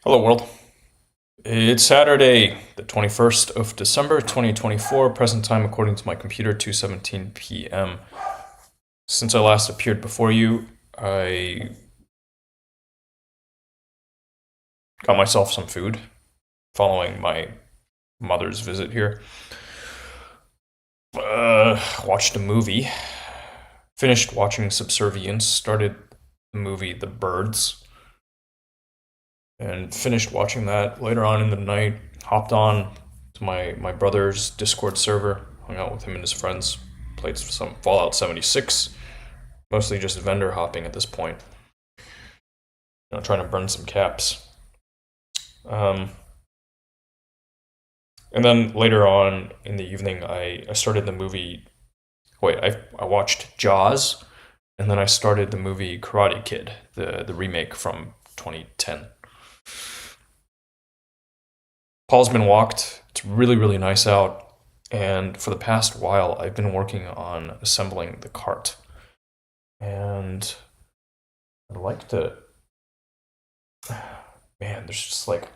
Hello, world. It's Saturday, the 21st of December, 2024, present time according to my computer, 2:17 p.m. Since I last appeared before you, I got myself some food following my mother's visit here. Watched a movie, finished watching Subservience, started the movie The Birds, and finished watching that later on in the night. Hopped on to my brother's Discord server, hung out with him and his friends, played some Fallout 76, mostly just vendor hopping at this point. Trying to burn some caps. Um, and then later on in the evening, I started the movie. Wait, I watched Jaws, and then I started the movie Karate Kid, the remake from 2010. Paul's been walked. It's really, really nice out. And for the past while, I've been working on assembling the cart. And I'd like to. Man, there's just like.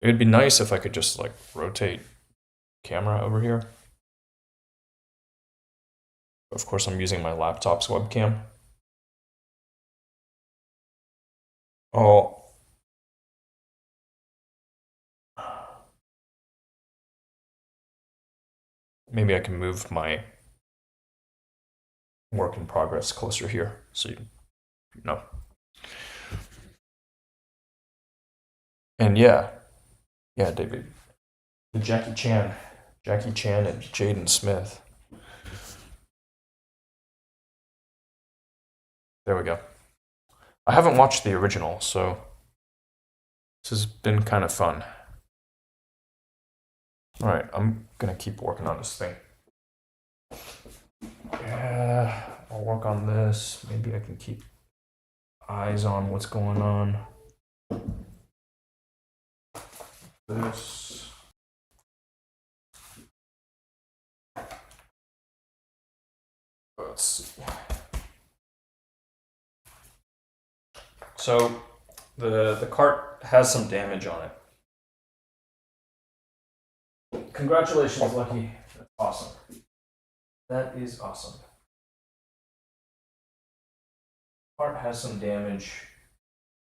It'd be nice if I could just like rotate camera over here. Of course, I'm using my laptop's webcam. Oh, maybe I can move my work in progress closer here so you know. And yeah, David, the Jackie Chan and Jaden Smith. There we go. I haven't watched the original, so this has been kind of fun. All right, I'm gonna keep working on this thing. Yeah, I'll work on this. Maybe I can keep eyes on what's going on. This. Let's see. So the cart has some damage on it. Congratulations, Lucky. That's awesome. That is awesome. Cart has some damage.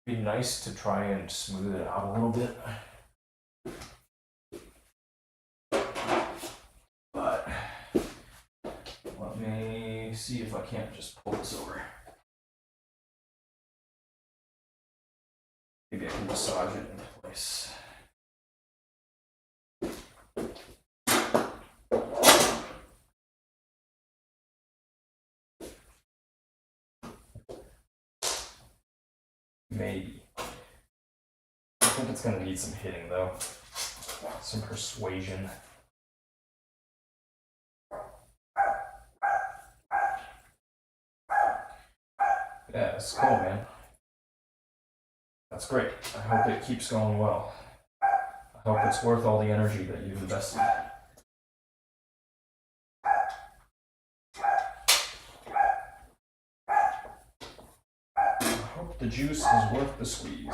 Be nice to try and smooth it out a little bit. But let me see if I can't just pull this over. Maybe I can massage it into place. Maybe. I think it's gonna need some hitting though. Some persuasion. Yeah, it's cool, man. That's great. I hope it keeps going well. I hope it's worth all the energy that you've invested. I hope the juice is worth the squeeze.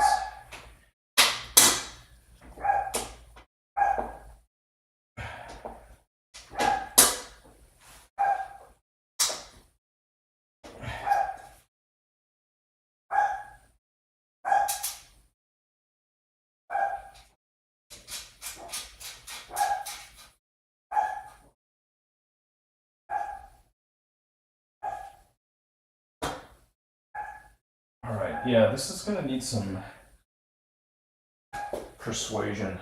All right, yeah, this is gonna need some persuasion.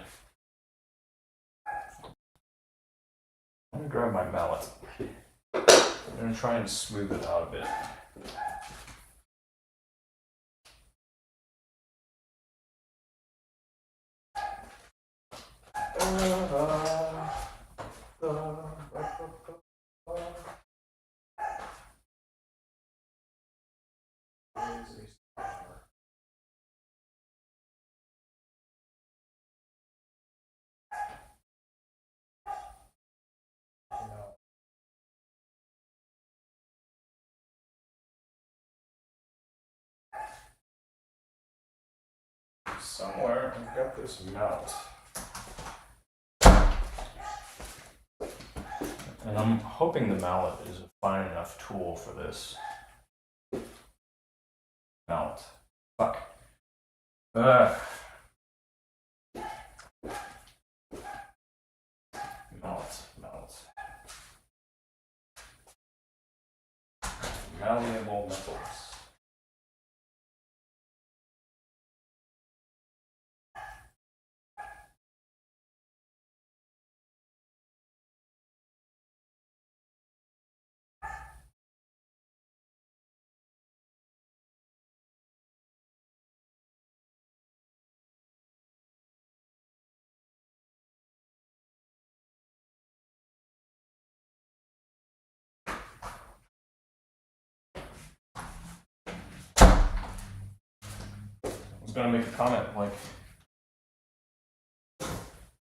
I'm gonna grab my mallet. I'm gonna try and smooth it out a bit. somewhere I've got this mallet. And I'm hoping the mallet is a fine enough tool for this. Mallet. Fuck. Mallet. Malleable metals. I was going to make a comment like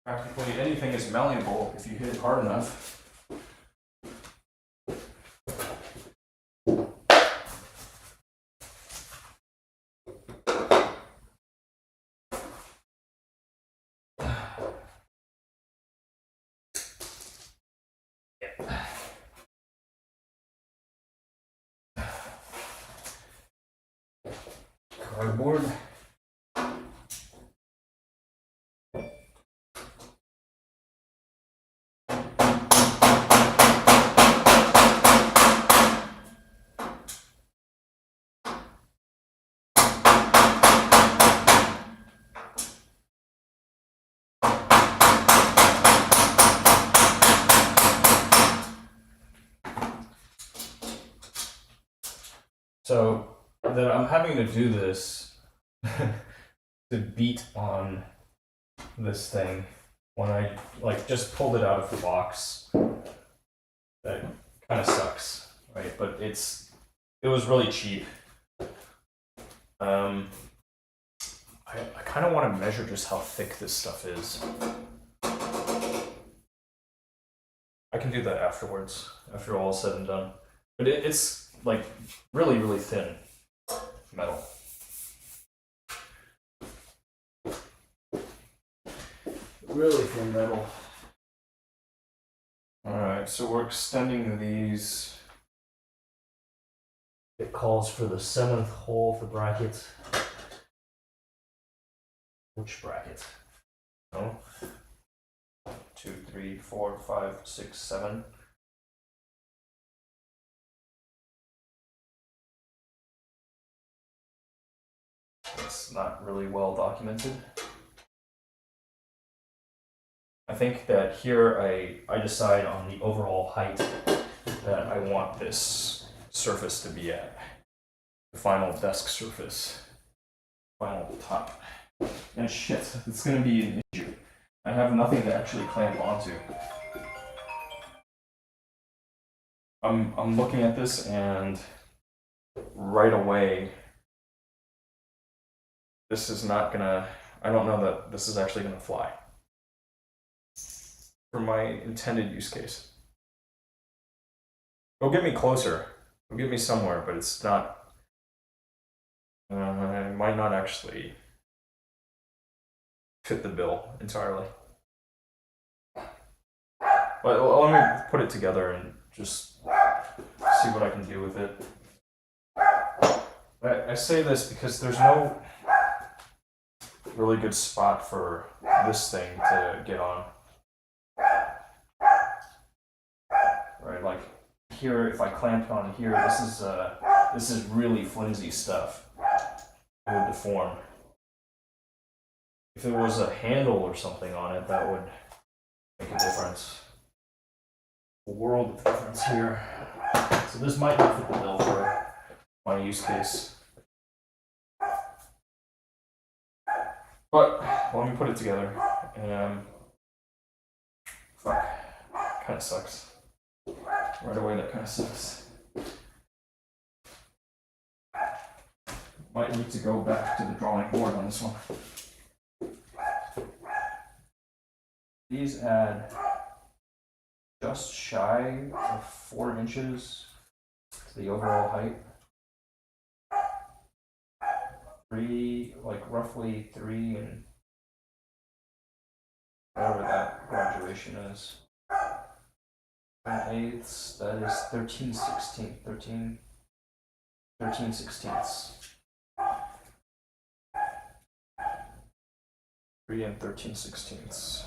practically anything is malleable if you hit it hard enough. Cardboard. So that I'm having to do this to beat on this thing when I like just pulled it out of the box. That kind of sucks, right? But it was really cheap. I kind of want to measure just how thick this stuff is. I can do that afterwards, after all is said and done. But it's like really, really thin metal. Really thin metal. Alright, so we're extending these. It calls for the 7th hole of the bracket. Which bracket? No. 2, 3, 4, 5, 6, 7. It's not really well documented. I think that here I decide on the overall height that I want this surface to be at. The final desk surface. Final top. And shit, it's gonna be an issue. I have nothing to actually clamp onto. I'm looking at this and right away this is not gonna, I don't know that this is actually gonna fly for my intended use case. It'll get me closer, it'll get me somewhere, but it's not, it might not actually fit the bill entirely. But let me put it together and just see what I can do with it. I say this because there's no really good spot for this thing to get on. Right, like here, if I clamped on here, this is really flimsy stuff. It would deform. If there was a handle or something on it, that would make a difference. A world of difference here. So this might not fit the bill for my use case. But let me put it together. And fuck, kind of sucks. Right away, that kind of sucks. Might need to go back to the drawing board on this one. These add just shy of 4 inches to the overall height. roughly 3 and whatever that graduation is. 8ths, that is 13 sixteenths. 3 and 13 sixteenths.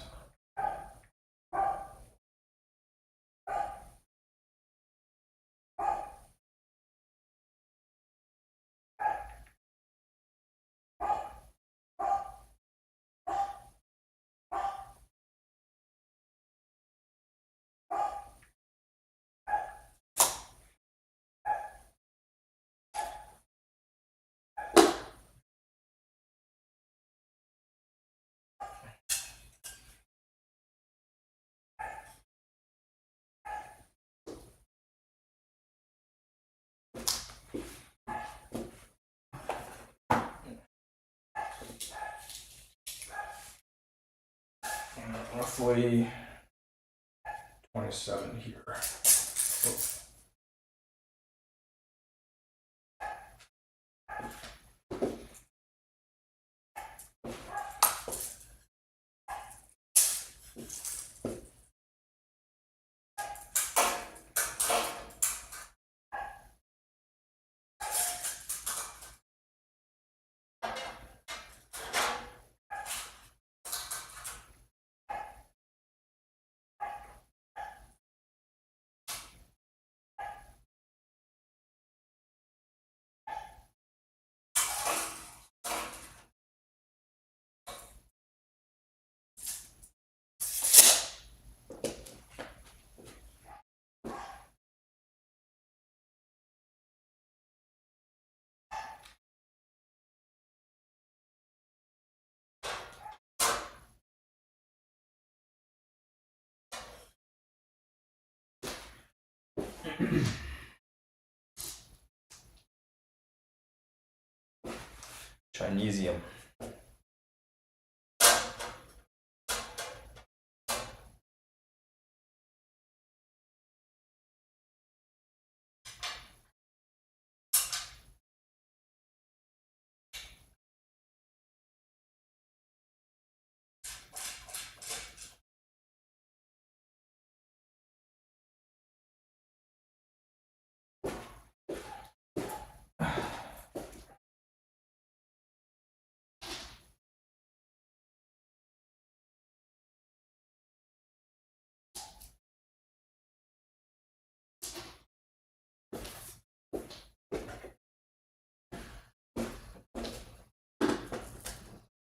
Roughly 27 here. Chinesium.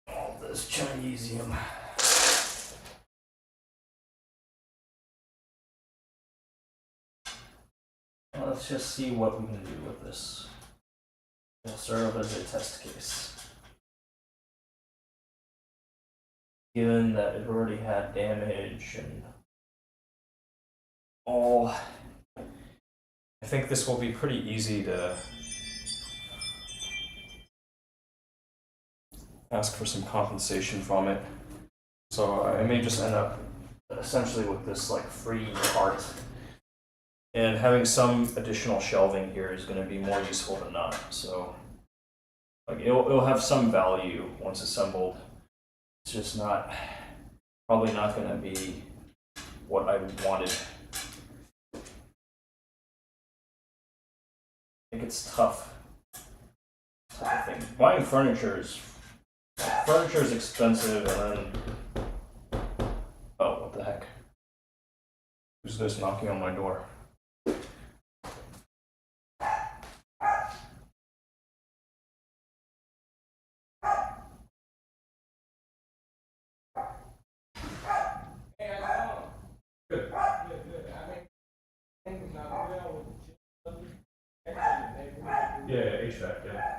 All this Chinesium. Let's just see what we can do with this. It'll serve as a test case. Given that it already had damage and all, I think this will be pretty easy to ask for some compensation from it. So I may just end up essentially with this like free part. And having some additional shelving here is going to be more useful than not. So like it'll have some value once assembled. It's just probably not going to be what I wanted. I think it's tough. Type of thing. Buying furniture is expensive, and then oh, what the heck? Who's this knocking on my door? Good. Yeah, HVAC, yeah.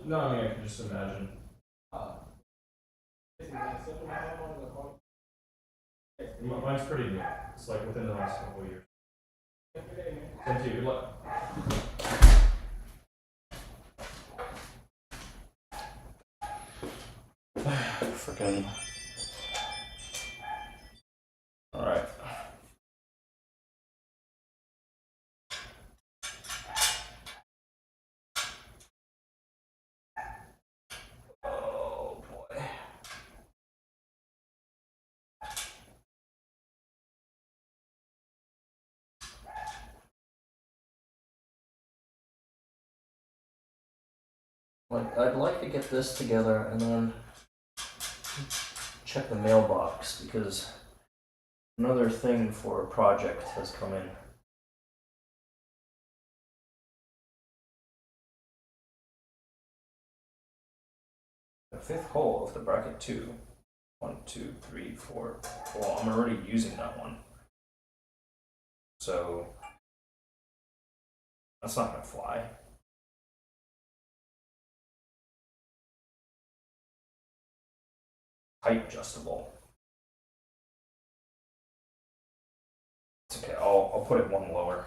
No, I mean, I can just imagine. Mine's pretty new. It's like within the last couple of years. Same to you. Good luck. Freaking. Like, I'd like to get this together and then check the mailbox, because another thing for a project has come in. The fifth hole of the bracket 2. 1, 2, 3, 4. Well, I'm already using that one. So that's not gonna fly. Height adjustable. It's okay, I'll put it one lower.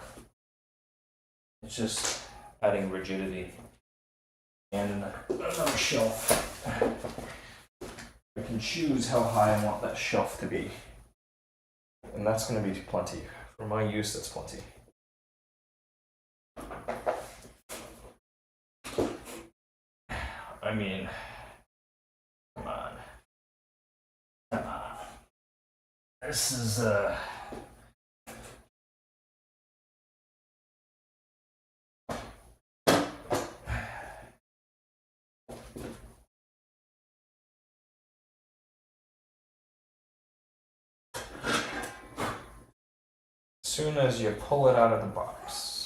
It's just adding rigidity. And another shelf. I can choose how high I want that shelf to be. And that's gonna be plenty. For my use, that's plenty. I mean, come on. Come on. This is as soon as you pull it out of the box.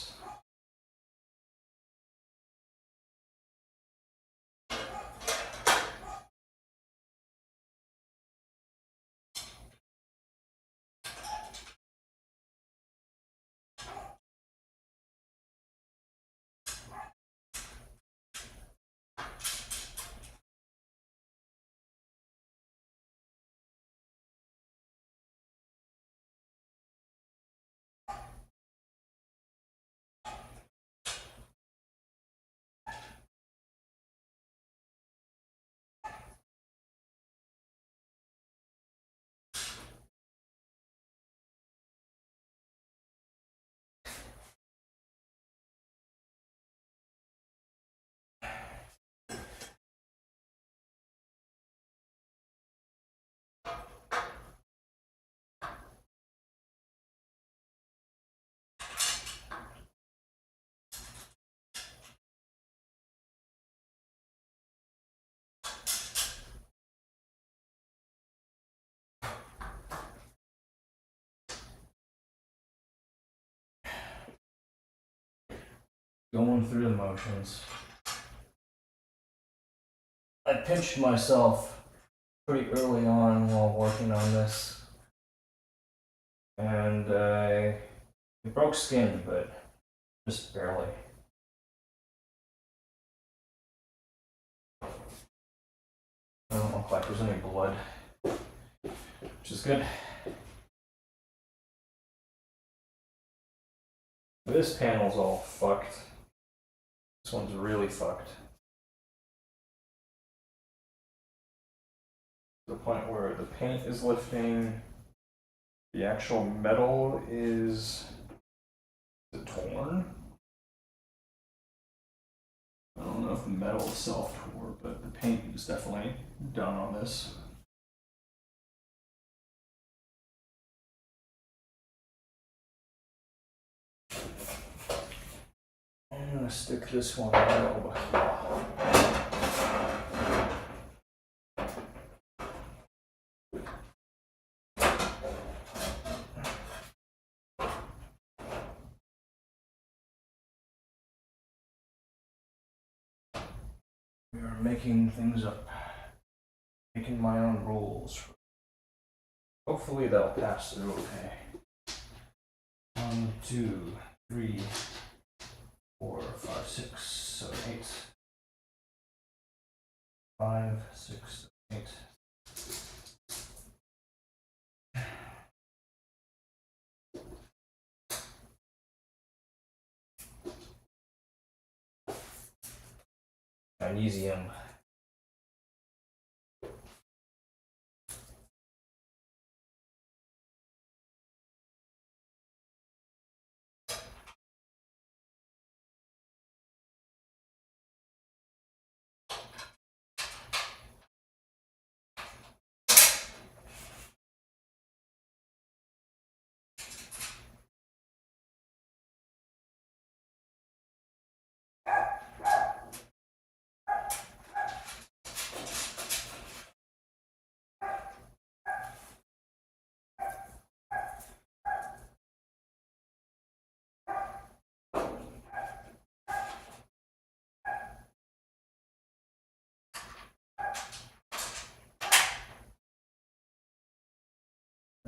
Going through the motions. I pinched myself pretty early on while working on this, and it broke skin, but just barely. I don't look like there's any blood, which is good. This panel's all fucked. This one's really fucked. To the point where the paint is lifting, the actual metal is torn. I don't know if the metal itself tore, but the paint is definitely done on this. I'm gonna stick this one out. We are making things up. Making my own rules. Hopefully they'll pass through okay. 1, 2, 3, 4, 5, 6, 7, 8. 5, 6, 8. Magnesium.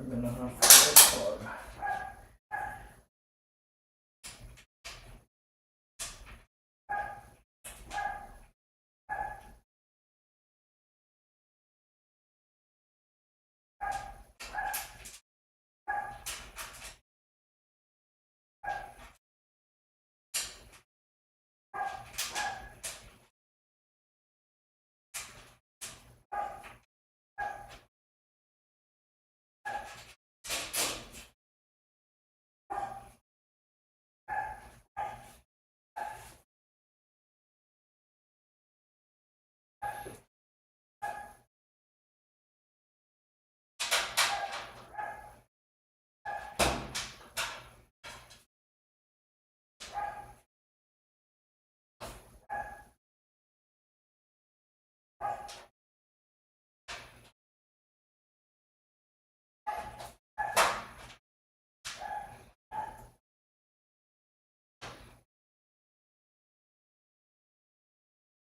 gonna have to get a plug.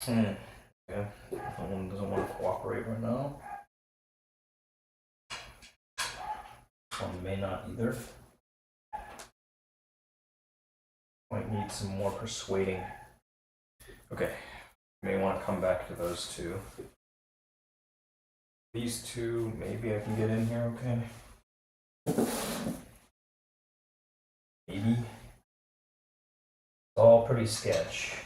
Okay, that one doesn't want to cooperate right now. One may not either. Might need some more persuading. Okay, may want to come back to those two. These two, maybe I can get in here okay. Maybe. It's all pretty sketch.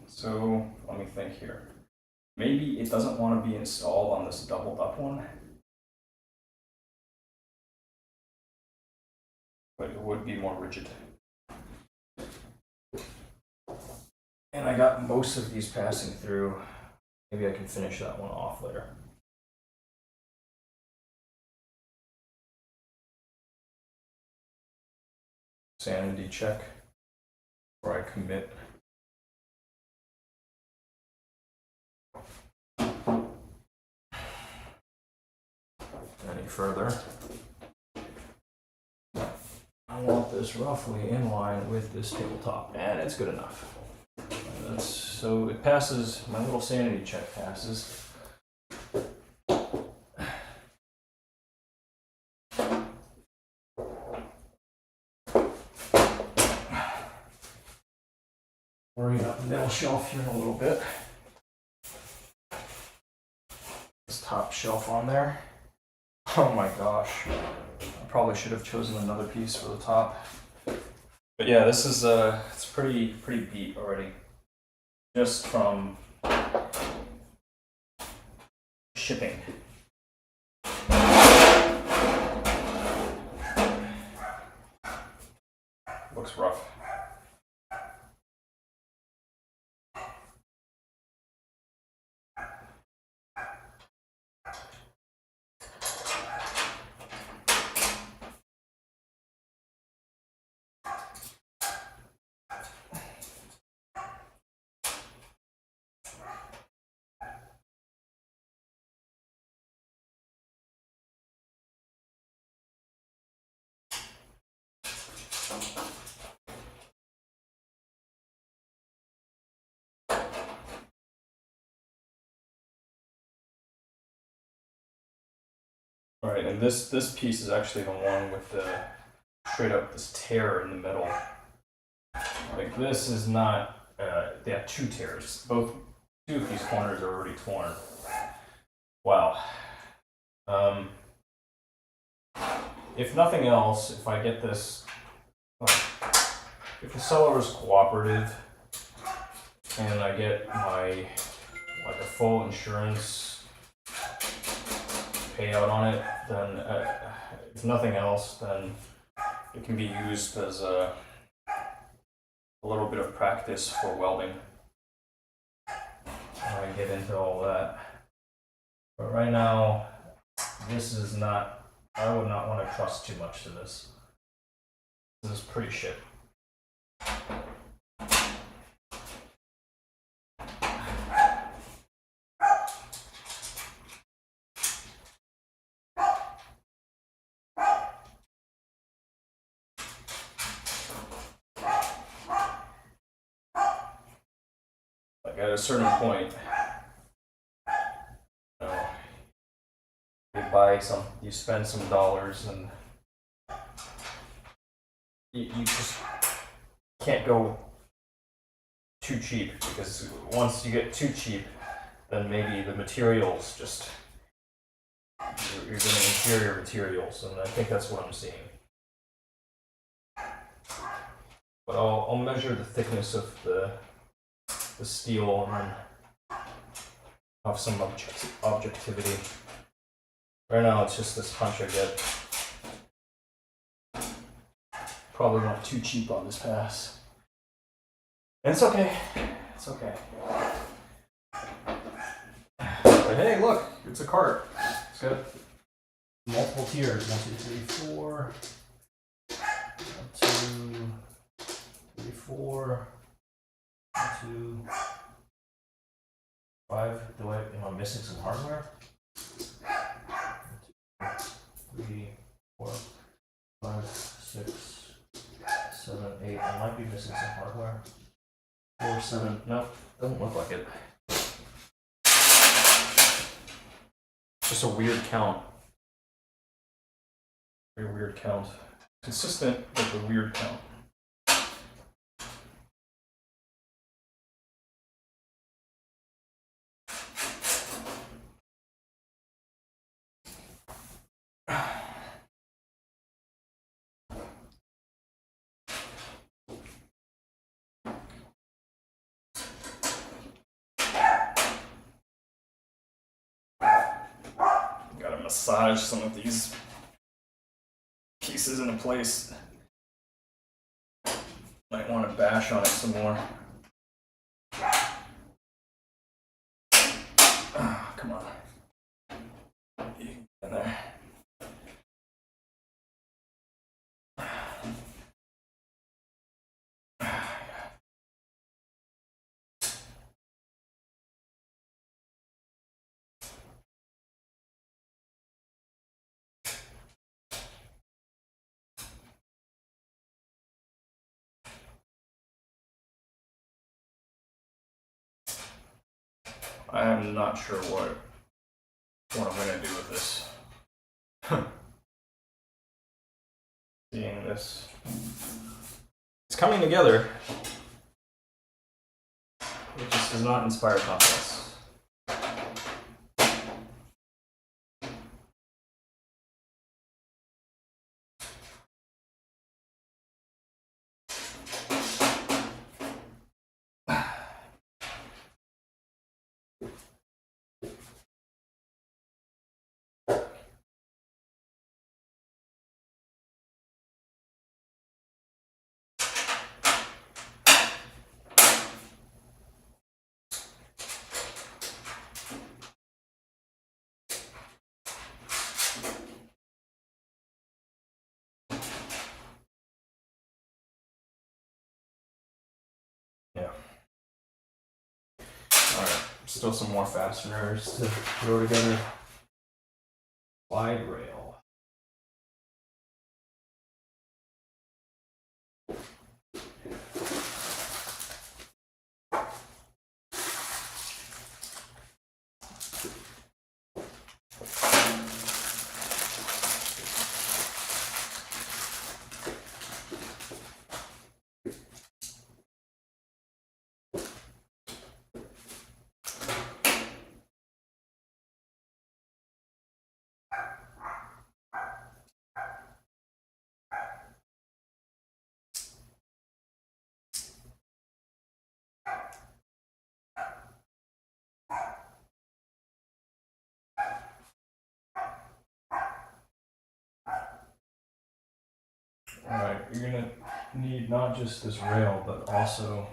So let me think here. Maybe it doesn't want to be installed on this doubled up one, but it would be more rigid. And I got most of these passing through. Maybe I can finish that one off later. Sanity check before I commit. Any further. I want this roughly in line with this tabletop, and it's good enough. So it passes, my little sanity check passes. Worry about the middle shelf here in a little bit. This top shelf on there. Oh my gosh. I probably should have chosen another piece for the top. But yeah, this is it's pretty beat already, just from shipping. Looks rough. All right, and this piece is actually the one with the straight up this tear in the middle. Like this is not. They have two tears. Two of these corners are already torn. Wow. If nothing else, if I get this, if the seller is cooperative and I get my like a full insurance payout on it, then if nothing else, then it can be used as a little bit of practice for welding. I get into all that, but right now, this is not. I would not want to trust too much to this. This is pretty shit. Like at a certain point, you know, you spend some dollars, and you just can't go too cheap, because once you get too cheap, then maybe the materials just you're getting inferior materials, and I think that's what I'm seeing. But I'll measure the thickness of the steel and then have some objectivity. Right now it's just this hunch I get. Probably not too cheap on this pass. And it's okay. It's okay. But hey, look, it's a cart. It's got multiple tiers. 1, 2, 3, 4. 1, 2, 3, 4. 1, 2, 5. Am I missing some hardware? 1, 2, 3, 4, 5, 6, 7, 8. I might be missing some hardware. 4, 7. No, doesn't look like it. Just a weird count. Very weird count. Consistent with a weird count. Gotta massage some of these pieces into place. Might want to bash on it some more. Oh, come on. You can get in there. I am not sure what I'm gonna do with this. Seeing this, it's coming together. It just does not inspire confidence. Still some more fasteners to throw together. Slide rail. Alright, you're gonna need not just this rail, but also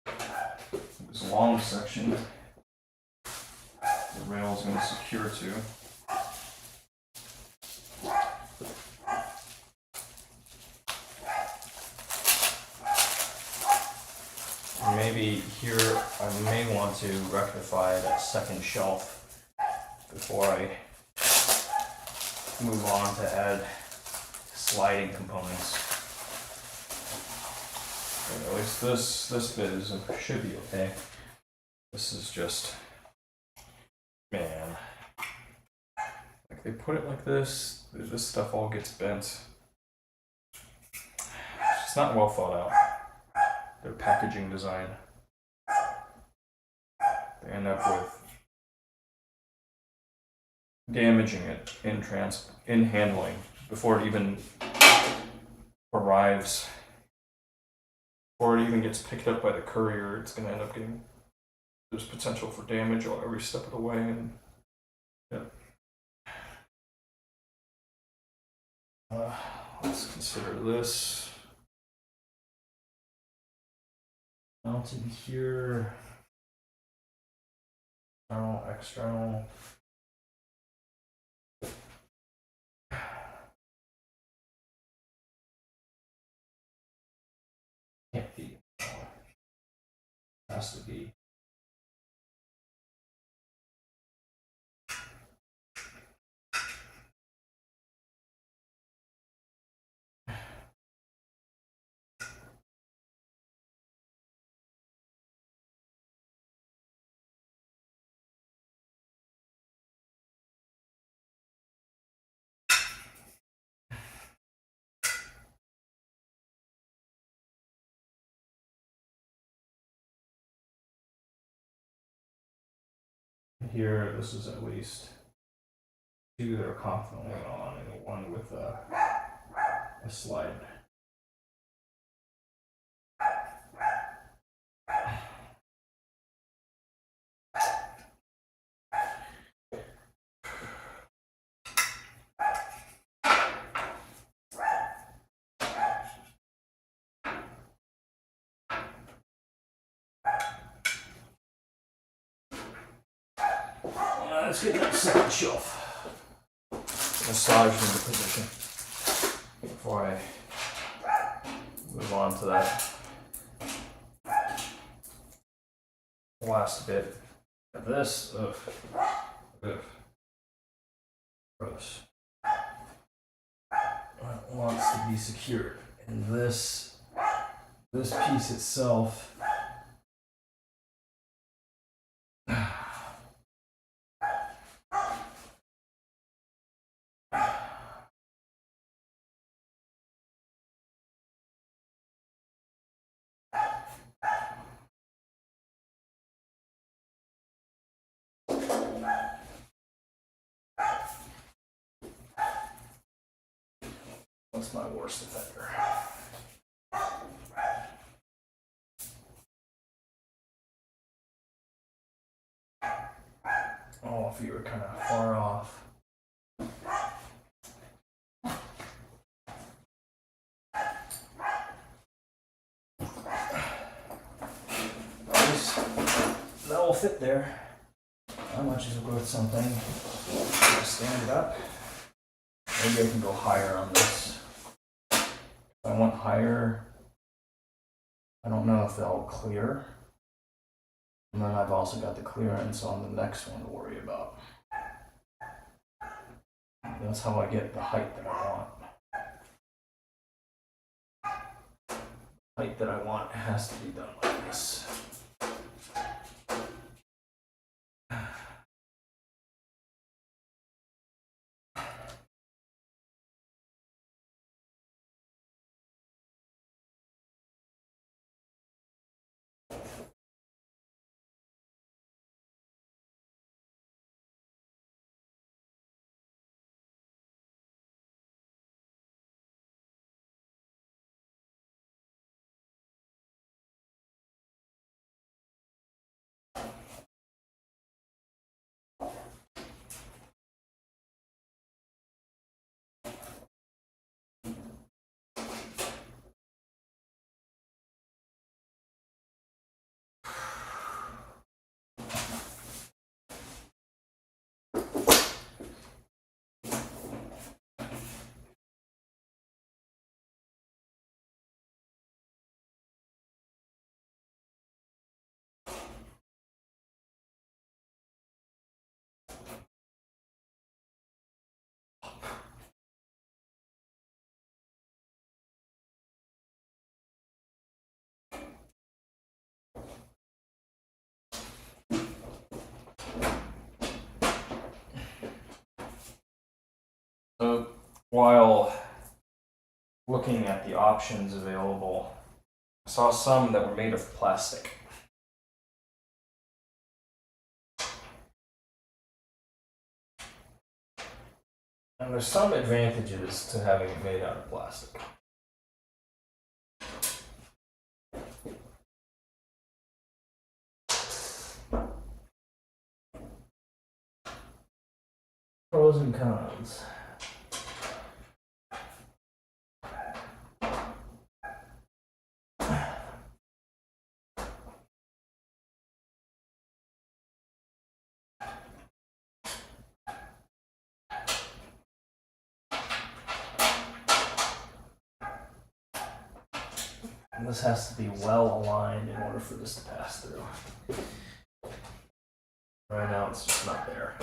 this long section the rail is going to secure to. Maybe here I may want to rectify that second shelf before I move on to add sliding components. But at least this bit should be okay. This is just, man, like they put it like this stuff all gets bent. It's not well thought out. Their packaging design. They end up with damaging it in handling before it even arrives. Before it even gets picked up by the courier, it's going to end up getting, there's potential for damage every step of the way. And yeah. Let's consider this. Mounted here. External. Can't be. Has to be. Here, this is at least two that are confidently on, and one with a slide. Let's get that second shelf massaged into position before I move on to that last bit of this. Gross. It wants to be secured, and this piece itself. What's my worst offender? All of you are kind of far off. That will fit there. How much is it worth something? Stand it up. Maybe I can go higher on this. If I want higher, I don't know if they'll clear. And then I've also got the clearance on the next one to worry about. That's how I get the height that I want. Height that I want has to be done like this. So while looking at the options available, I saw some that were made of plastic. And there's some advantages to having it made out of plastic. Pros and cons. And this has to be well aligned in order for this to pass through. Right now it's just not there.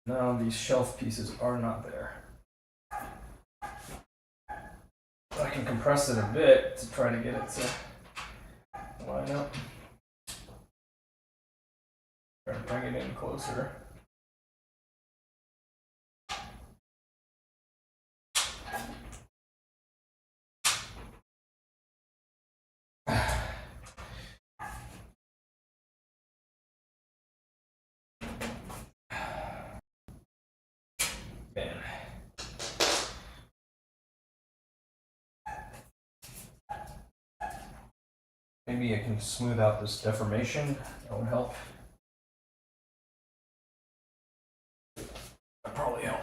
No, these shelf pieces are not there. I can compress it a bit to try to get it to line up. Try to bring it in closer. Man. Maybe I can smooth out this deformation. That would help. That'd probably help.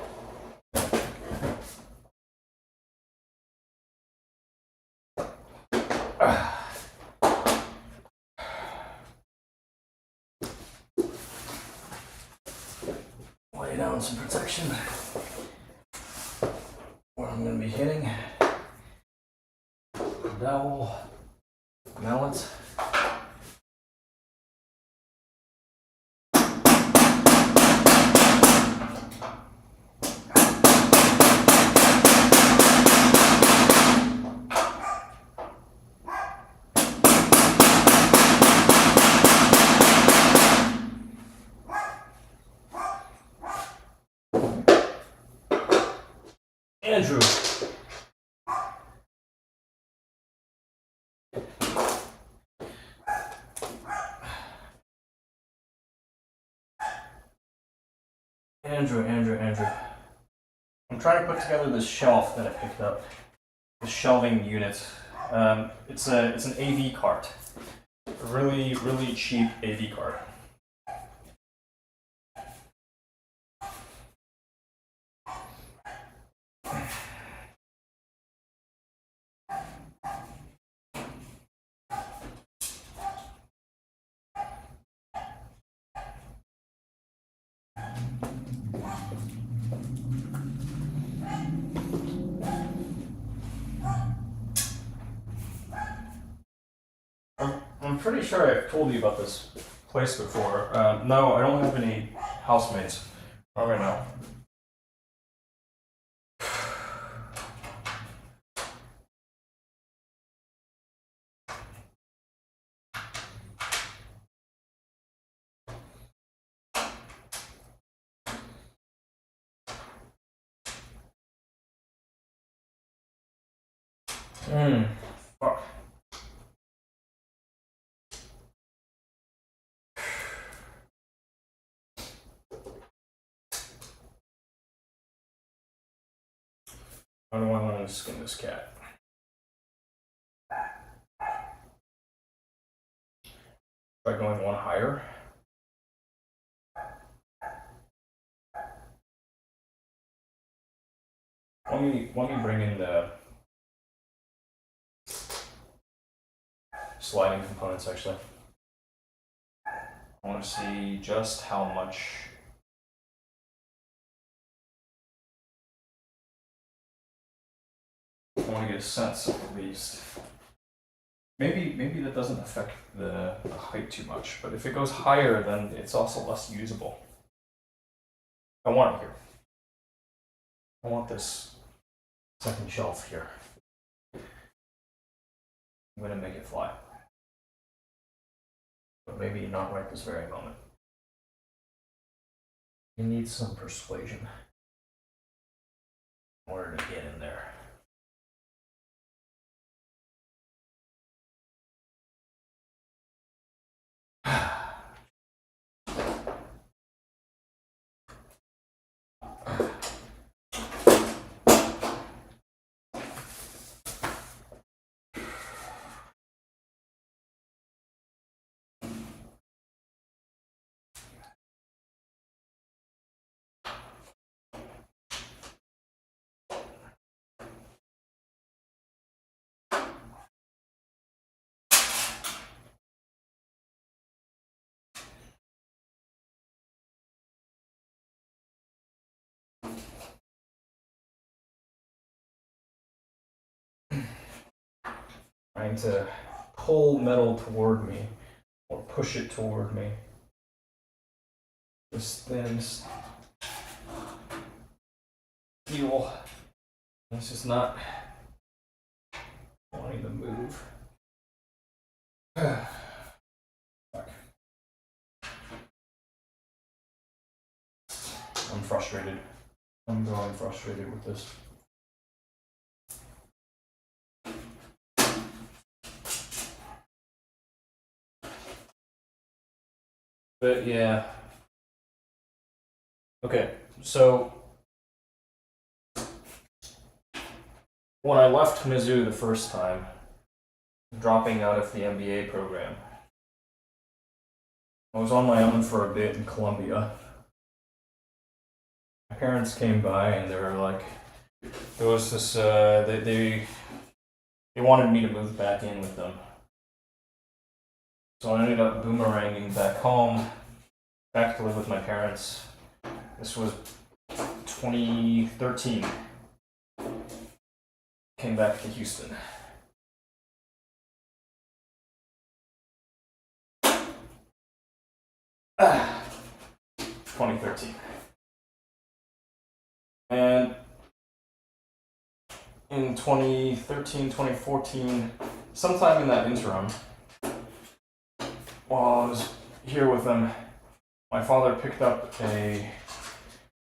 Lay down some protection where I'm going to be hitting. Dowel, mallet. Andrew. Andrew. I'm trying to put together this shelf that I picked up. The shelving unit. It's an AV cart. A really cheap AV cart. pretty sure I've told you about this place before. No, I don't have any housemates. Not right now. Fuck. How do I want to skin this cat? Try going one higher. Let me bring in the sliding components actually. I want to see just how much. I want to get a sense at least. Maybe that doesn't affect the height too much, but if it goes higher, then it's also less usable. I want it here. I want this second shelf here. I'm gonna make it fly. But maybe not right this very moment. You need some persuasion in order to get in there. Trying to pull metal toward me or push it toward me. This thin steel. It's just not wanting to move. Fuck. I'm frustrated. I'm growing frustrated with this. But yeah. Okay, so when I left Mizzou the first time, dropping out of the MBA program, I was on my own for a bit in Columbia. My parents came by and they were like, there was this, they wanted me to move back in with them. So I ended up boomeranging back home, back to live with my parents. This was 2013. Came back to Houston. Ah, 2013. And in 2013, 2014, sometime in that interim, while I was here with them, my father picked up a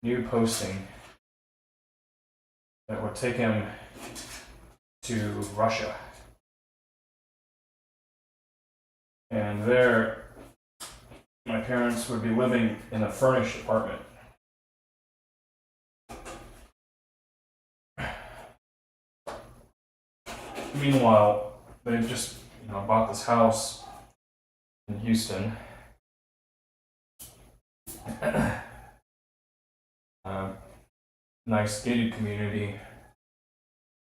new posting that would take him to Russia. And there, my parents would be living in a furnished apartment. Meanwhile, they just bought this house in Houston. Nice gated community.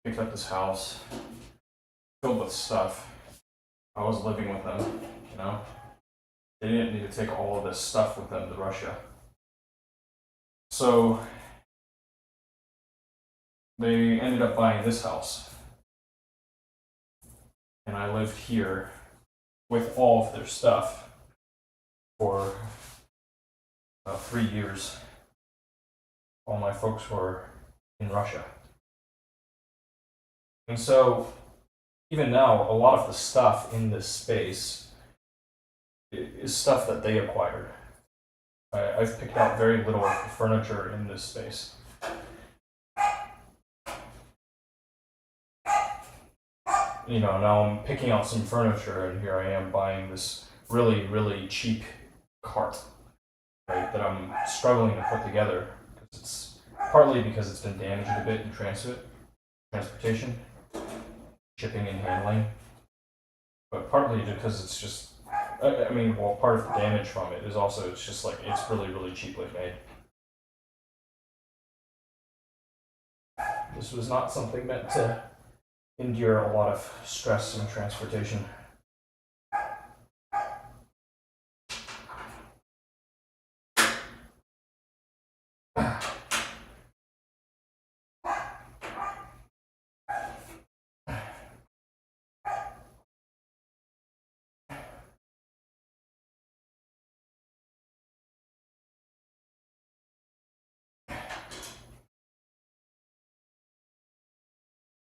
Picked up this house, filled with stuff. I was living with them, They didn't need to take all of this stuff with them to Russia. So they ended up buying this house. And I lived here with all of their stuff for 3 years while my folks were in Russia. And so, even now, a lot of the stuff in this space is stuff that they acquired. I've picked out very little furniture in this space. Now I'm picking out some furniture, and here I am buying this really, really cheap cart, right, that I'm struggling to put together. It's partly because it's been damaged a bit in transportation, shipping and handling, but partly because it's just, part of the damage from it is also it's just like it's really, really cheaply made. This was not something meant to endure a lot of stress in transportation.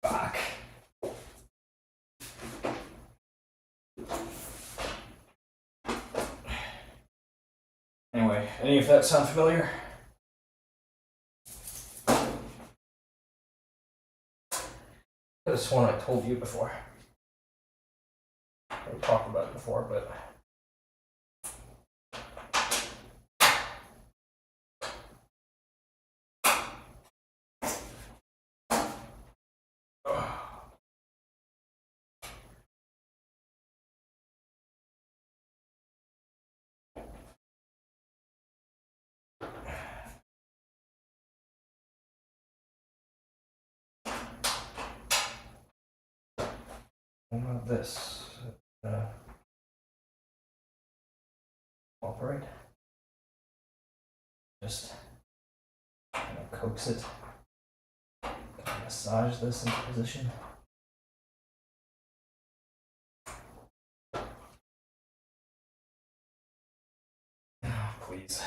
Fuck. Anyway, any of that sound familiar? I could have sworn I told you before. We talked about it before, but what about this? Operate. Just kind of coax it. Kind of massage this into position. Oh, please.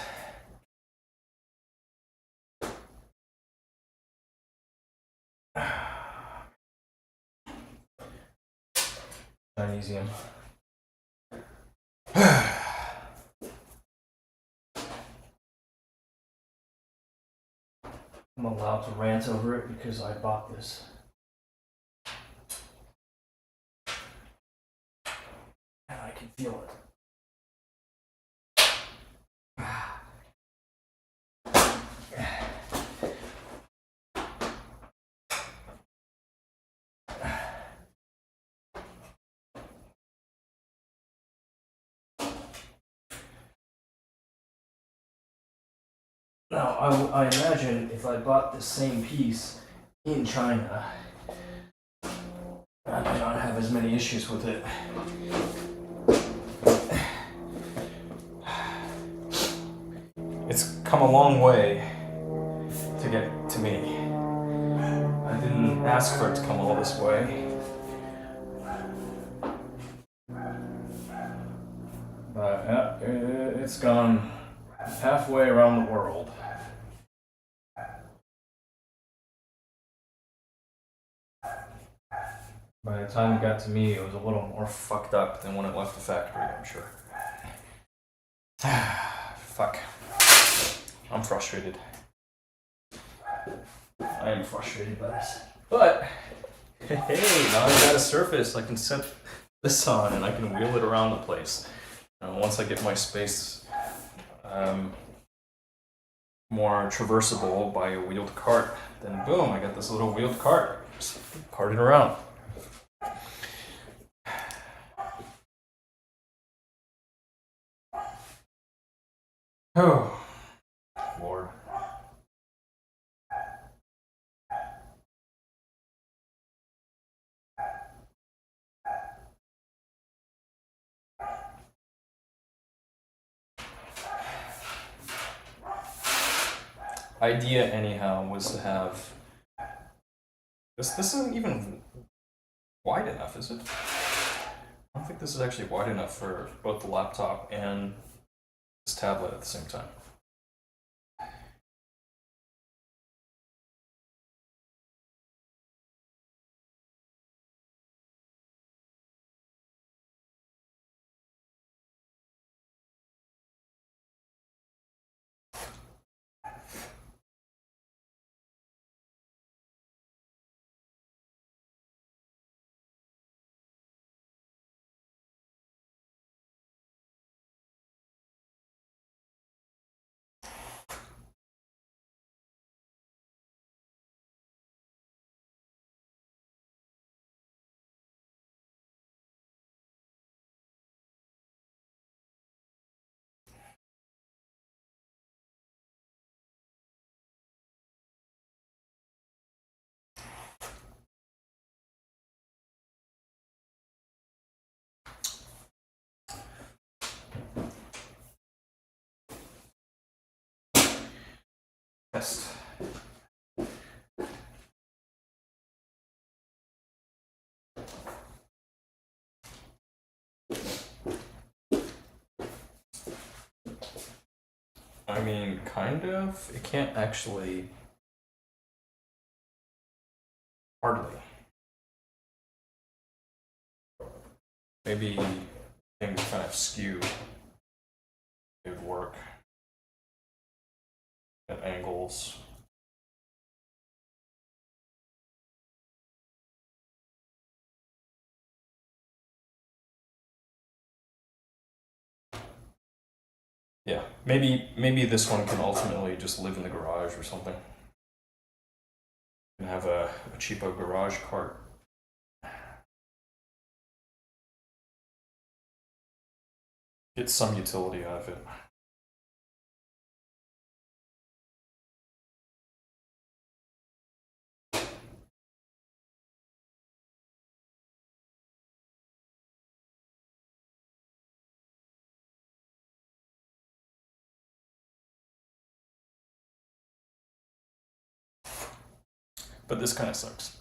Magnesium. I'm allowed to rant over it because I bought this. And I can feel it. Now, I imagine if I bought the same piece in China, I might not have as many issues with it. It's come a long way to get to me. I didn't ask for it to come all this way. But yeah, it's gone halfway around the world. By the time it got to me, it was a little more fucked up than when it left the factory, I'm sure. Fuck. I'm frustrated. I am frustrated by this. But, hey, now I've got a surface I can set this on and I can wheel it around the place. Once I get my space more traversable by a wheeled cart, then boom, I got this little wheeled cart. Just cart it around. Oh, Lord. Idea, anyhow, was to have this isn't even wide enough, is it? I don't think this is actually wide enough for both the laptop and this tablet at the same time. Test. I mean, kind of. It can't actually. Hardly. Maybe things kind of skew. It would work at angles. Yeah, maybe this one can ultimately just live in the garage or something. And have a cheapo garage cart. Get some utility out of it. But this kind of sucks.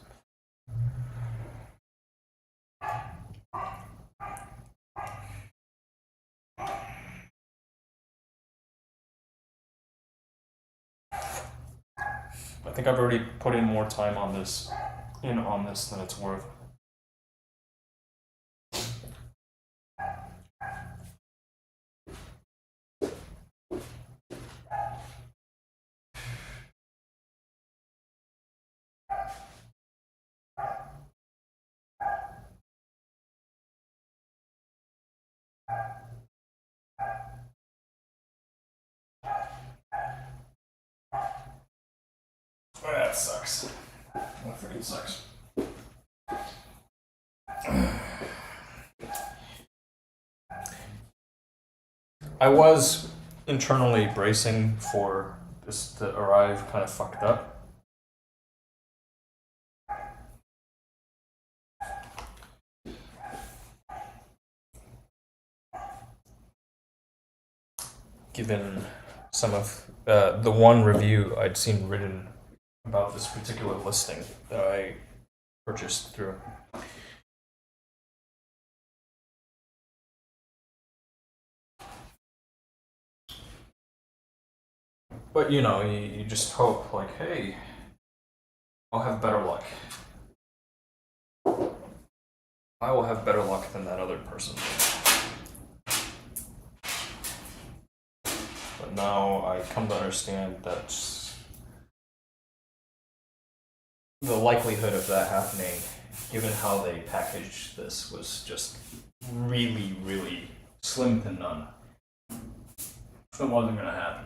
I think I've already put in more time on this than it's worth. Oh, that sucks. That freaking sucks. I was internally bracing for this to arrive kind of fucked up. Given some of the one review I'd seen written about this particular listing that I purchased through. But you know, you just hope, like, hey, I'll have better luck. I will have better luck than that other person. But now I come to understand that the likelihood of that happening, given how they packaged this, was just really, really slim to none. It wasn't going to happen.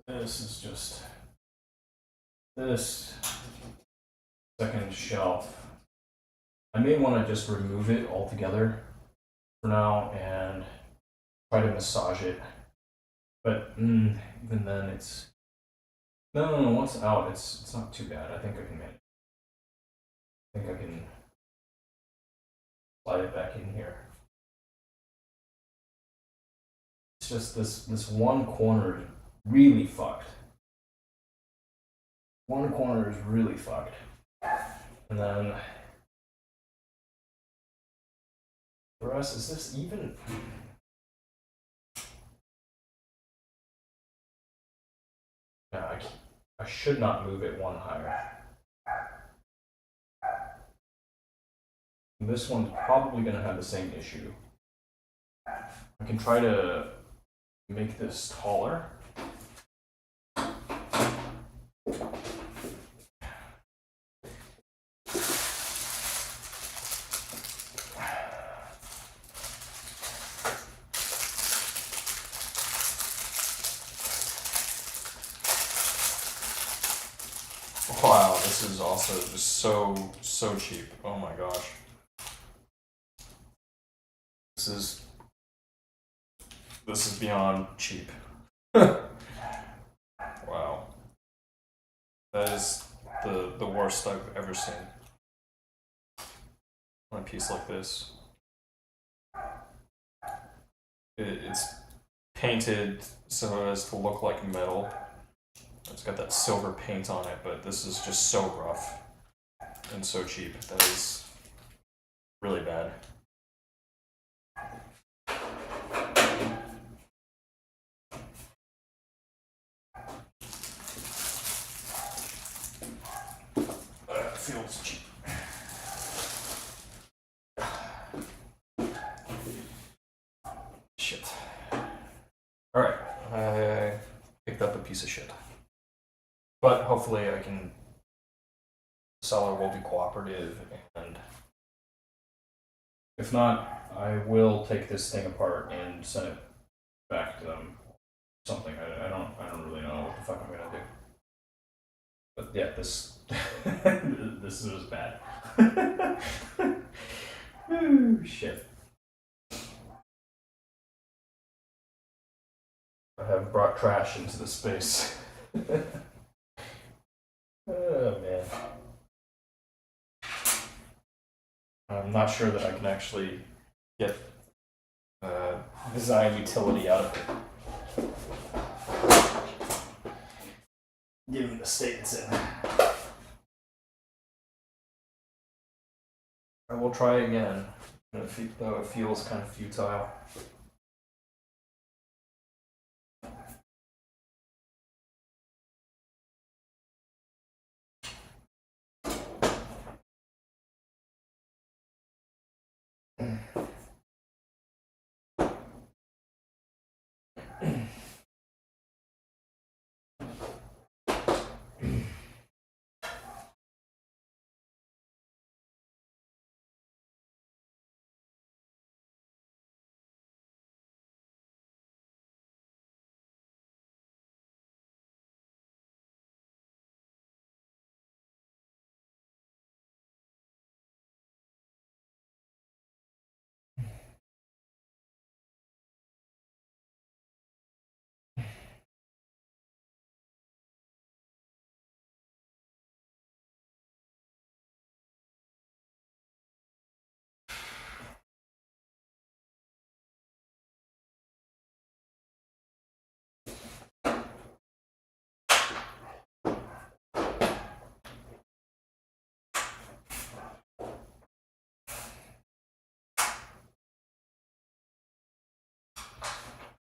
This is just this second shelf. I may want to just remove it altogether for now and try to massage it. But even then, it's no. Once out, it's not too bad. I think I can manage. I think I can slide it back in here. It's just this one corner is really fucked. one corner is really fucked. And then the rest, is this even? Yeah, I should not move it one higher. And this one's probably going to have the same issue. I can try to make this taller. Wow, this is also just so cheap. Oh my gosh. This is beyond cheap. Wow. That is the worst I've ever seen on a piece like this. It's painted so as to look like metal. It's got that silver paint on it, but this is just so rough and so cheap. That is really bad. Feels cheap. Shit. Alright, I picked up a piece of shit. But hopefully I can. The seller will be cooperative, and if not, I will take this thing apart and send it back to them. Something. I don't really know what the fuck I'm gonna do. But yeah, this this is bad. Ooh, shit. I have brought trash into this space. Oh man. I'm not sure that I can actually get design utility out of it, given the state it's in. I will try again, though it feels kind of futile.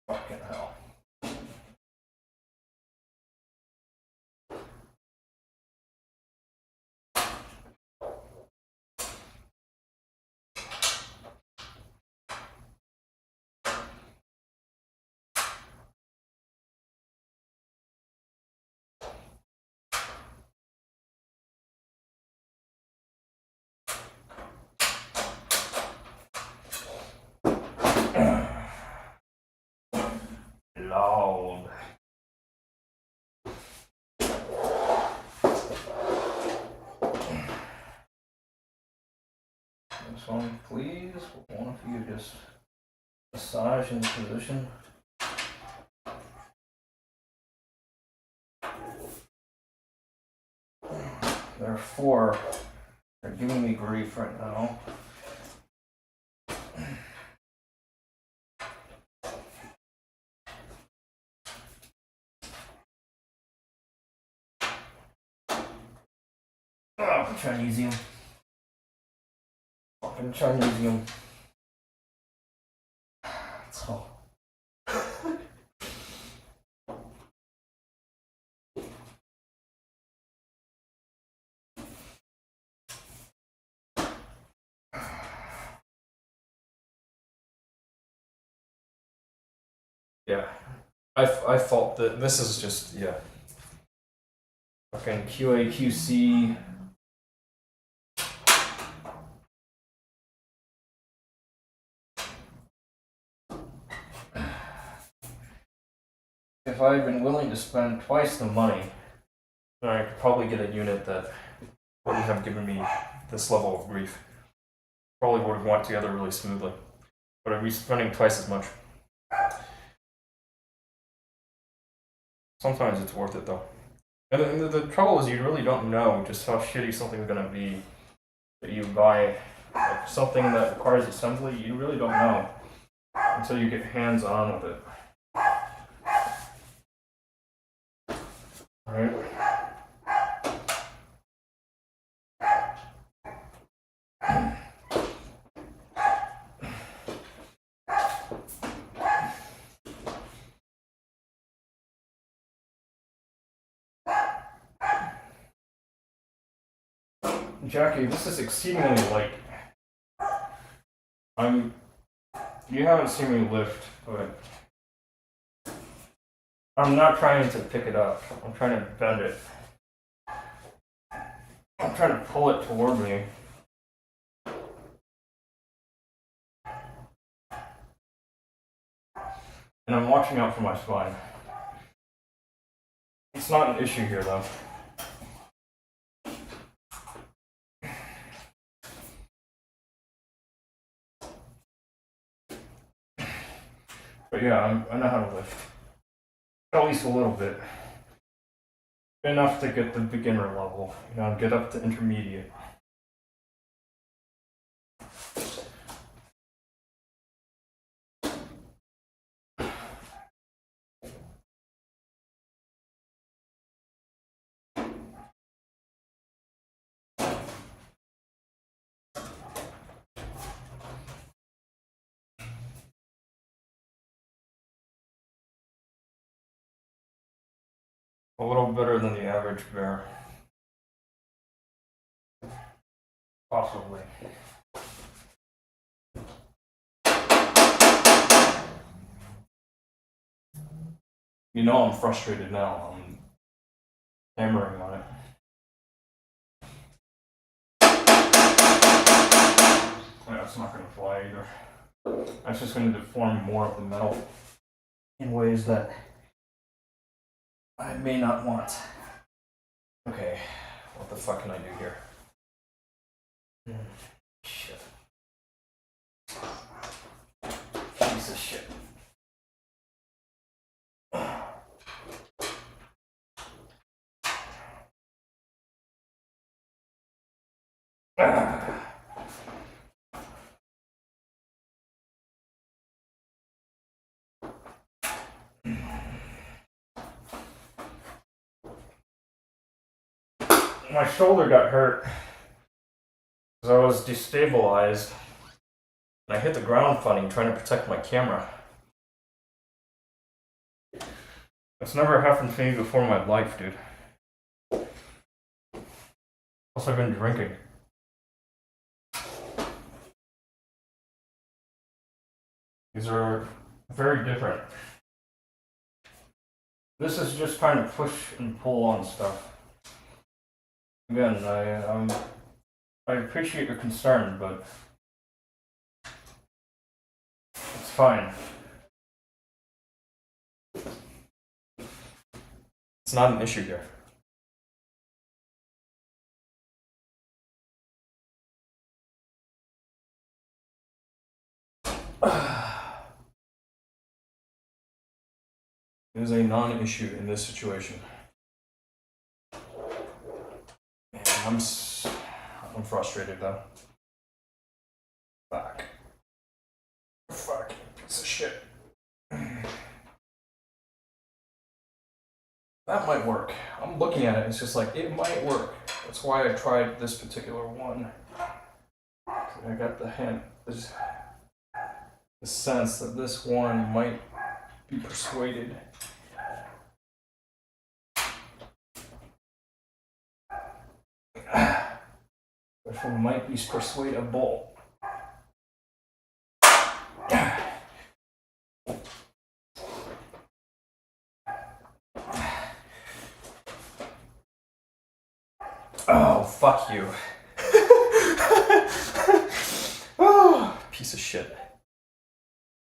Fucking hell. Lord. This one, please. One of you just massage into position. There are four. They're giving me grief right now. fucking Chinesium. Fucking Chinesium. That's all. Yeah. I fault that this is just, yeah. Fucking QA, QC. If I had been willing to spend twice the money, then I could probably get a unit that wouldn't have given me this level of grief. Probably would have went together really smoothly. But I'd be spending twice as much. Sometimes it's worth it though. And the trouble is you really don't know just how shitty something's gonna be that you buy. Like something that requires assembly, you really don't know until you get hands on with it. Alright? Jackie, this is exceedingly light. You haven't seen me lift, but I'm not trying to pick it up. I'm trying to bend it. I'm trying to pull it toward me. And I'm watching out for my spine. It's not an issue here though. But yeah, I know how to lift. At least a little bit. Enough to get the beginner level, get up to intermediate. A little better than the average bear. Possibly. I'm frustrated now. I'm hammering on it. Yeah, it's not going to fly either. That's just going to deform more of the metal in ways that I may not want. Okay, what the fuck can I do here? Shit. Piece of shit. My shoulder got hurt because I was destabilized and I hit the ground funny trying to protect my camera. That's never happened to me before in my life, dude. Plus, I've been drinking. These are very different. This is just trying to push and pull on stuff. Again, I appreciate your concern, but it's fine. It's not an issue here. It is a non-issue in this situation. And I'm frustrated though. Fuck. Fuck. Piece of shit. That might work. I'm looking at it, it's just like, it might work. That's why I tried this particular one. I got the hint, the sense that this one might be persuaded. This one might be persuadable. Oh, fuck you. Oh, piece of shit.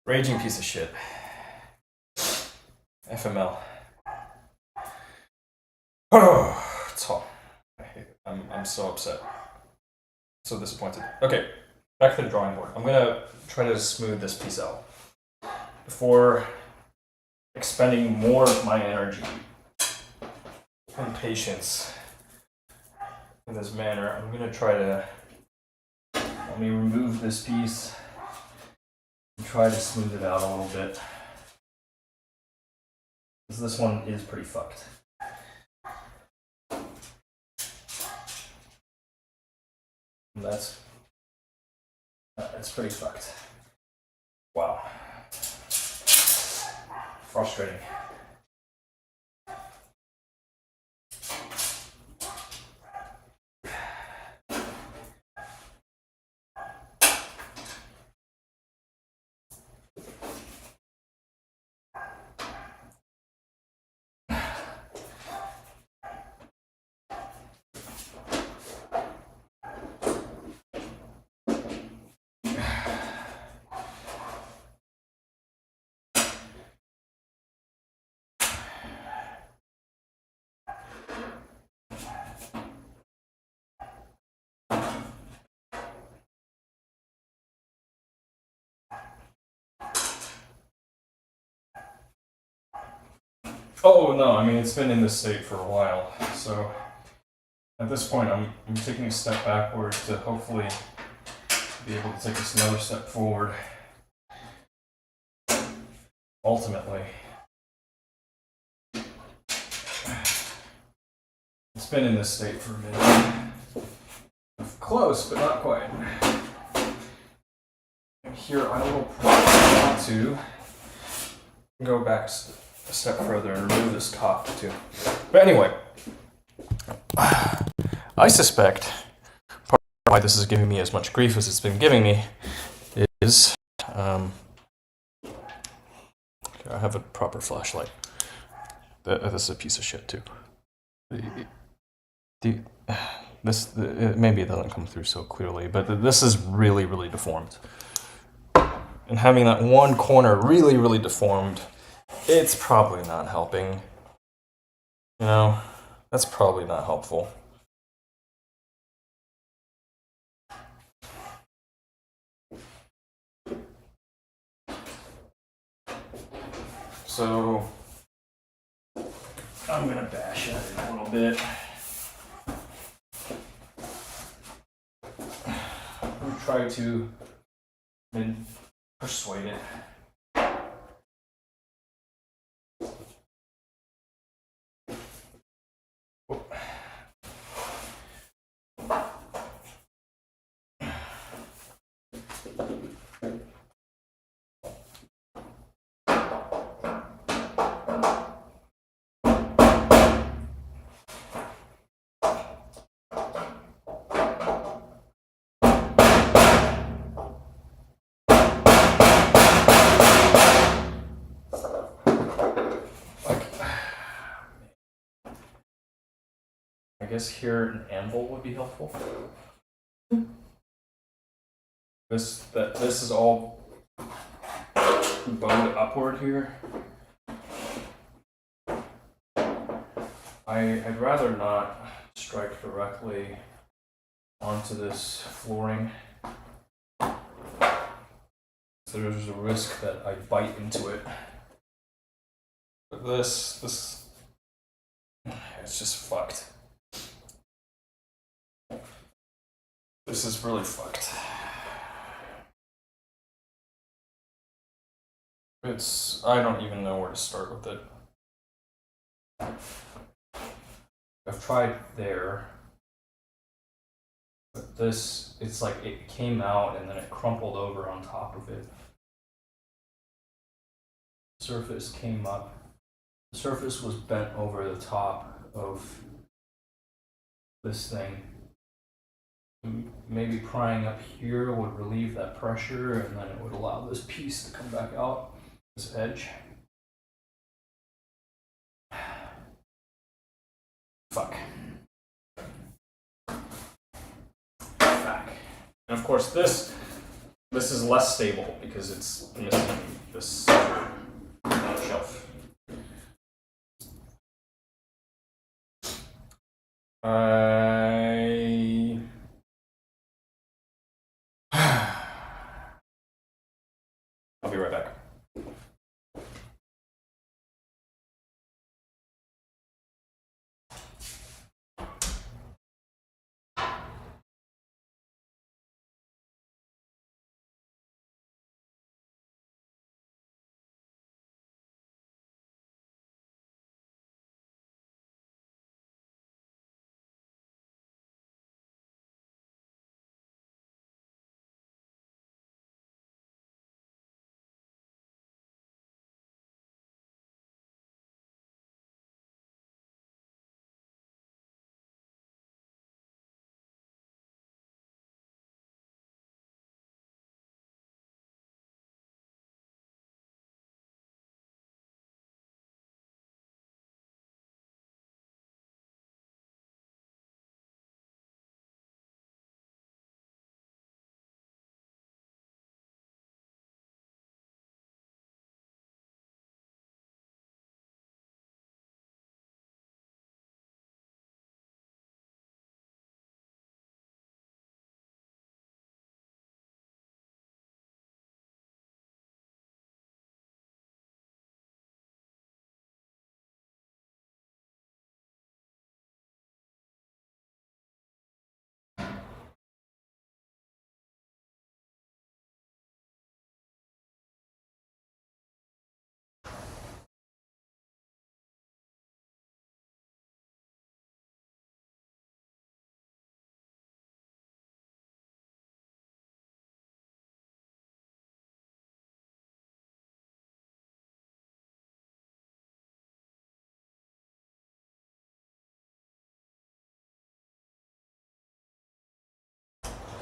Raging piece of shit. FML. Oh, it's hot. I hate it. I'm so upset. So disappointed. Okay, back to the drawing board. I'm gonna try to smooth this piece out before expending more of my energy and patience in this manner. I'm gonna try to let me remove this piece and try to smooth it out a little bit, because this one is pretty fucked. And that's pretty fucked. Wow. Frustrating. Oh no, I mean, it's been in this state for a while, so at this point I'm taking a step backward to hopefully be able to take us another step forward. Ultimately. It's been in this state for a minute. Close, but not quite. And here I will probably want to go back a step further and remove this top too. But anyway, I suspect part of why this is giving me as much grief as it's been giving me is I have a proper flashlight. This is a piece of shit too. Maybe it doesn't come through so clearly, but this is really, really deformed. And having that one corner really, really deformed, it's probably not helping. You know, that's probably not helpful. So I'm gonna bash at it a little bit. I'm try to persuade it. I guess here an anvil would be helpful. This is all bowed upward here. I'd rather not strike directly onto this flooring. So there's a risk that I bite into it. But this it's just fucked. This is really fucked. I don't even know where to start with it. I've tried there. this, it's like it came out and then it crumpled over on top of it. Surface came up. The surface was bent over the top of this thing. Maybe prying up here would relieve that pressure, and then it would allow this piece to come back out, this edge. Fuck. Back. And of course this is less stable because it's missing this center shelf. I'll be right back.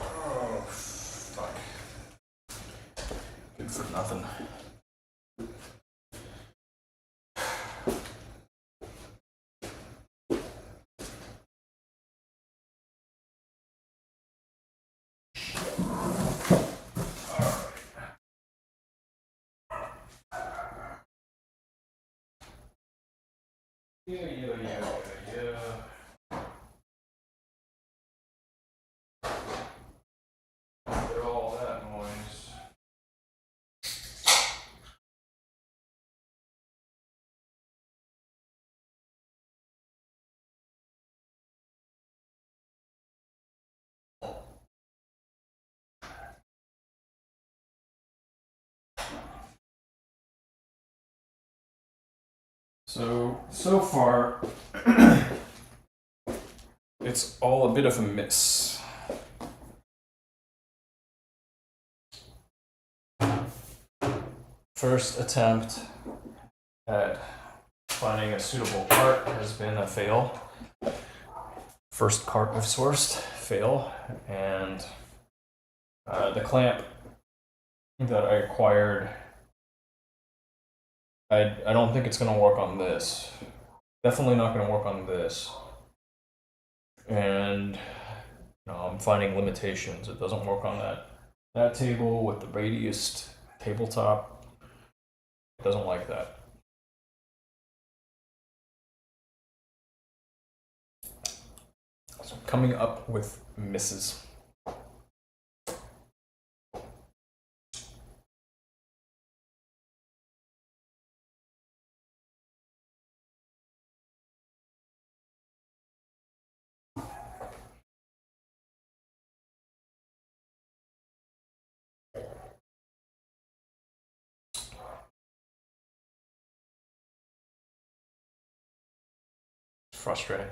Oh, fuck. Good for nothing. Yeah. After all that noise. So far, it's all a bit of a miss. First attempt at finding a suitable part has been a fail. First cart I've sourced, fail, and the clamp that I acquired, I don't think it's going to work on this. Definitely not going to work on this. And I'm finding limitations. It doesn't work on that table with the radiused tabletop. It doesn't like that. So I'm coming up with misses. Frustrating.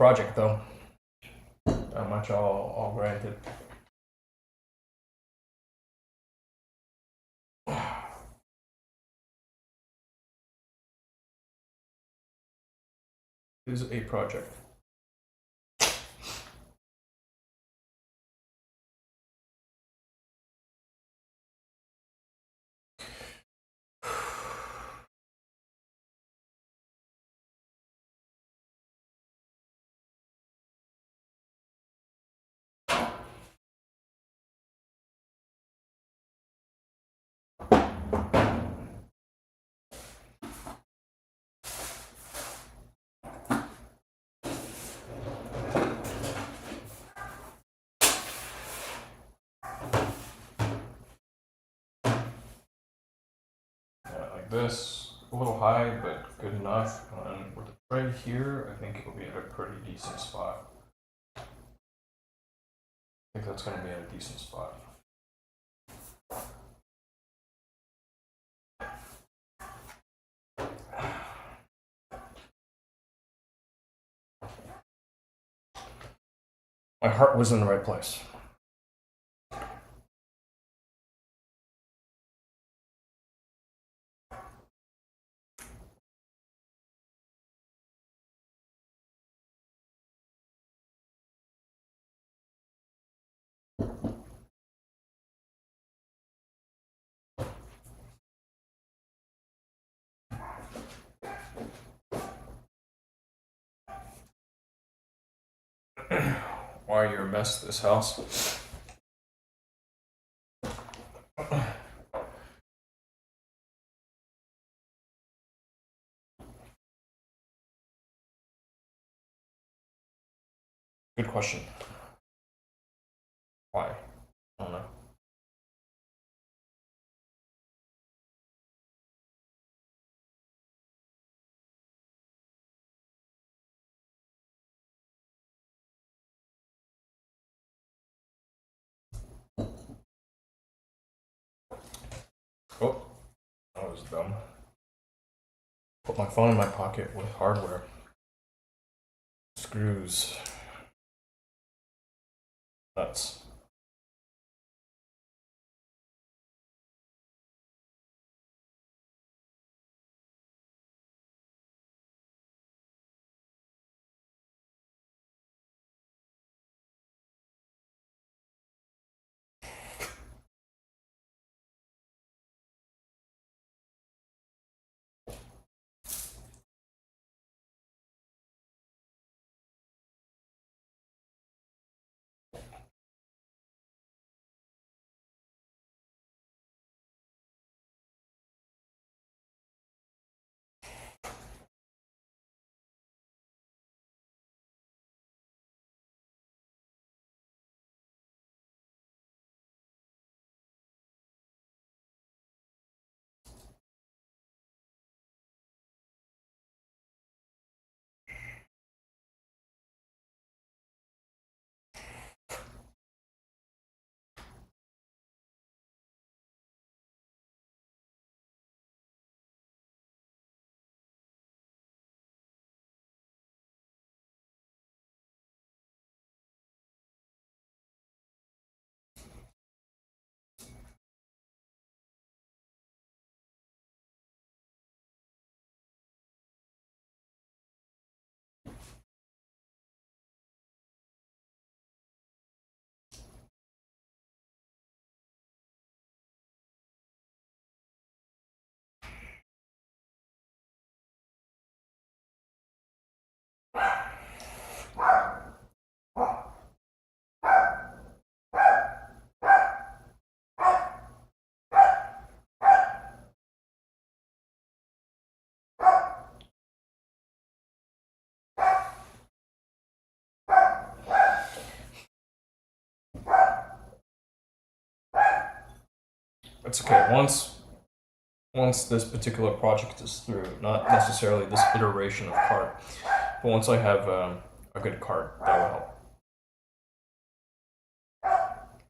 project though. That much I'll grant it. Is a project. Like this, a little high, but good enough. And with the tray here, I think it'll be at a pretty decent spot. I think that's going to be at a decent spot. My heart was in the right place. Why you're a mess, this house? Good question. Why? I don't know. Oh, that was dumb. Put my phone in my pocket with hardware. Screws. Nuts. It's okay. Once this particular project is through, not necessarily this iteration of card, but once I have a good card, that will help.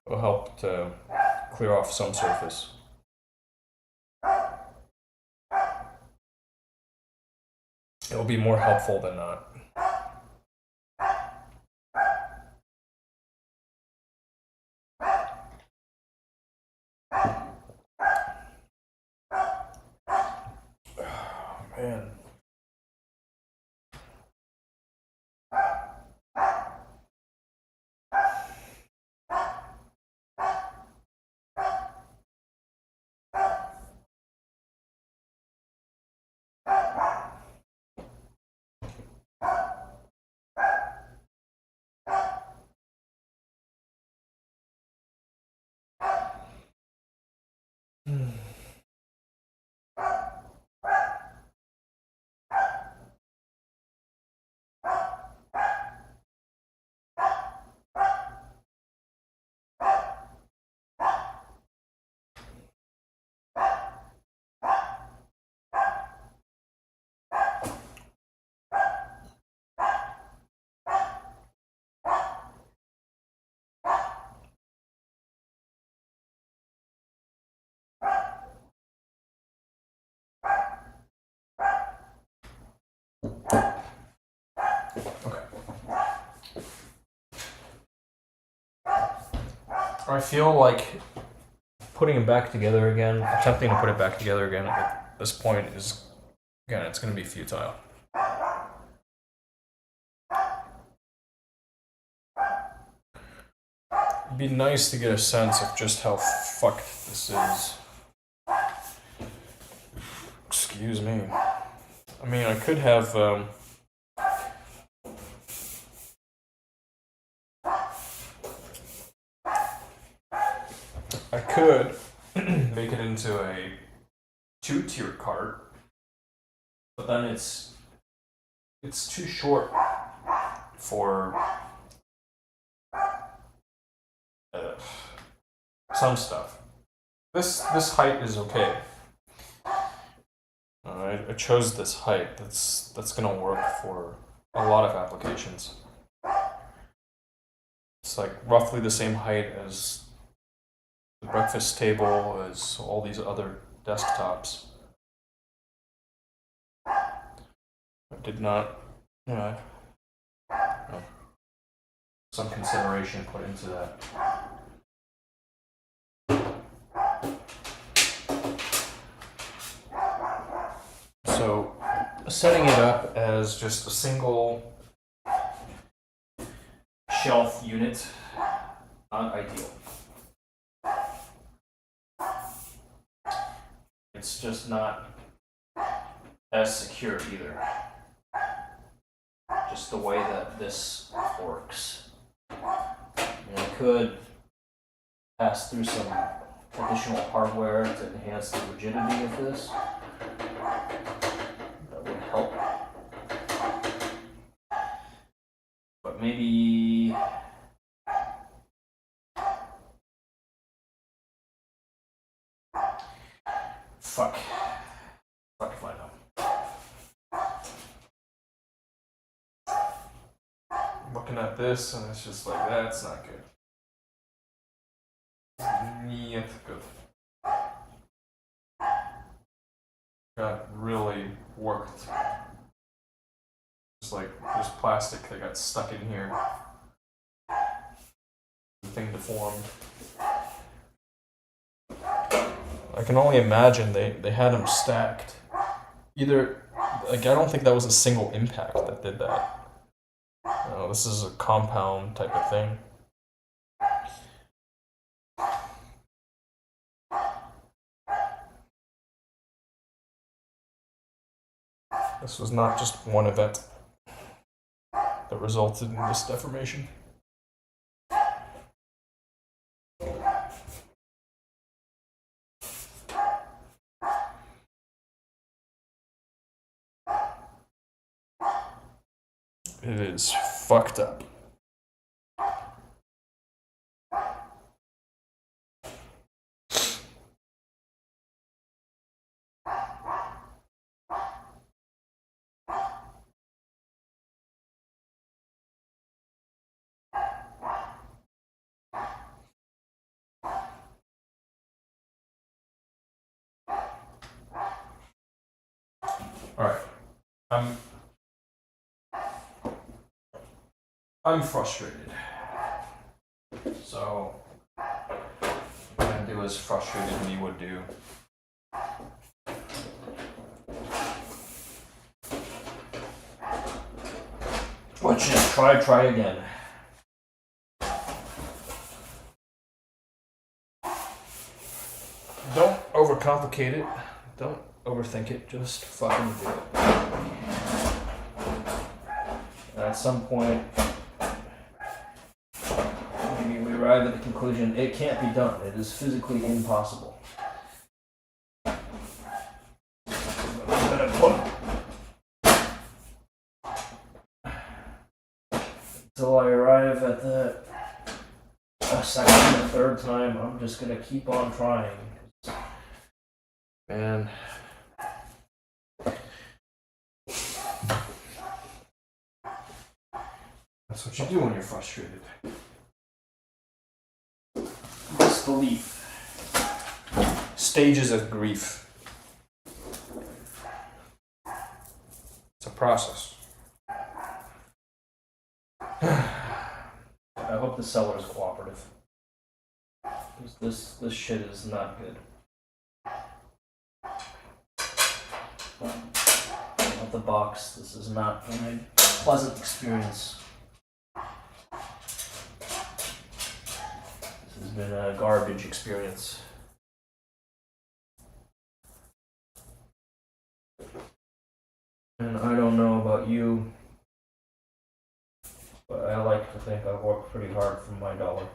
It will help to clear off some surface. It will be more helpful than not. man. Okay. I feel like putting it back together again, attempting to put it back together again at this point is, again, it's going to be futile. It'd be nice to get a sense of just how fucked this is. Excuse me. I mean, I could have, I could make it into a 2-tier cart, but then it's too short for some stuff. This height is okay. I chose this height. That's gonna work for a lot of applications. It's like roughly the same height as the breakfast table, as all these other desktops. I did not, some consideration put into that. So, setting it up as just a single shelf unit, not ideal. It's just not as secure either. Just the way that this works. I could pass through some additional hardware to enhance the rigidity of this. That would help. But maybe fuck if I know. Looking at this and it's just like, that's not good. Niet good. Got really worked. Just like there's plastic that got stuck in here. The thing deformed. I can only imagine they had them stacked. Either, like, I don't think that was a single impact that did that. No, this is a compound type of thing. This was not just one event that resulted in this deformation. It is fucked up. Alright. I'm frustrated. So I'm gonna do as frustrated me would do. Let's just try again. Don't overcomplicate it. Don't overthink it. Just fucking do it. And at some point, maybe we arrive at the conclusion it can't be done. It is physically impossible. I'm gonna put until I arrive at the second and third time. I'm just gonna keep on trying. Man. That's what you do when you're frustrated. Disbelief. Stages of grief. It's a process. I hope the seller is cooperative. This shit is not good. Out the box, this is not a pleasant experience. This has been a garbage experience. And I don't know about you, but I like to think I've worked pretty hard for my dollar.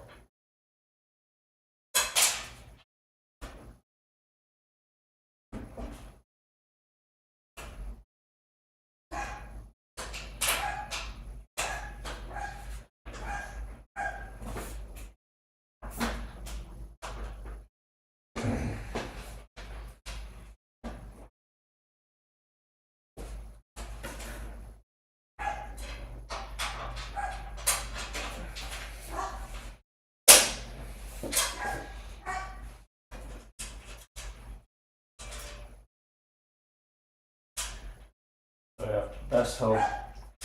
So yeah, best hope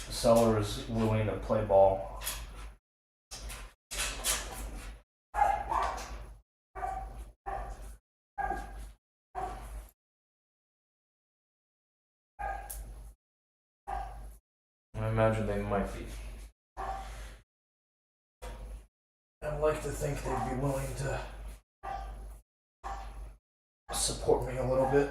the seller is willing to play ball. I imagine they might be. I'd like to think they'd be willing to support me a little bit.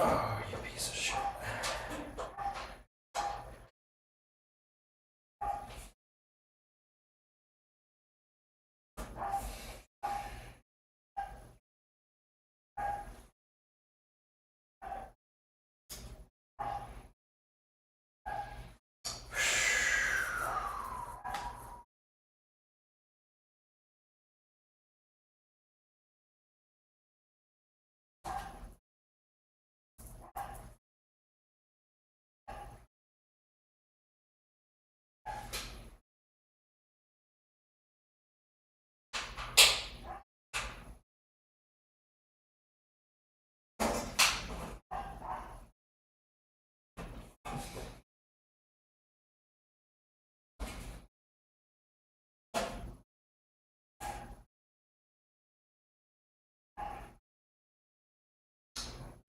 Oh, you piece of shit.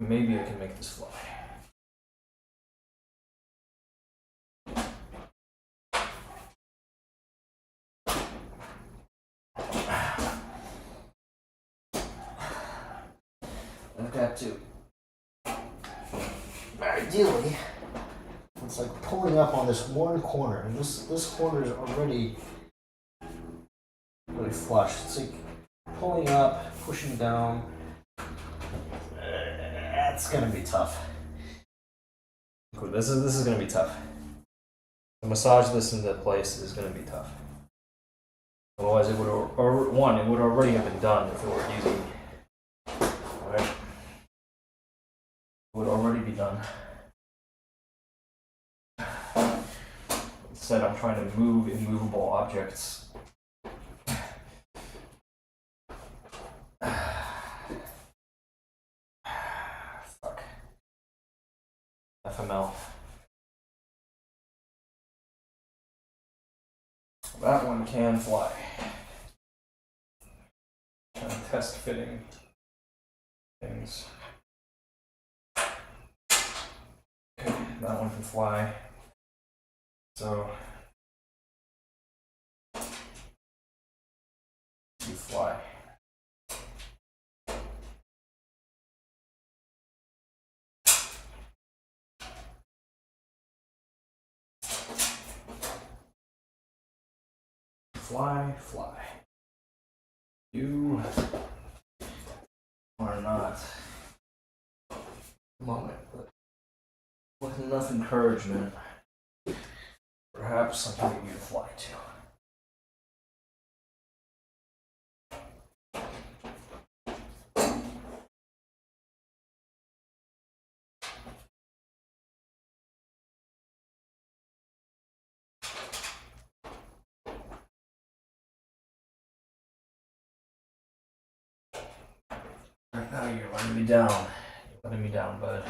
Maybe I can make this fly. I've got to. Ideally, it's like pulling up on this one corner, and this corner is already really flush. It's like pulling up, pushing down. That's gonna be tough. Cool. This is gonna be tough. To massage this into place is gonna be tough. Otherwise, it would already have been done if it were easy. Alright. It would already be done. Instead, I'm trying to move immovable objects. ml. That one can fly. Trying to test fitting things. Okay, that one can fly. So you fly. Fly, fly. You are not, moment, with enough encouragement, perhaps I can get you to fly too. Right now you're letting me down. You're letting me down, bud.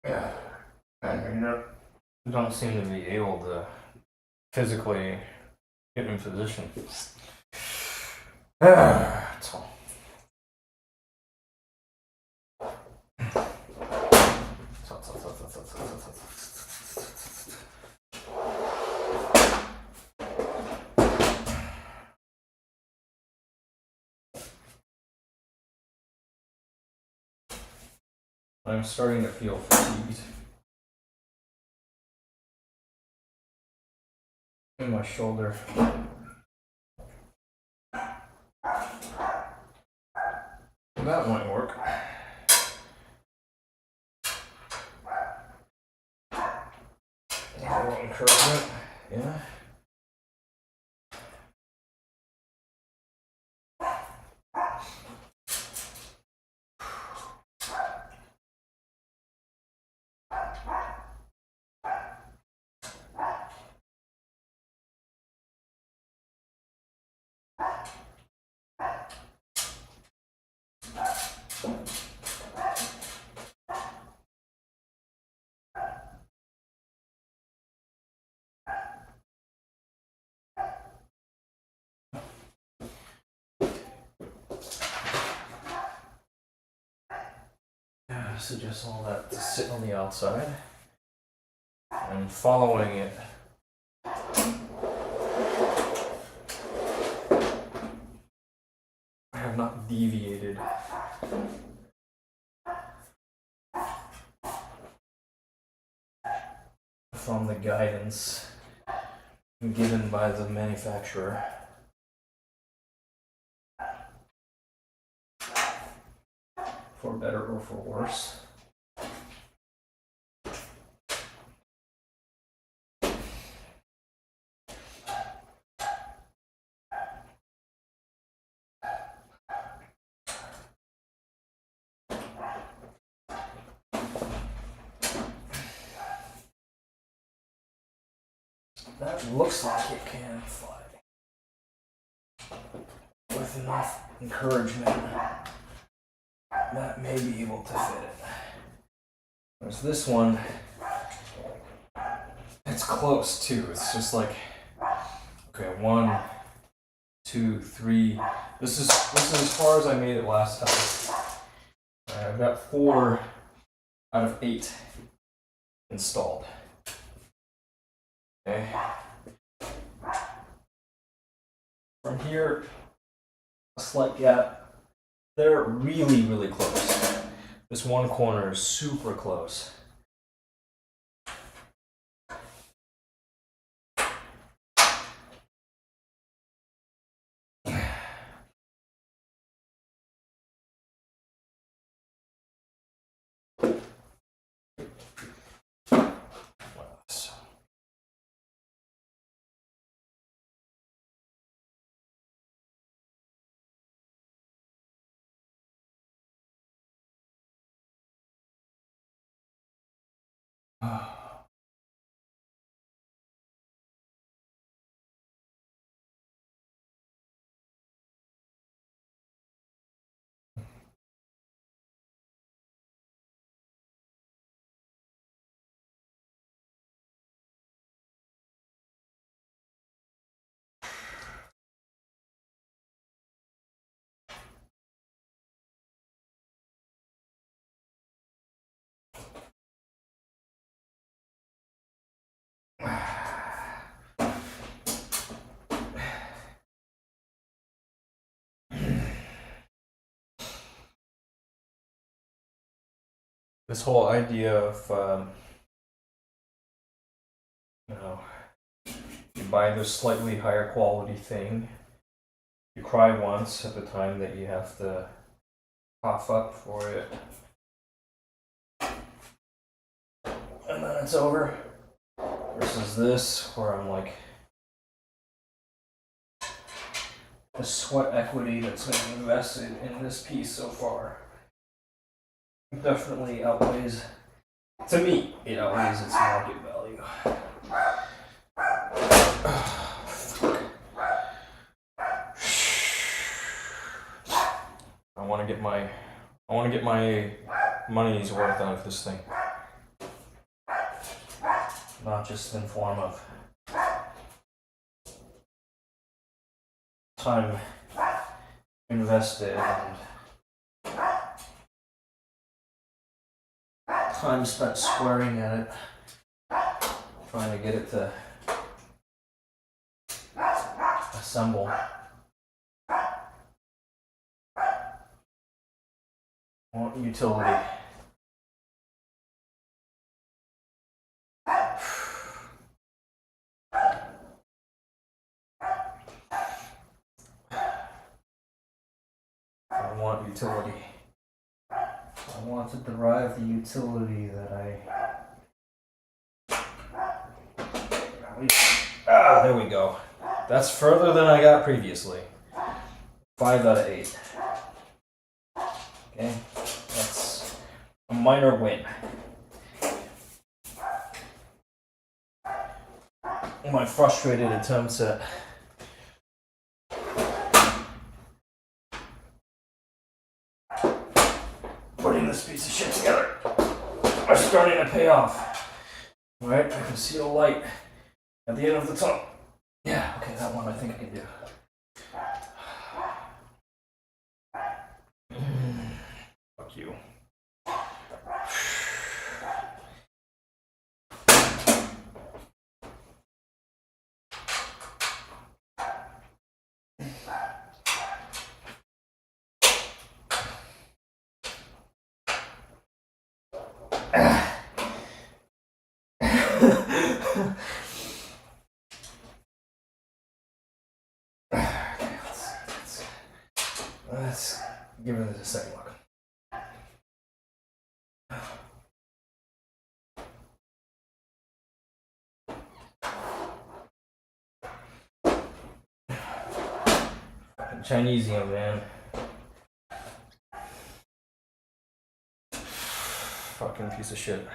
Yeah. And you don't seem to be able to physically get in position. That's all. I'm starting to feel fatigued in my shoulder. That might work. A little encouragement, yeah. I suggest all that to sit on the outside and following it. I have not deviated from the guidance given by the manufacturer. For better or for worse. That looks like it can fly. With enough encouragement, that may be able to fit it. Whereas this one, it's close too. It's just like, okay, 1, 2, 3. This is as far as I made it last time. I've got 4 out of 8 installed. Okay. From here, a slight gap. They're really, really close. This one corner is super close. This whole idea of, you buy this slightly higher quality thing, you cry once at the time that you have to cough up for it, and then it's over, versus this, where I'm like, the sweat equity that's been invested in this piece so far definitely outweighs, to me, it outweighs its market value. I want to get my money's worth out of this thing. Not just in form of time invested and time spent swearing at it, trying to get it to assemble. I want utility. I want utility. I want to derive the utility that there we go. That's further than I got previously. 5 out of 8. Okay, that's a minor win. My frustrated attempts at putting this piece of shit together are starting to pay off. Alright, I can see a light at the end of the tunnel. Yeah, okay, that one I think I can do. Fuck you. Let's give it a second look. Chinesium, man. Fucking piece of shit.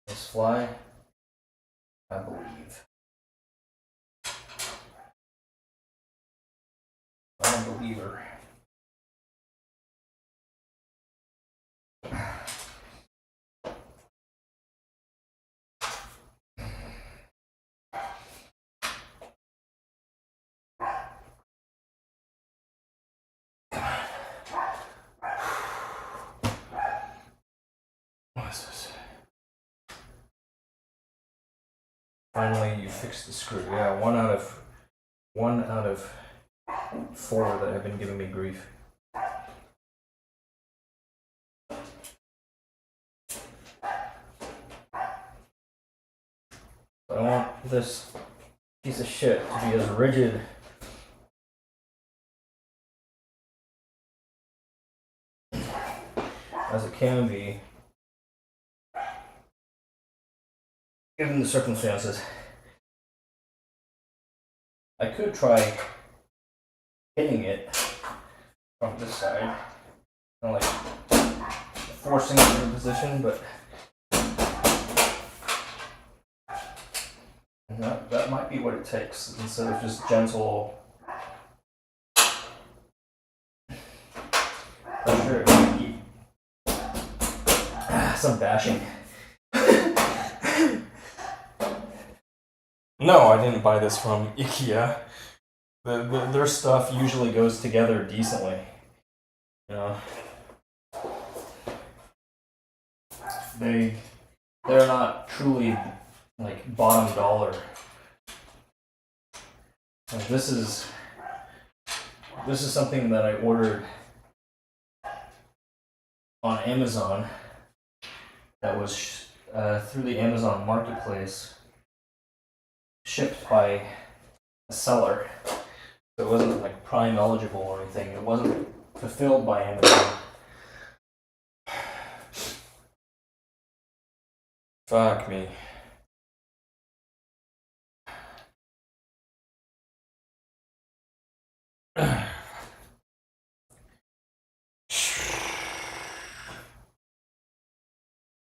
This fly, I believe. I'm a believer. What is this? Finally, you fixed the screw. Yeah, one out of 4 that have been giving me grief. But I want this piece of shit to be as rigid as it can be, given the circumstances. I could try hitting it from this side, kind of like forcing it into position, but that might be what it takes instead of just gentle pressure. It might be some bashing. No, I didn't buy this from IKEA. Their stuff usually goes together decently. You know, they're not truly like bottom dollar. Like this is something that I ordered on Amazon. That was through the Amazon Marketplace, shipped by a seller. So it wasn't like Prime eligible or anything. It wasn't fulfilled by Amazon. Fuck me.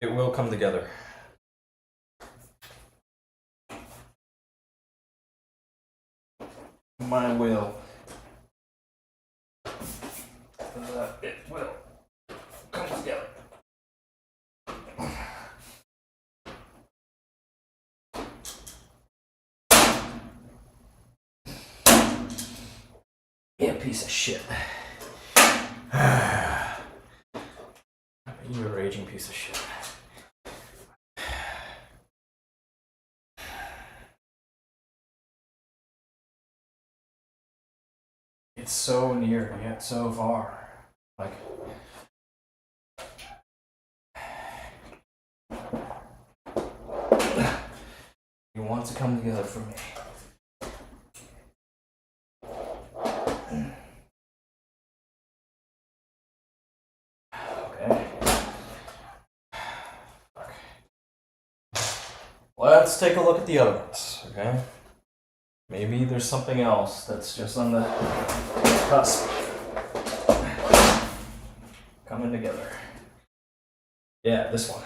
It will come together. My will. It will come together. Yeah, piece of shit. You're a raging piece of shit. It's so near yet so far. Like, he wants to come together for me. Okay. Fuck. Let's take a look at the other ones, okay? Maybe there's something else that's just on the cusp. Coming together. Yeah, this one.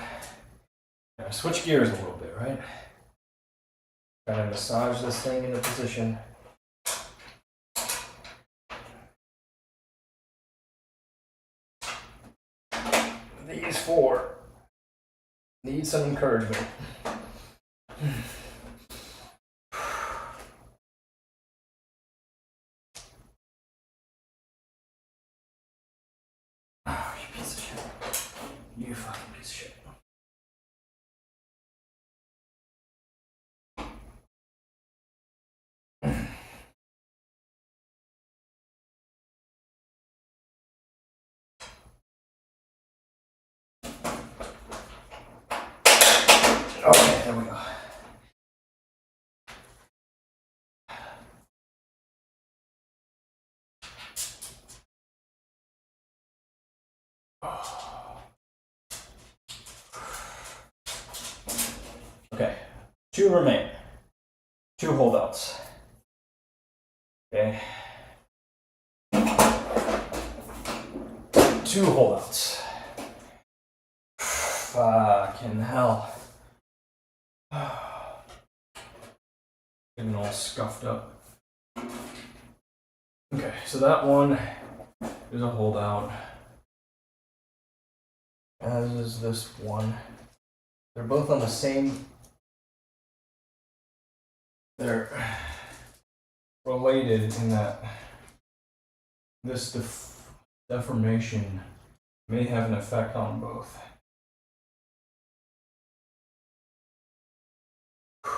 Now switch gears a little bit, right? Trying to massage this thing into position. These four need some encouragement. Oh, you piece of shit. You fucking piece of shit. Okay, there we go. Okay, 2 remain. 2 holdouts. Okay. 2 holdouts. Fucking hell. Getting all scuffed up. Okay, so that one is a holdout. As is this one. They're both on the same. They're related in that this deformation may have an effect on both. I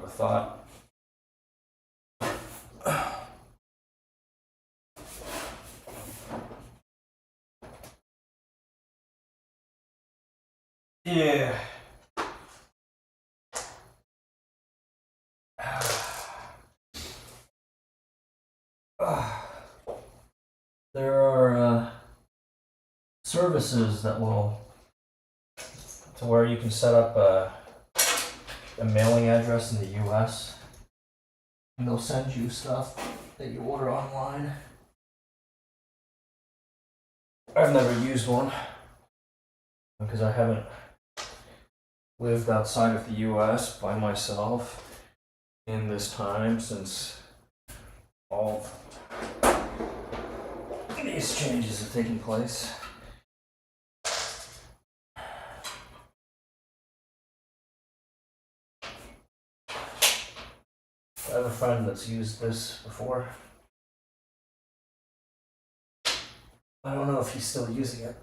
thought. Yeah. There are services that will, to where you can set up a mailing address in the US and they'll send you stuff that you order online. I've never used one because I haven't lived outside of the US by myself in this time since all these changes have taken place. I have a friend that's used this before. I don't know if he's still using it.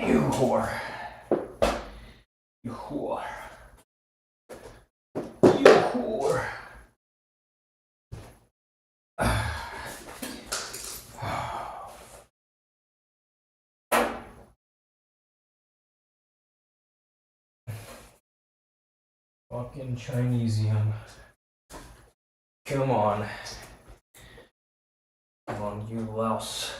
You whore. You whore. You whore. Fucking Chinesium. Come on. Come on, you louse.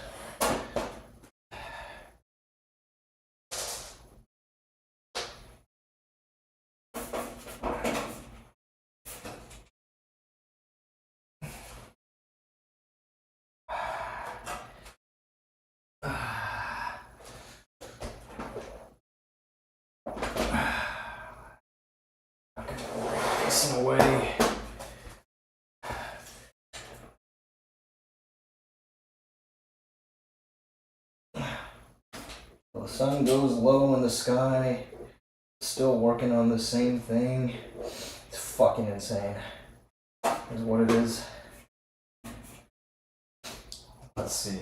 Facing away. The sun goes low in the sky, still working on the same thing. It's fucking insane. Is what it is. Let's see.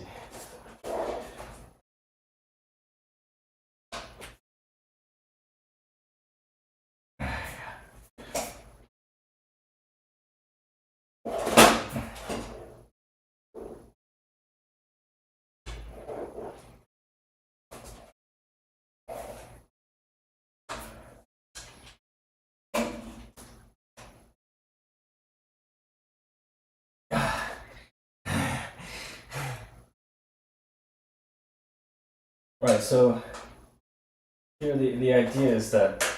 Right, so here the idea is that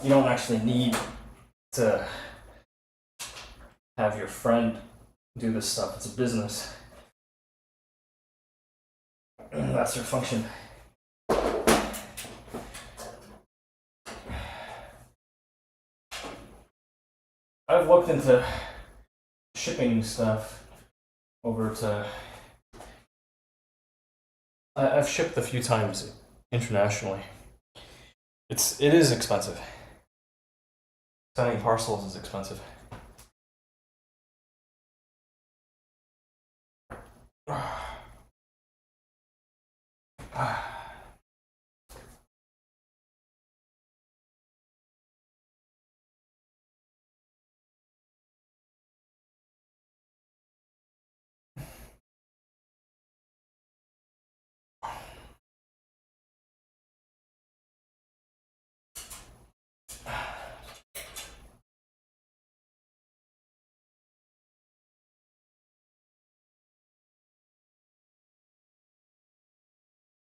you don't actually need to have your friend do this stuff. It's a business. That's their function. I've looked into shipping stuff over to. I've shipped a few times internationally. It is expensive. Sending parcels is expensive.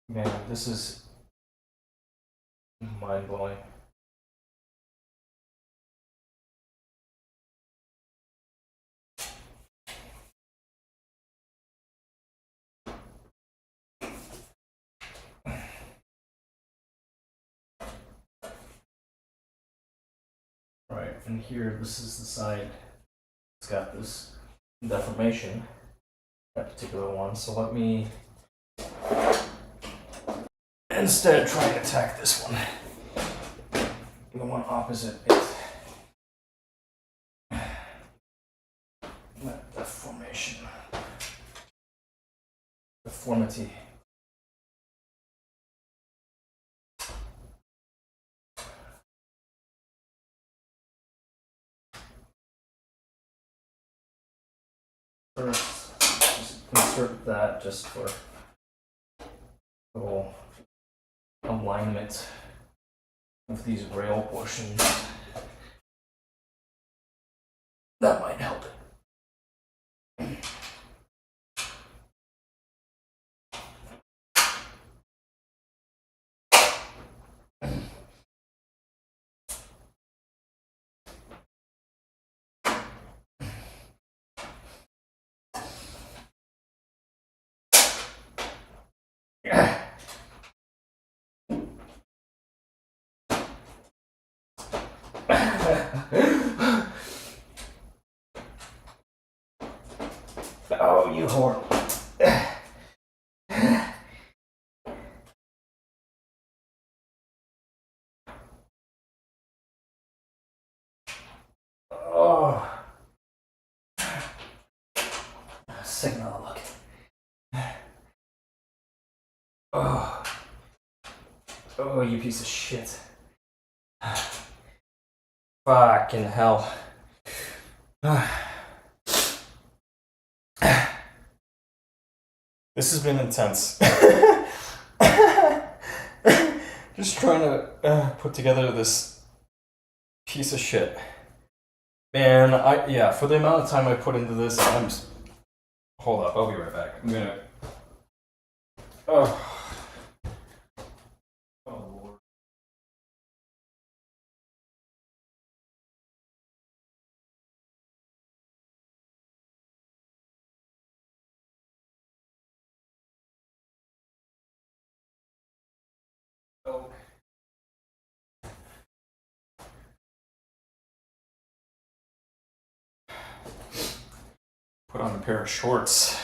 Man, this is mind-blowing. Right, and here, this is the side. It's got this deformation, that particular one. So let me instead try and attack this one. The one opposite it. That deformation. Deformity. First, just insert that just for little alignment of these rail portions. That might help. Oh, you whore. Oh. Sick another look. Oh. Oh, you piece of shit. Fucking hell. This has been intense. Just trying to put together this piece of shit. Man, yeah, for the amount of time I put into this, I'm just... Hold up, I'll be right back. I'm gonna... Oh. Oh, Lord. Oh. Put on a pair of shorts.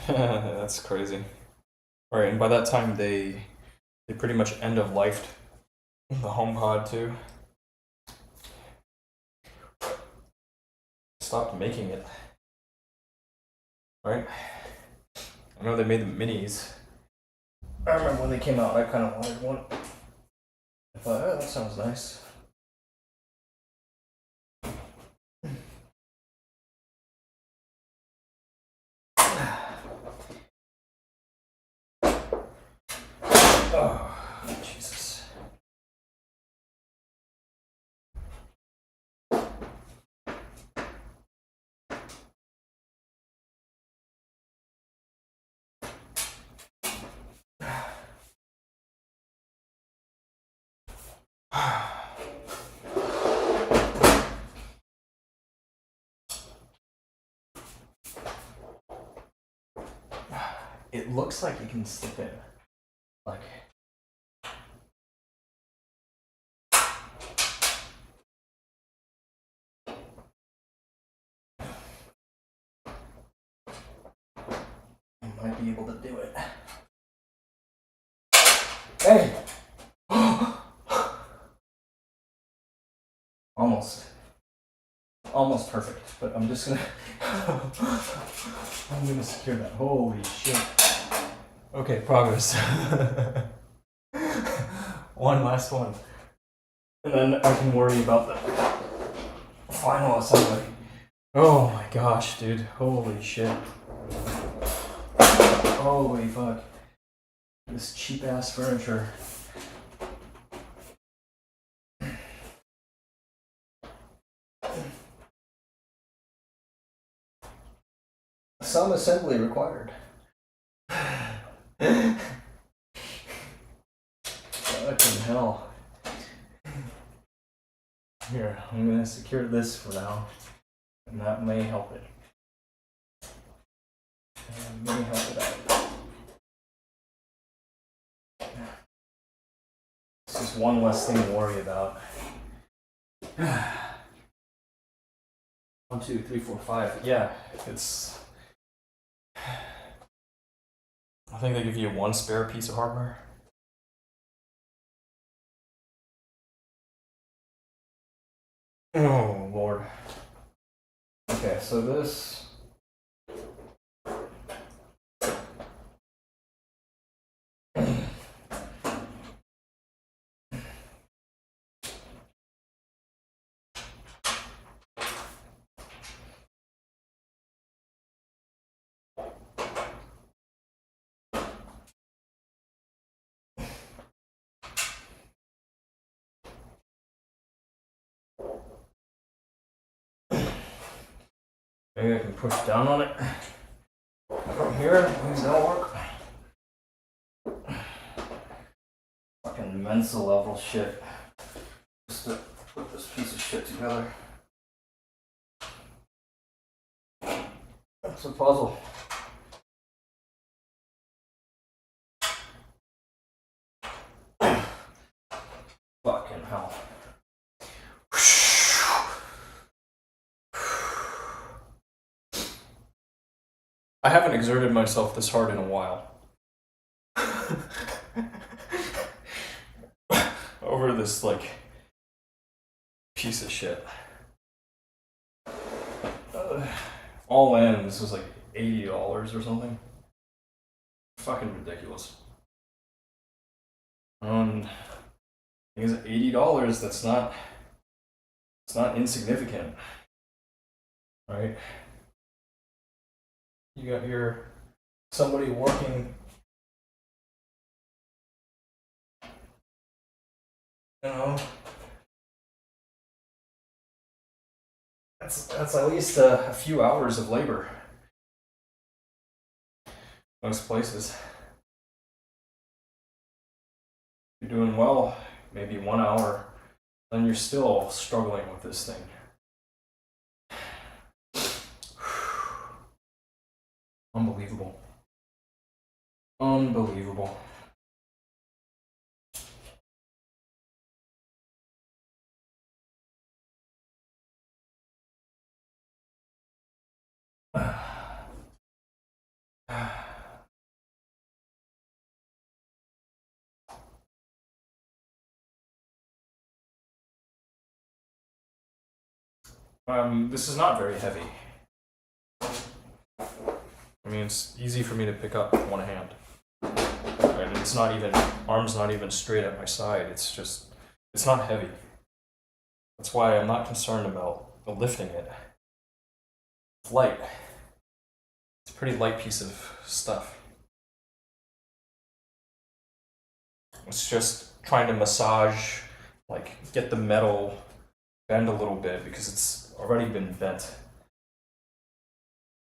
That's crazy. Alright, and by that time they pretty much end of lifed the HomePod too. Stopped making it. Right? I know they made the minis. I remember when they came out, I kind of wanted one. I thought, oh, that sounds nice. Oh, Jesus. It looks like you can slip in. Like... I might be able to do it. Hey! Almost. Almost perfect, but I'm just gonna... I'm gonna secure that. Holy shit. Okay, progress. One last one. And then I can worry about the final assembly. Oh my gosh, dude. Holy shit. Holy fuck. This cheap ass furniture. Some assembly required. Fucking hell. Here, I'm gonna secure this for now. And that may help it. May help it out. It's just one less thing to worry about. 1, 2, 3, 4, 5. Yeah, it's... I think they give you one spare piece of hardware. Oh, Lord. Okay, so this... Maybe I can push down on it from here. Maybe that'll work. Fucking Mensa level shit. Just to put this piece of shit together. That's a puzzle. Fucking hell. I haven't exerted myself this hard in a while. Over this, like, piece of shit. All in, this was like $80 or something. Fucking ridiculous. I think it's $80. That's not. It's not insignificant, right? You got here somebody working, you know. That's at least a few hours of labor. Most places. You're doing well, maybe 1 hour, then you're still struggling with this thing. Unbelievable. Unbelievable. This is not very heavy. I mean, it's easy for me to pick up with one hand. And it's not even, arm's not even straight at my side. It's just, it's not heavy. That's why I'm not concerned about lifting it. It's light. It's a pretty light piece of stuff. It's just trying to massage, like, get the metal bend a little bit because it's already been bent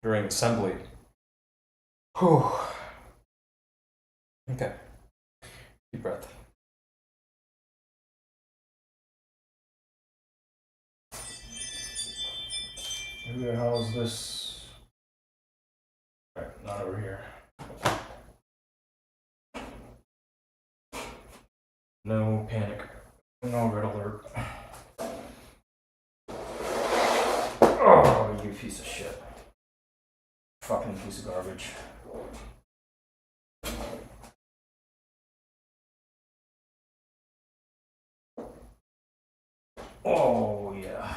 during assembly. Whew. Okay. Deep breath. Who the hell is this? All right, not over here. No panic. No red alert. Oh, you piece of shit. Fucking piece of garbage. Oh, yeah.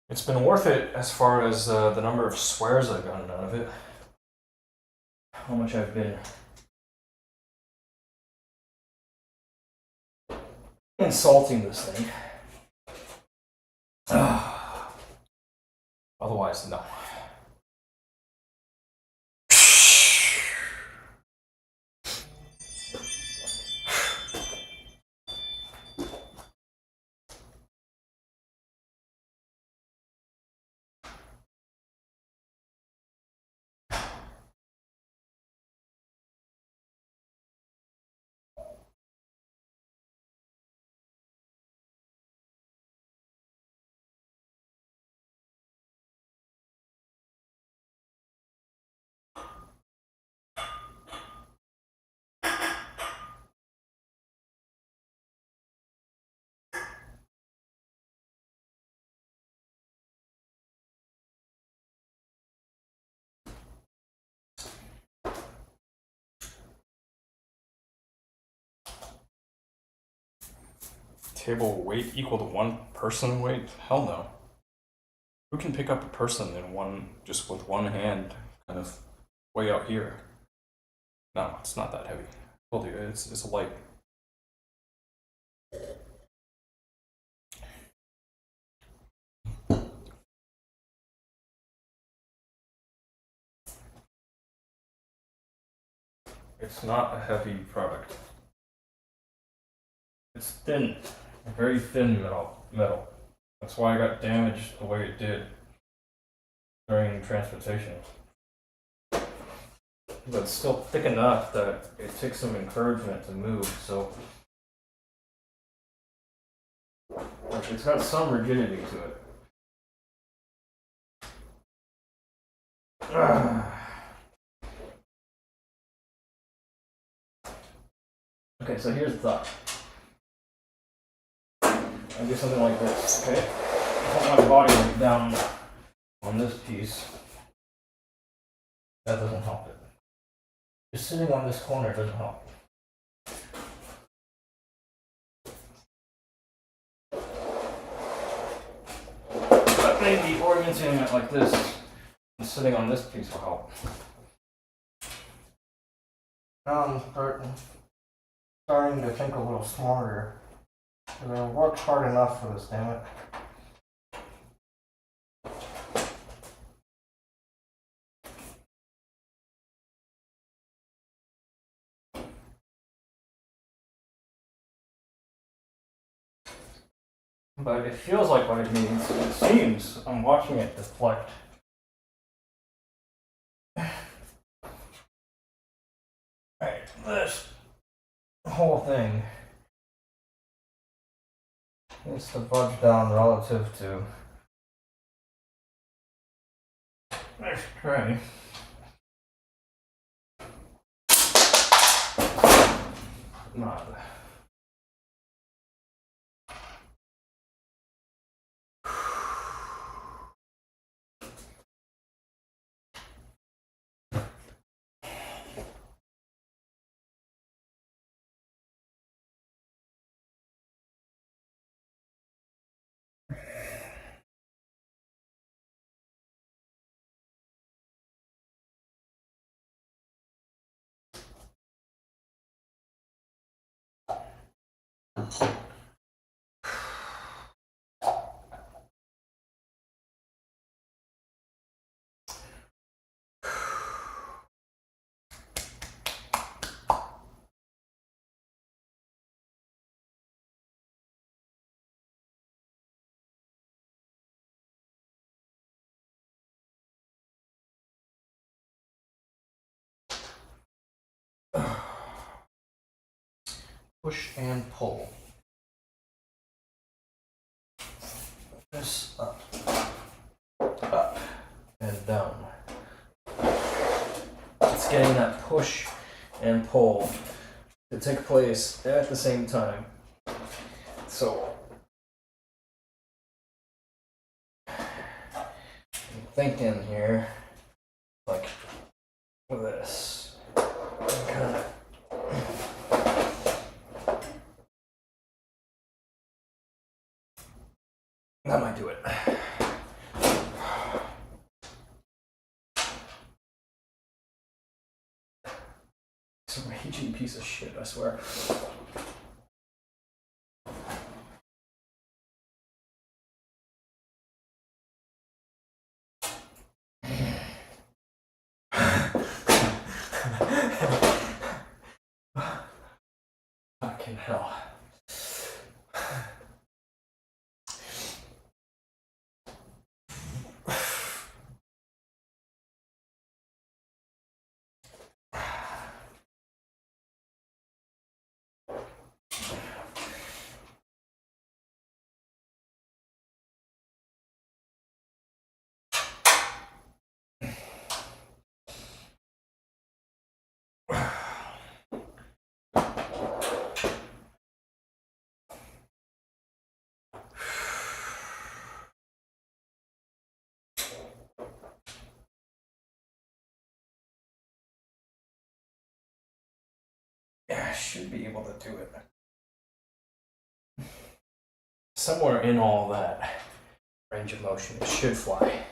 It's been worth it as far as the number of swears I've gotten out of it. How much I've been insulting this thing. Otherwise, no. Table weight equal to one person weight? Hell no. Who can pick up a person in one, just with one hand, kind of way out here? No, it's not that heavy. I told you, it's light. It's not a heavy product. It's thin, very thin metal. That's why I got damaged the way it did during transportation. But it's still thick enough that it takes some encouragement to move, so it's got some rigidity to it. Okay, so here's the thought. I do something like this, okay? I put my body weight down on this piece. That doesn't help it. Just sitting on this corner doesn't help. But maybe orienting it like this and sitting on this piece will help. Now I'm starting to think a little smarter. I worked hard enough for this, damn it. But it feels like what it means. It seems I'm watching it deflect. Alright, this whole thing needs to budge down relative to this tray. Not. Push and pull. This up, and down. It's getting that push and pull to take place at the same time. So I'm thinking here, like this. Kind of. That might do it. It's a raging piece of shit, I swear. Fucking hell. Yeah, I should be able to do it. Somewhere in all that range of motion, it should fly.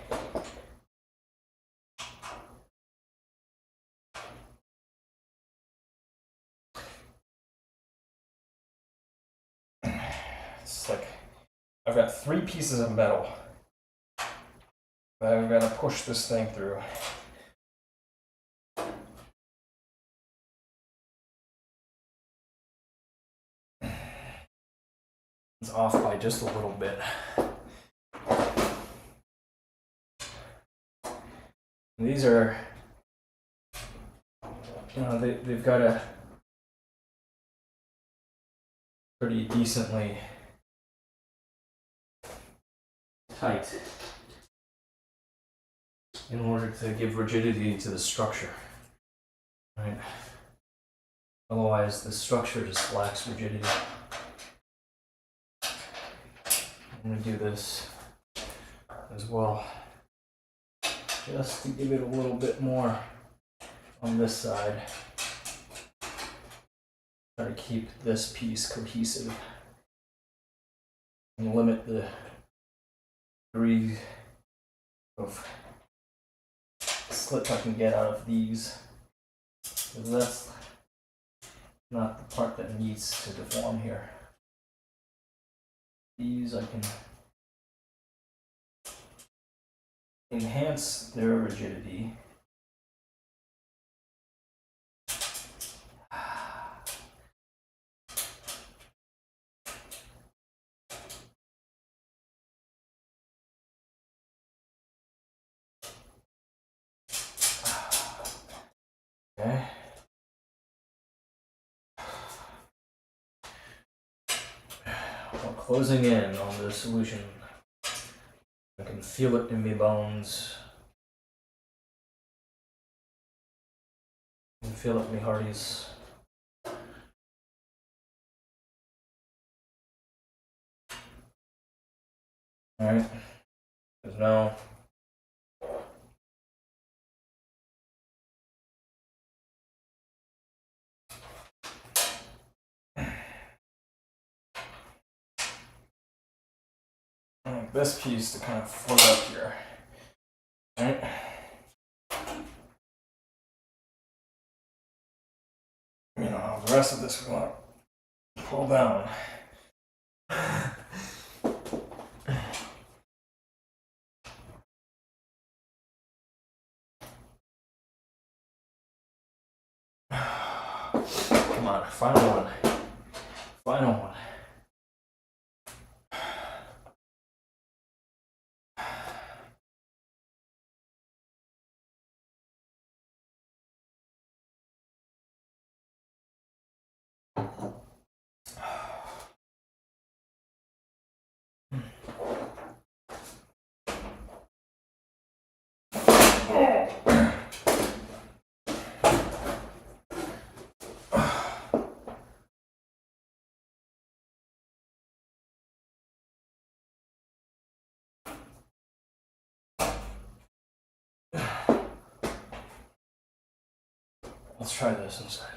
It's like I've got 3 pieces of metal that I've got to push this thing through. It's off by just a little bit. And these are, they've got a pretty decently tight in order to give rigidity to the structure, right? Otherwise, the structure just lacks rigidity. I'm going to do this as well, just to give it a little bit more on this side. Try to keep this piece cohesive and limit the degree of slip I can get out of these, because that's not the part that needs to deform here. These I can enhance their rigidity. Okay. We're closing in on the solution. I can feel it in my bones. I can feel it in my hearties. Alright. Because now I want this piece to kind of float up here. Alright. The rest of this we want to pull down. Come on, final one. Final one. Let's try this instead.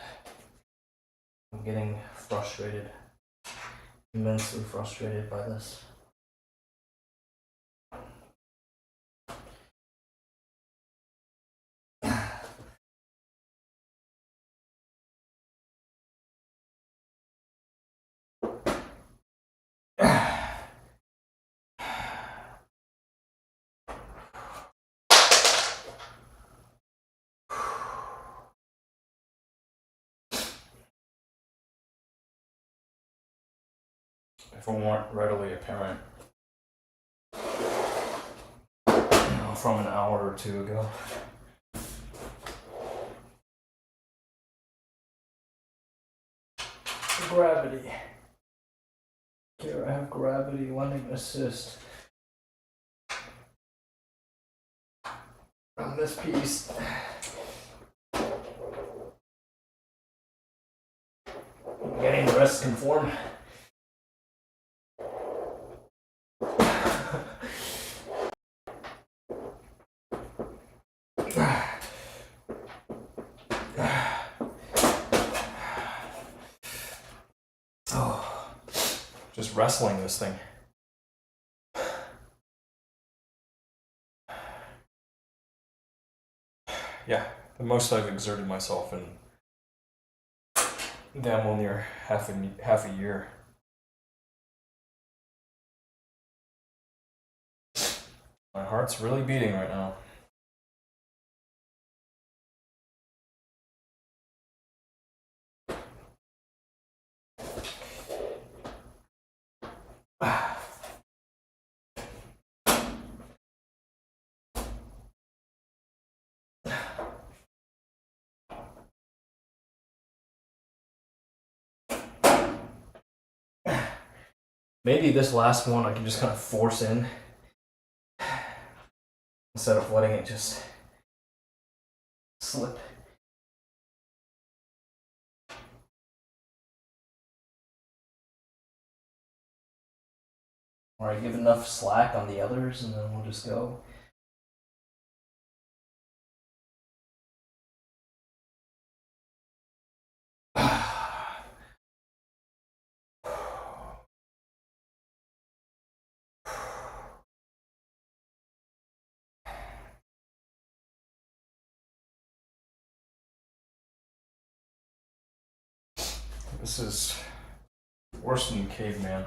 I'm getting frustrated, immensely frustrated by this. If it weren't readily apparent, from an hour or two ago. Gravity. Here I have gravity lending assist on this piece. Getting the rest conform. Oh, just wrestling this thing. Yeah, the most I've exerted myself in damn well near half a year. My heart's really beating right now. Maybe this last one I can just kind of force in instead of letting it just slip. Or I give enough slack on the others and then we'll just go. This is worse than caveman.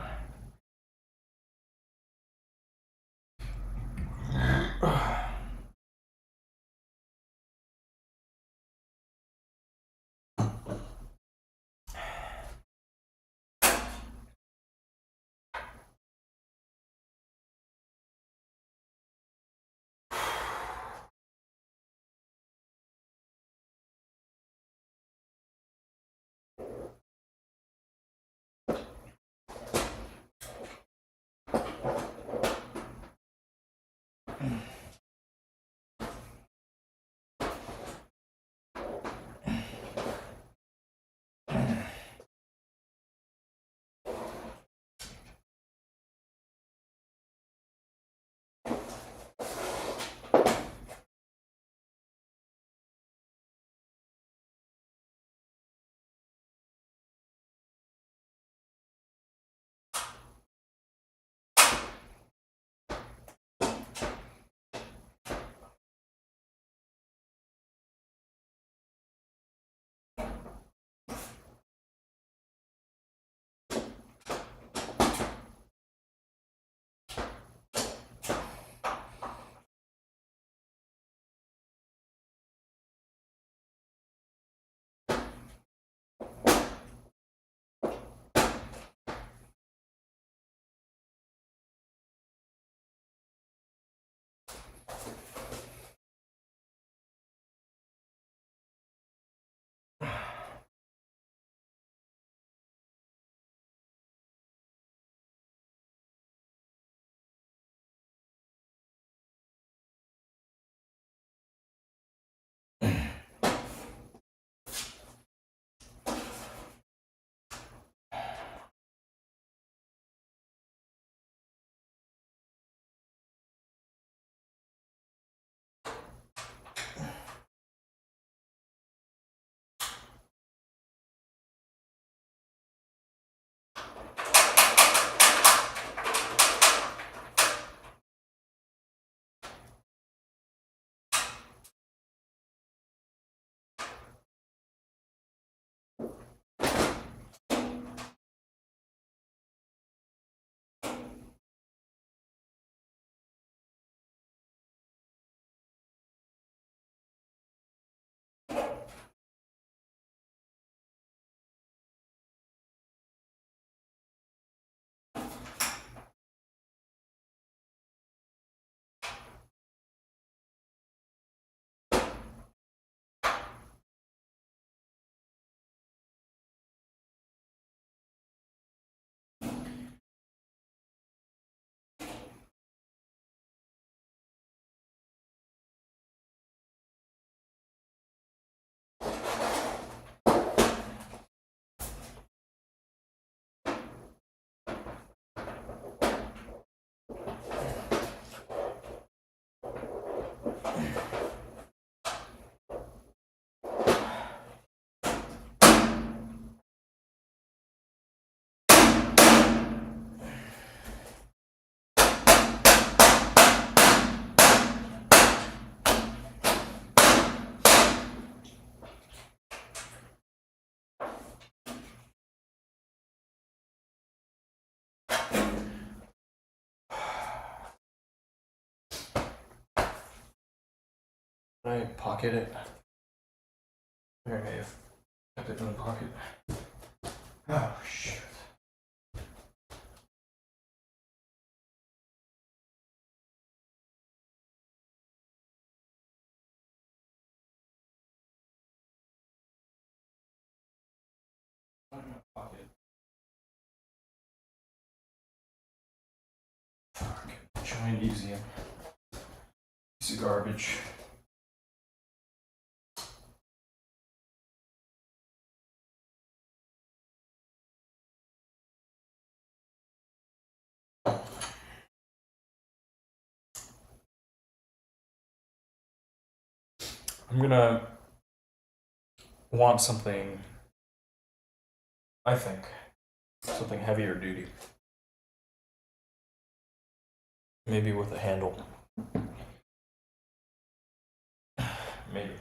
Can I pocket it? Or I may have kept it in the pocket. Oh, shit. Pocket. Giant museum. Piece of garbage. I'm gonna want something, I think, something heavier duty. Maybe with a handle. Maybe.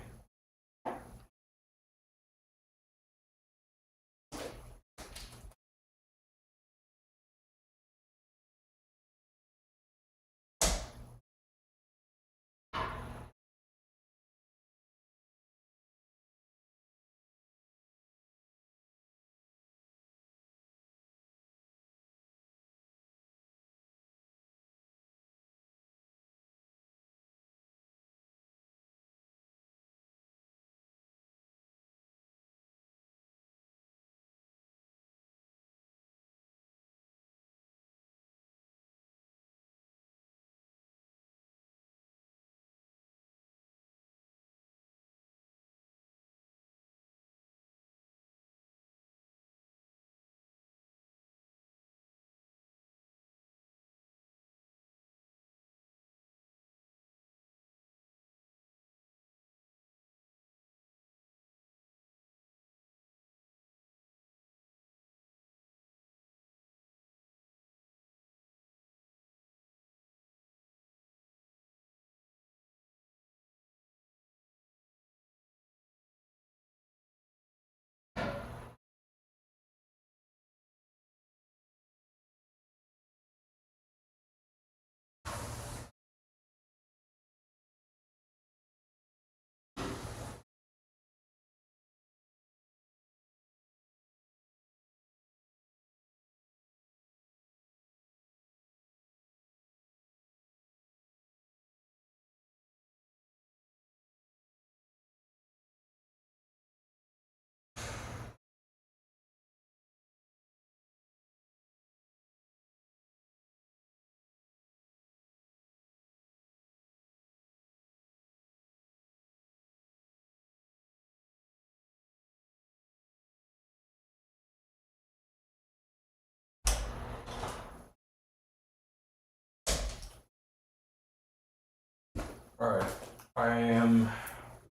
Alright, I am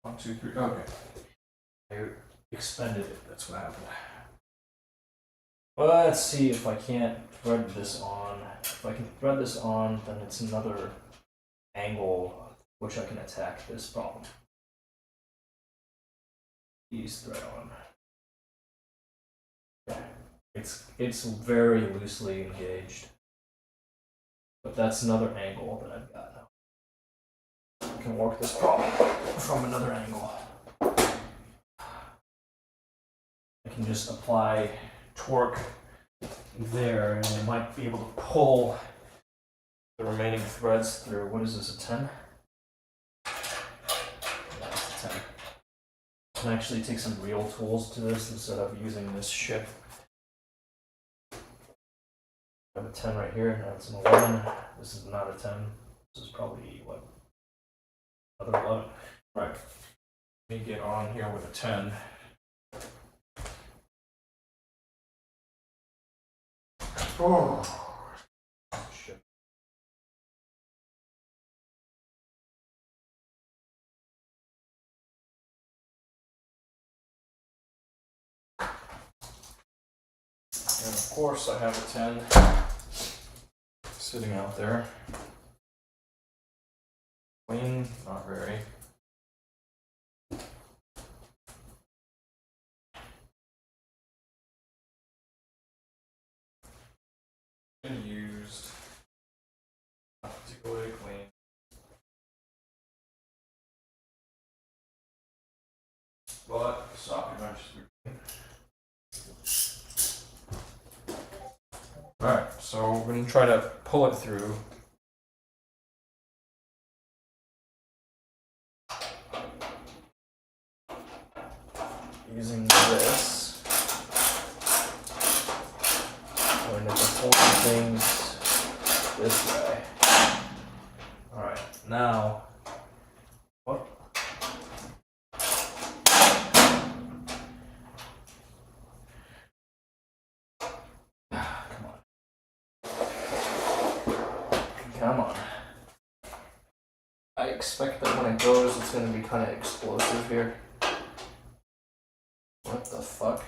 1, 2, 3. Okay. I expended it, that's what happened. Well, let's see if I can't thread this on. If I can thread this on, then it's another angle which I can attack this problem. Ease thread on. Okay. It's very loosely engaged. But that's another angle that I've got now. I can work this problem from another angle. I can just apply torque there and I might be able to pull the remaining threads through. What is this, a 10? Yeah, it's a 10. I can actually take some real tools to this instead of using this shit. I have a 10 right here, and that's an 11. This is not a 10. This is probably, what, another 11. Right. Let me get on here with a 10. Oh, shit. And of course I have a 10 sitting out there. Clean, not very. Been used. Not particularly clean. But socket wrench is clean. Alright, so we're going to try to pull it through. Using this. Going to pull things this way. I expect that when it goes, it's going to be kind of explosive here. What the fuck?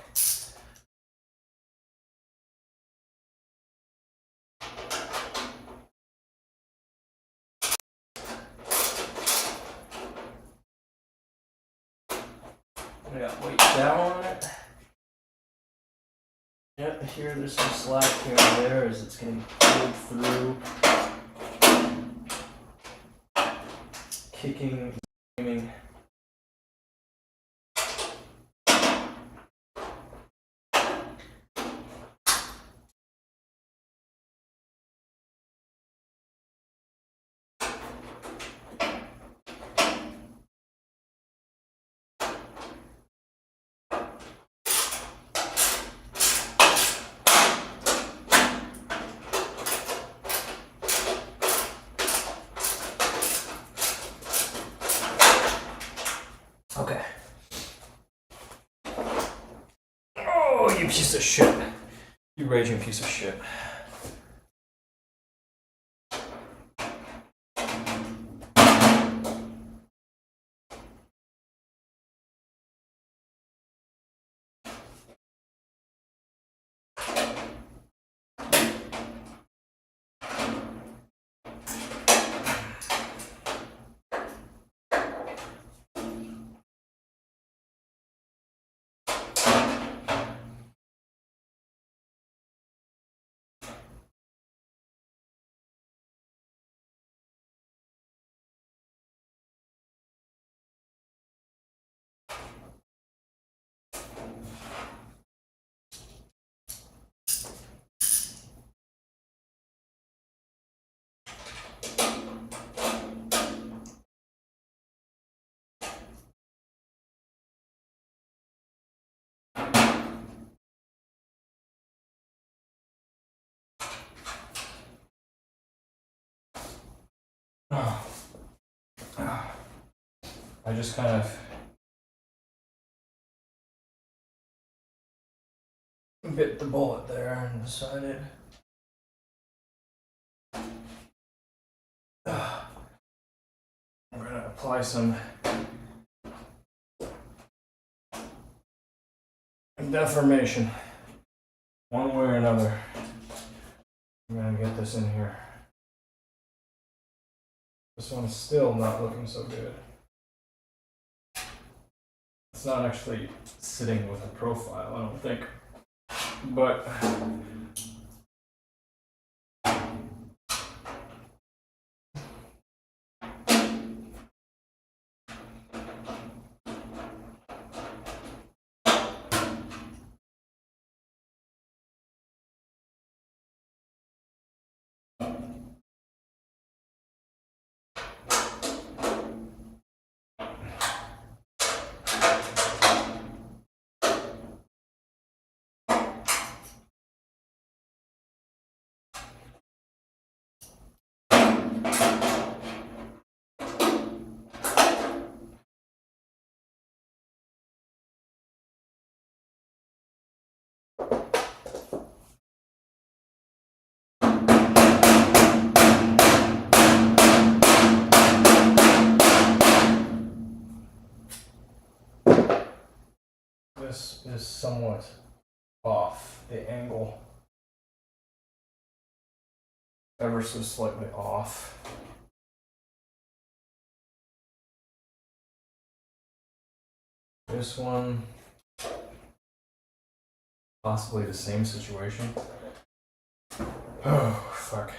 I got weight down on it. Yep, here there's some slack here and there as it's getting pulled through. Kicking, screaming. Okay. Oh, you piece of shit. You raging piece of shit. I just kind of bit the bullet there and decided we're gonna apply some deformation one way or another. I'm gonna get this in here. This one's still not looking so good. It's not actually sitting with a profile, I don't think. But this is somewhat off. The angle ever so slightly off. This one, possibly the same situation. Oh, fuck.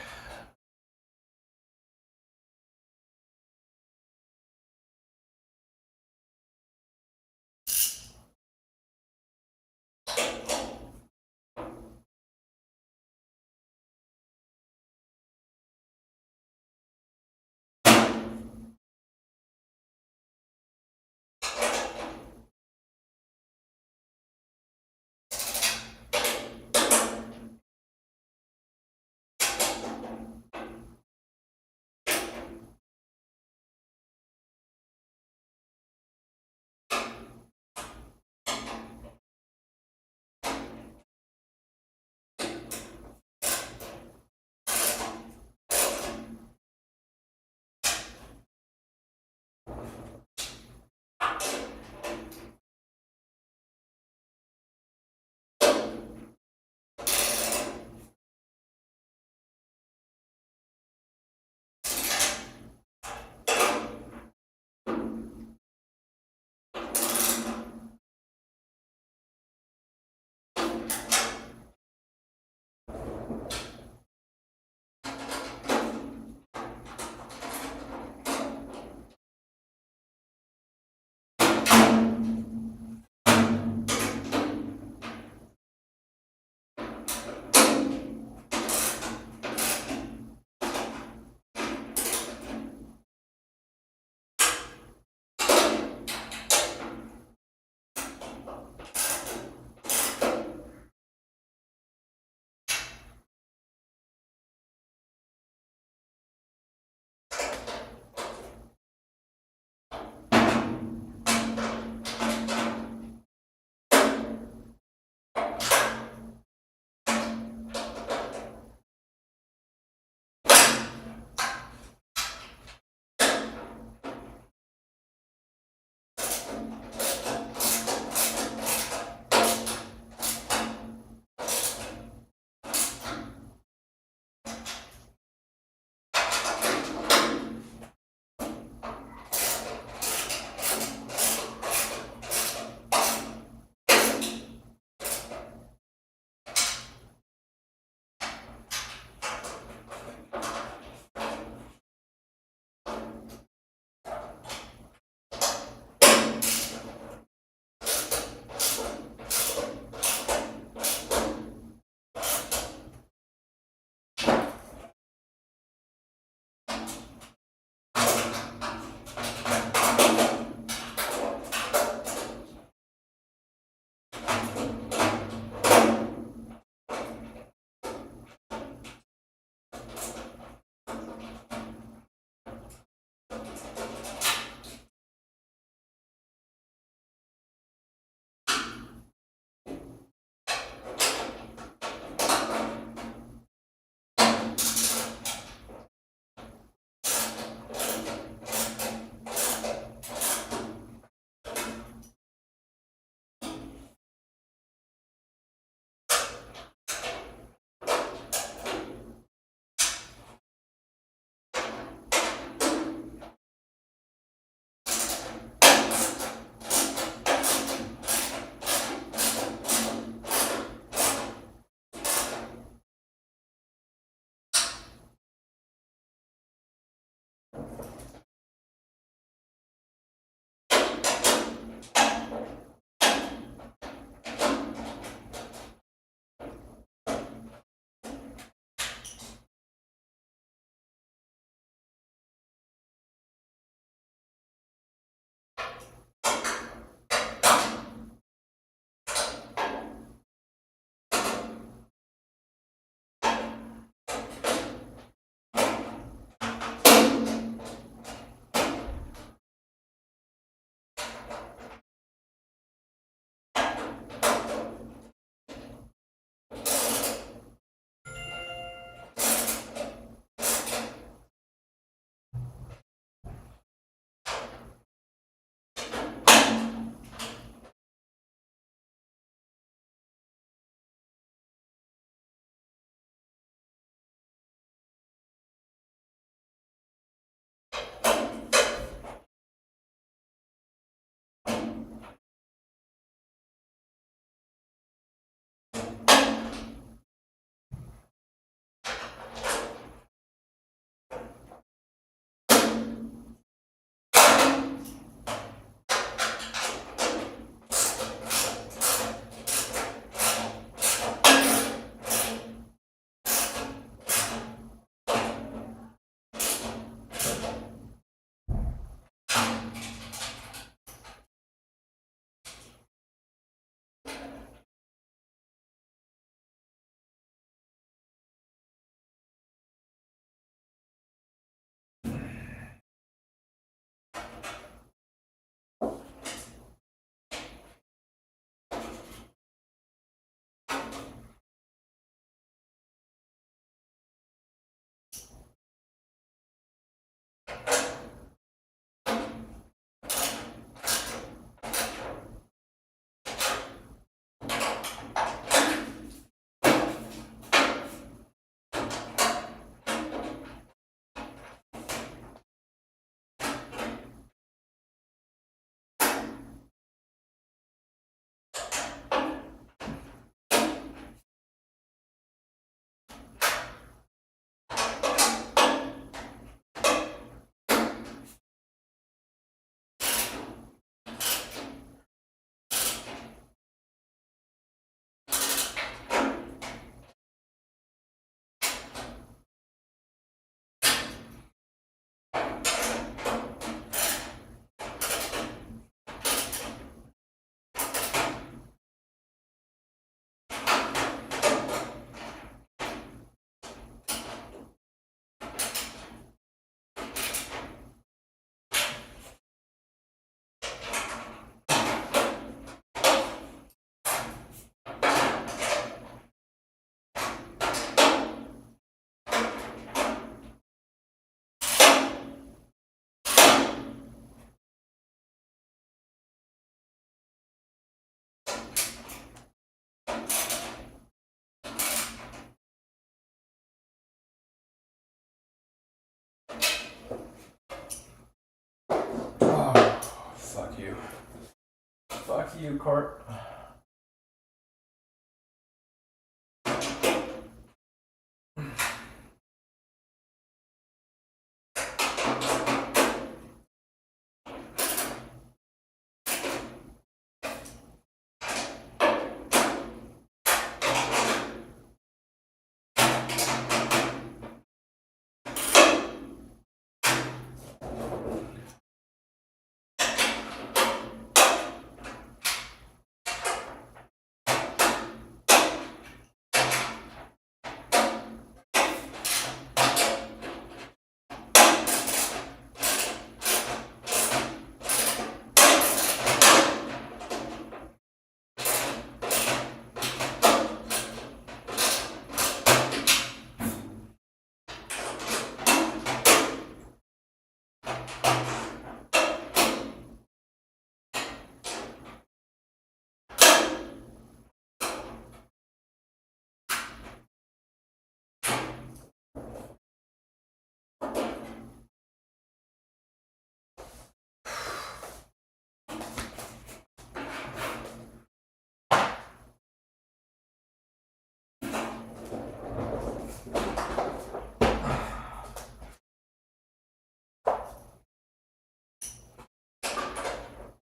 to you, Cart.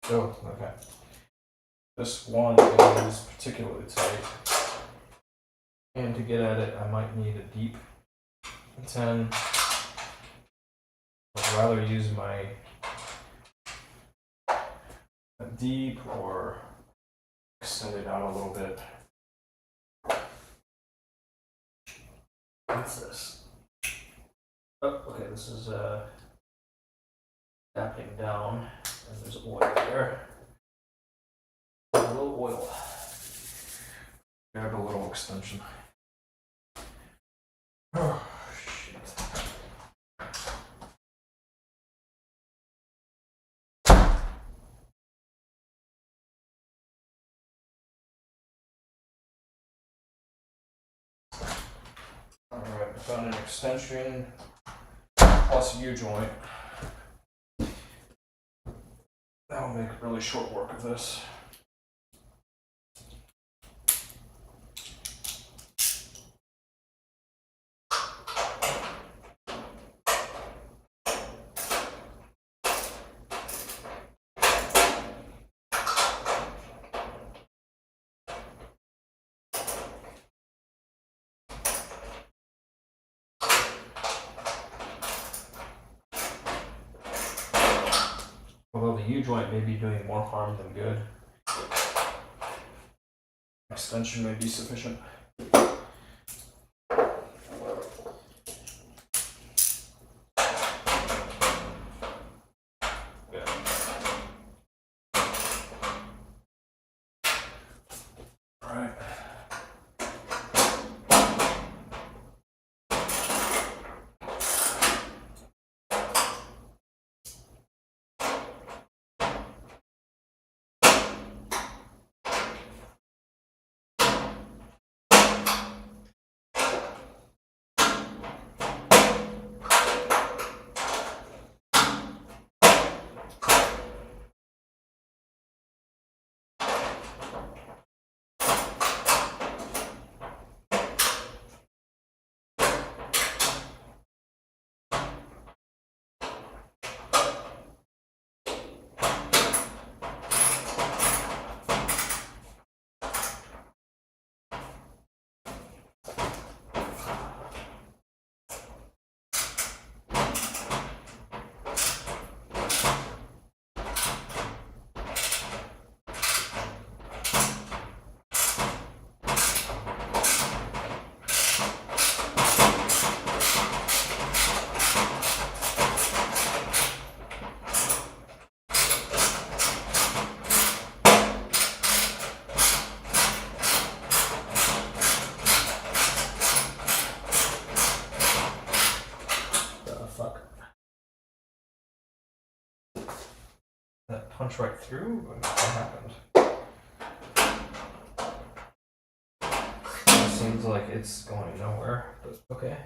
Oh, okay. This one is particularly tight. And to get at it, I might need a deep 10. I'd rather use my deep or extend it out a little bit. What's this? Oh, okay, this is dapping down, and there's oil there. A little oil. Grab a little extension. Oh, shit. Alright, I found an extension plus U-joint. That'll make really short work of this. Although the U-joint may be doing more harm than good, extension may be sufficient. Good. All right. That punch right through? What happened? It seems like it's going nowhere, but okay.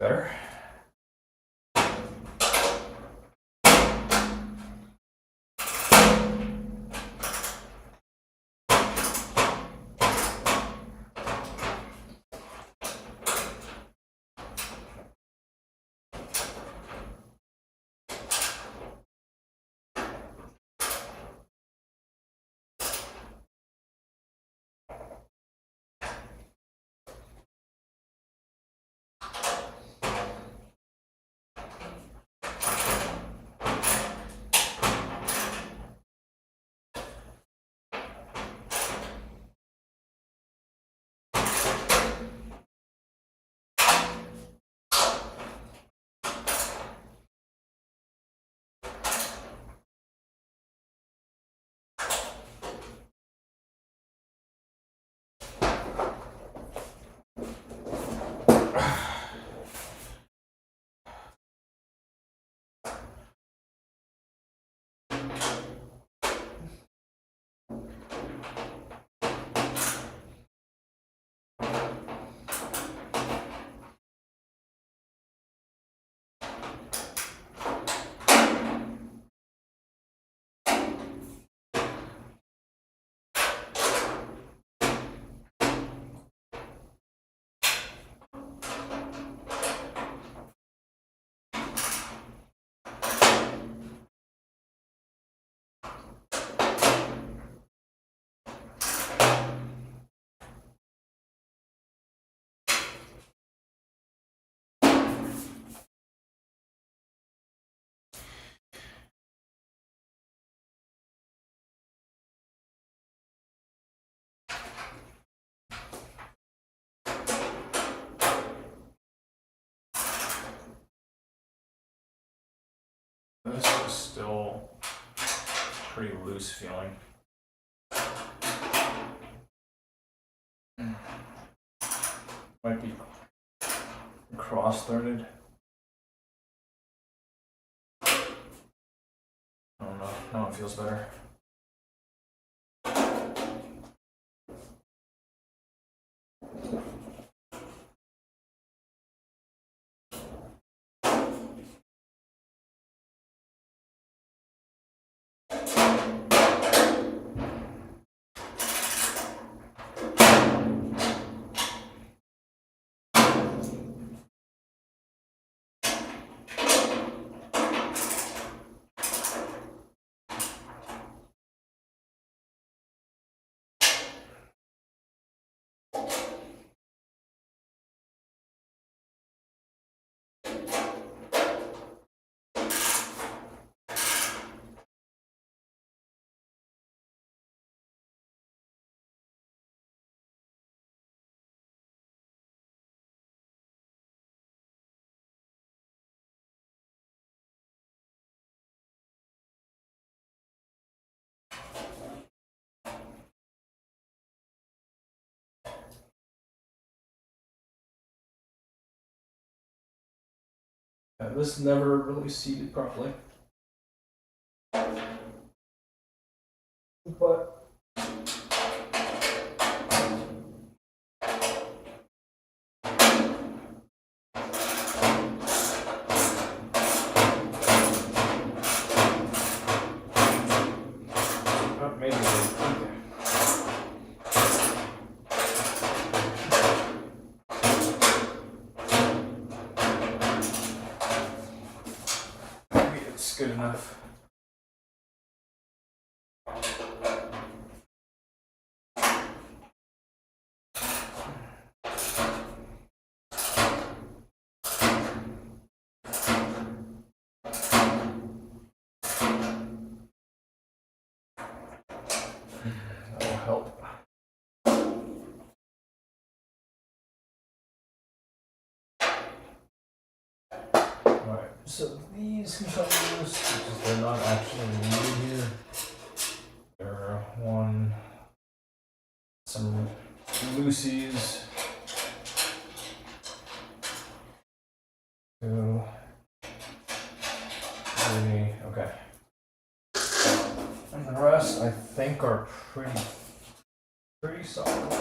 Better? This is still pretty loose feeling. Might be cross-threaded. I don't know. Now it feels better. This never really seated properly. But maybe okay. Maybe it's good enough. That'll help. Alright, so these can come loose because they're not actually needed here. There are some loosies. 2, 3, okay. And the rest I think are pretty solid.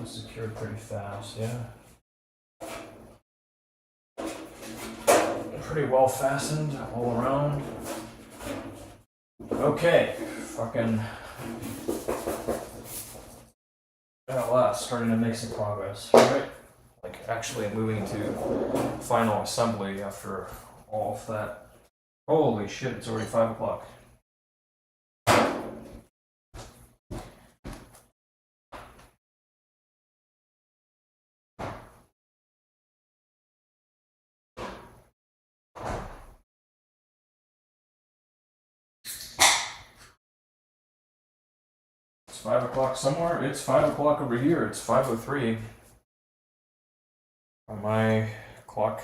Secured pretty fast, yeah. pretty well fastened all around. Okay, fucking at last starting to make some progress. Right? Like actually moving to final assembly after all of that. Holy shit, it's already 5 o'clock. It's 5 o'clock somewhere. It's 5 o'clock over here. It's 5:03 on my clock.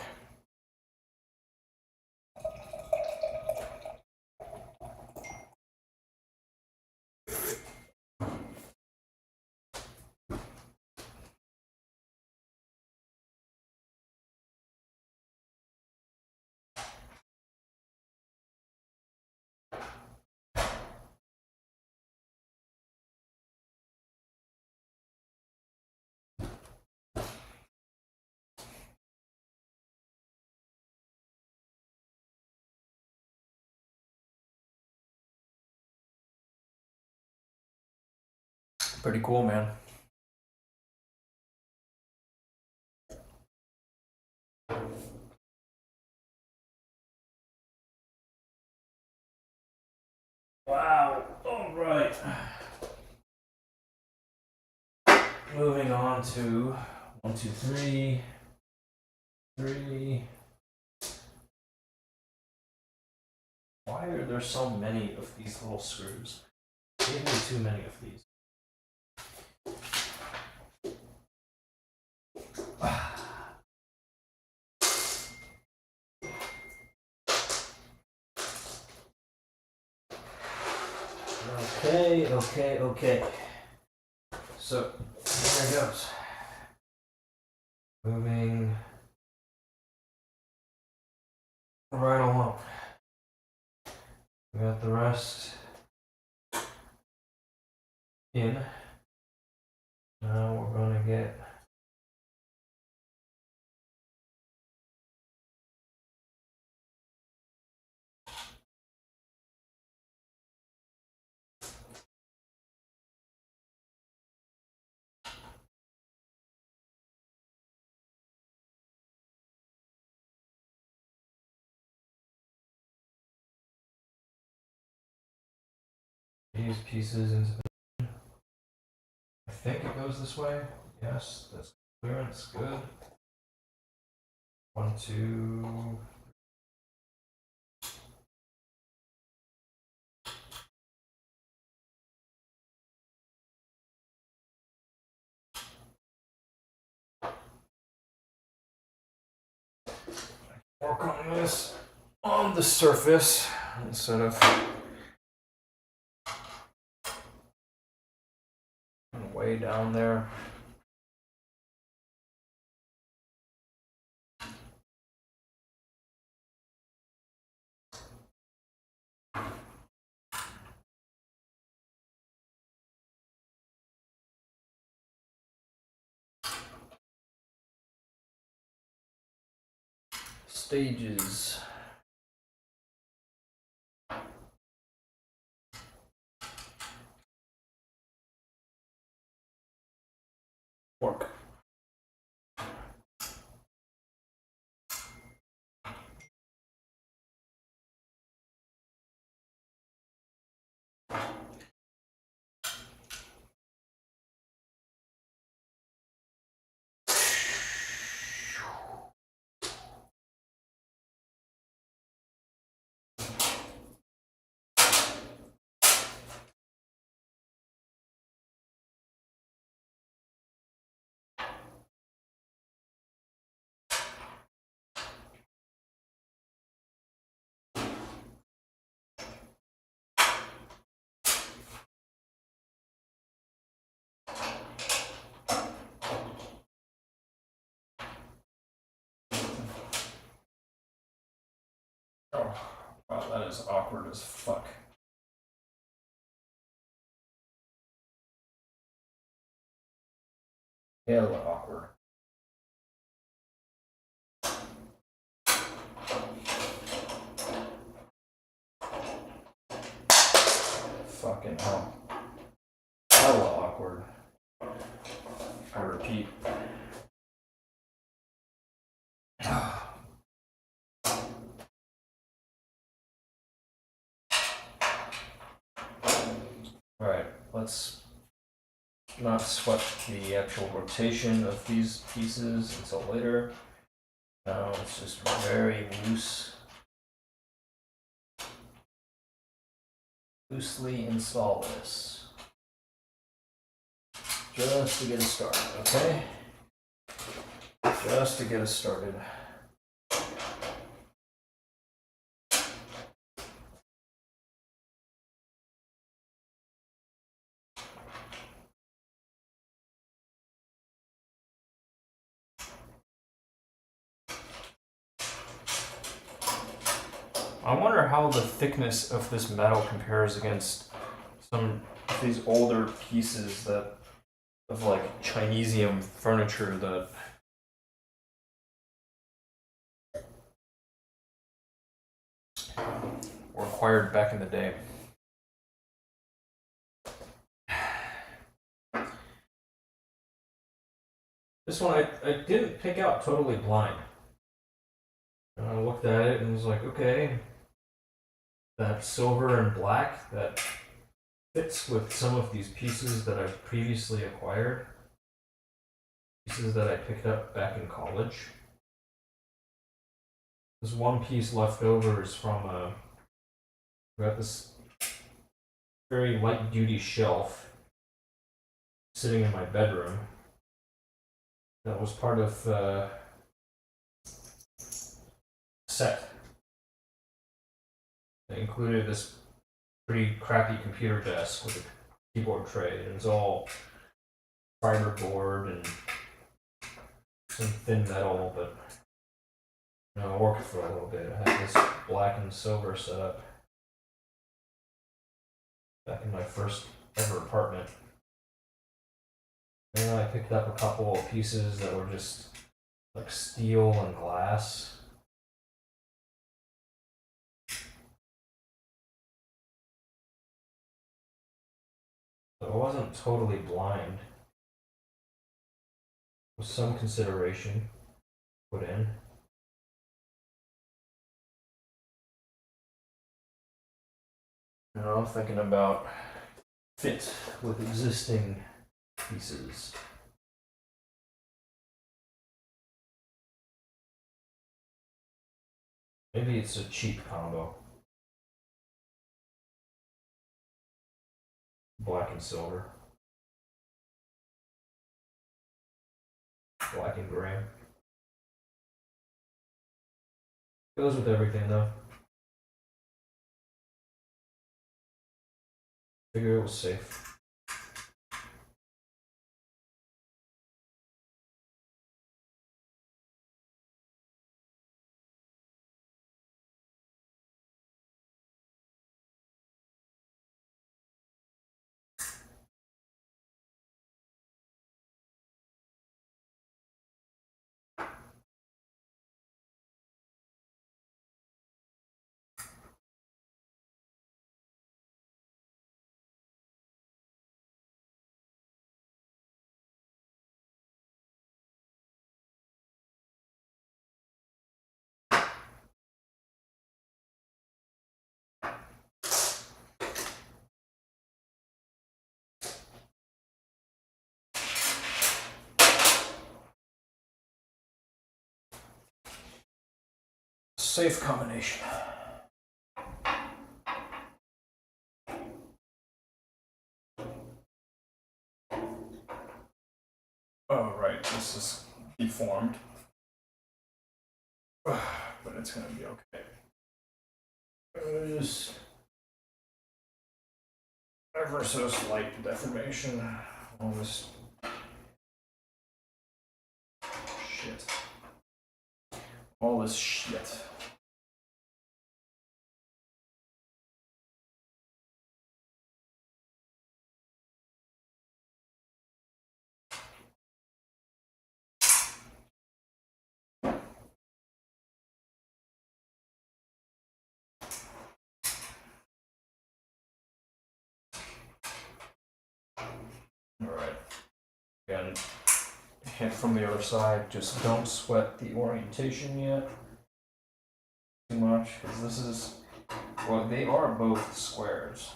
Pretty cool, man. Wow. All right. Moving on to 1, 2, 3, 3. Why are there so many of these little screws? Maybe too many of these. Okay. So, there it goes. Moving right along. We got the rest in. Now we're going to get these pieces into the... I think it goes this way. Yes, that's clearance. Good. 1, 2. Work on this on the surface instead of way down there. Stages. Work. Oh, wow, that is awkward as fuck. Hella awkward. fucking hell. Hella awkward. I repeat. Alright, let's not sweat the actual rotation of these pieces until later. Now let's just very loosely install this. Just to get us started, okay? Just to get us started. I wonder how the thickness of this metal compares against some of these older pieces that of like Chinesium furniture that were acquired back in the day. This one I didn't pick out totally blind. And I looked at it and was like, okay, that silver and black, that fits with some of these pieces that I've previously acquired. Pieces that I picked up back in college. This one piece left over is from we got this very light duty shelf sitting in my bedroom that was part of set. It included this pretty crappy computer desk with a keyboard tray, and it was all fiberboard and some thin metal, but you know, I worked for a little bit. I had this black and silver setup back in my first ever apartment. And then I picked up a couple of pieces that were just like steel and glass. So I wasn't totally blind. With some consideration put in. You know, thinking about fit with existing pieces. Maybe it's a cheap combo. Black and silver. Black and gray. Goes with everything though. Figure it was safe. Safe combination. Oh, right, this is deformed. But it's gonna be okay. Just ever so slight deformation. All this shit. All this shit. and hit from the other side. Just don't sweat the orientation yet too much, because this is, well, they are both squares.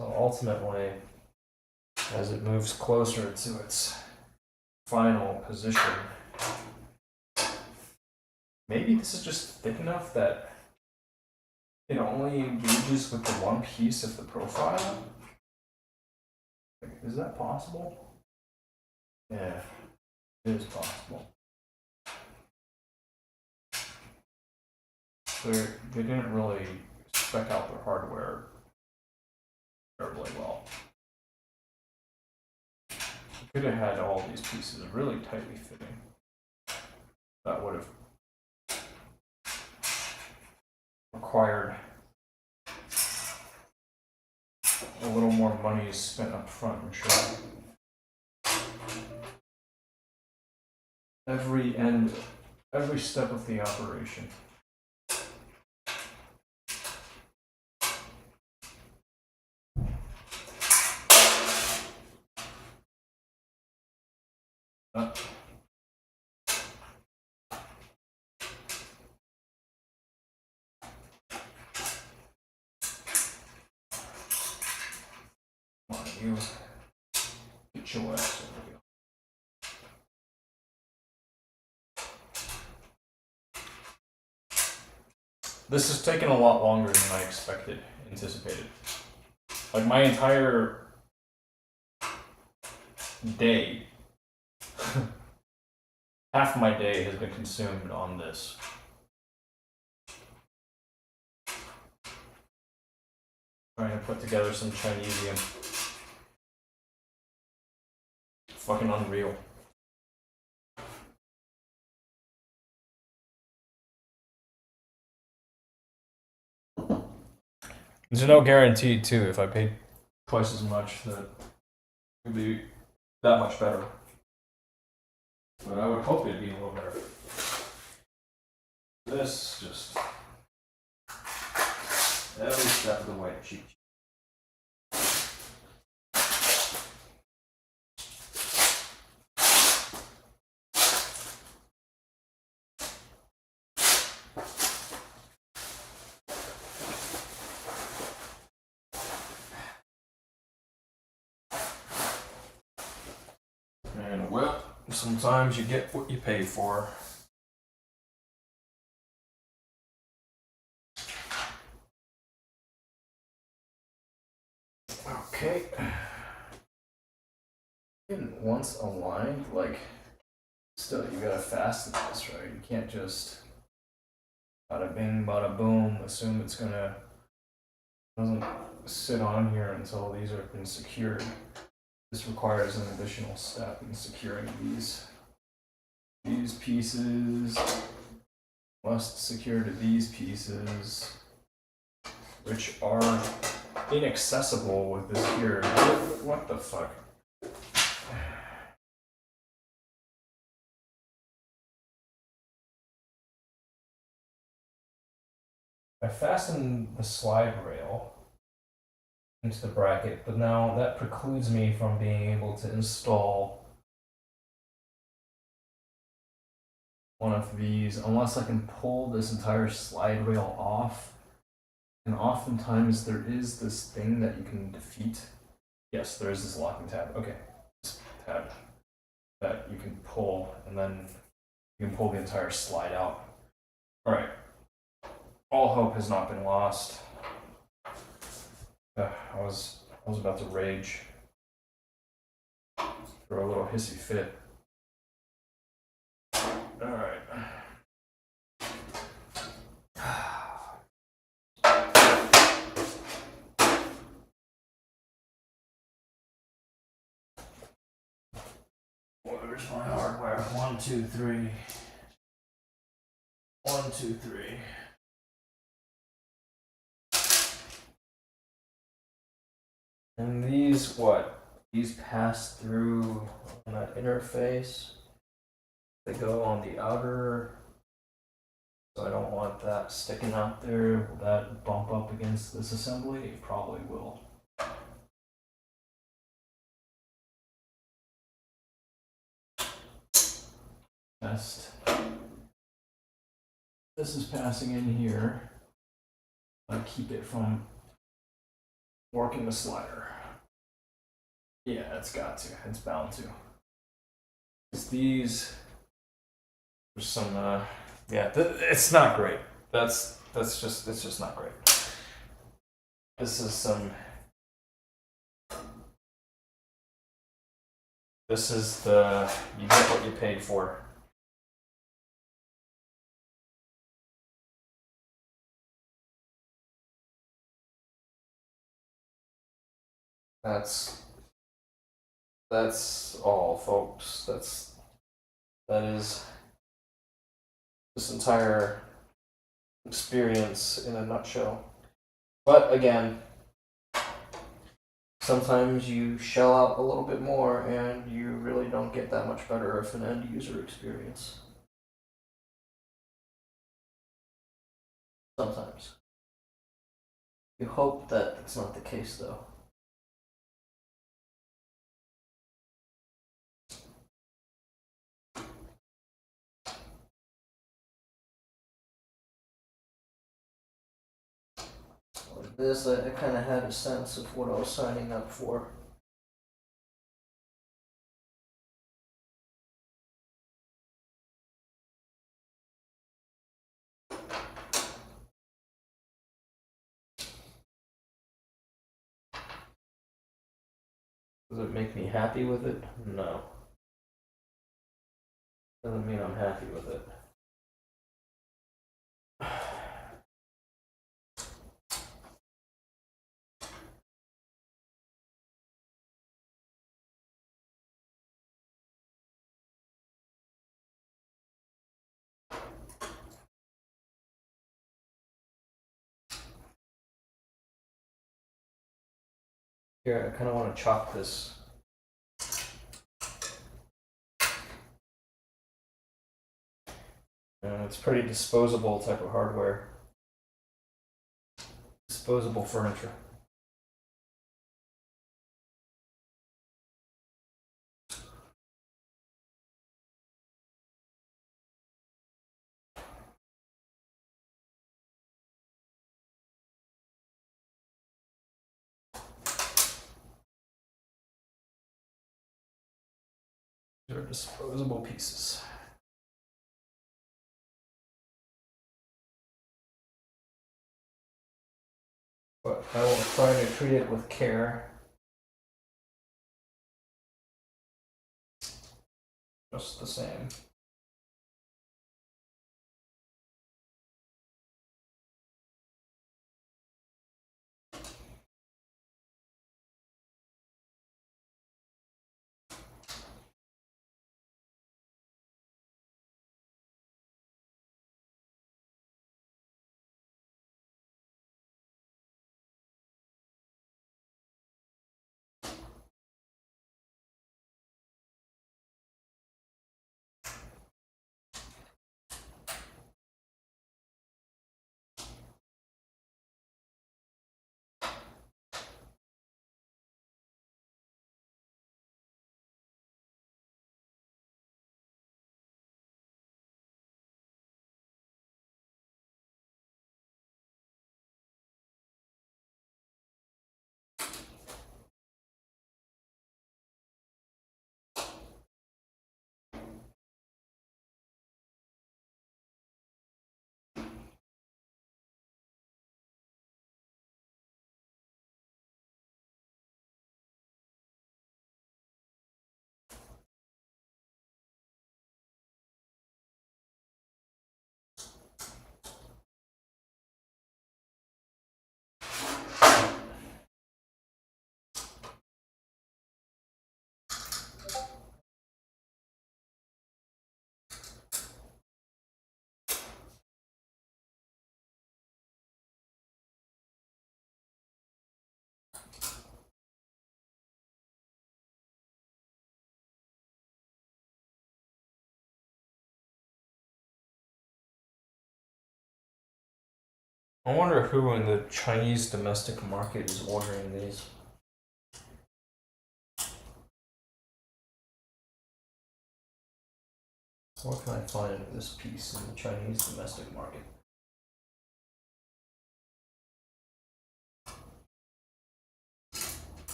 So ultimately, as it moves closer to its final position, maybe this is just thick enough that it only engages with the one piece of the profile. Is that possible? Yeah, it is possible. They didn't really spec out their hardware terribly well. Could have had all these pieces really tightly fitting. That would have required a little more money spent up front, I'm sure. Every step of the operation. Come on, you get your ass over here. This has taken a lot longer than I anticipated. Like my entire day, half my day has been consumed on this. Trying to put together some Chinesium. Fucking unreal. There's no guarantee too. If I paid twice as much, that it would be that much better. But I would hope it'd be a little better. This just every step of the way cheap. And well, sometimes you get what you pay for. Okay. And once aligned, like, still you gotta fasten this, right? You can't just bada bing, bada boom, assume it's gonna, doesn't sit on here until these have been secured. This requires an additional step in securing these pieces. Must secure to these pieces, which are inaccessible with this here. What the fuck? I fastened the slide rail into the bracket, but now that precludes me from being able to install one of these unless I can pull this entire slide rail off. And oftentimes there is this thing that you can defeat. Yes, there is this locking tab. Okay, this tab that you can pull, and then you can pull the entire slide out. All right. All hope has not been lost. I was about to rage, throw a little hissy fit. All right. Where's my hardware? 1, 2, 3. 1, 2, 3. And these, what? These pass through on that interface. They go on the outer. So I don't want that sticking out there. Will that bump up against this assembly? It probably will. test. This is passing in here. I keep it from working the slider. Yeah, it's got to. It's bound to. It's these. There's some. Yeah, it's not great. It's just not great. This is some. This is the. You get what you paid for. That's all, folks. That is this entire experience in a nutshell. But again, sometimes you shell out a little bit more and you really don't get that much better of an end user experience. Sometimes. You hope that that's not the case though. With this, I kind of had a sense of what I was signing up for. Does it make me happy with it? No. Doesn't mean I'm happy with it. Here, I kind of want to chop this. It's pretty disposable type of hardware. Disposable furniture. These are disposable pieces. But I will try to treat it with care. Just the same. I wonder who in the Chinese domestic market is ordering these. What can I find of this piece in the Chinese domestic market?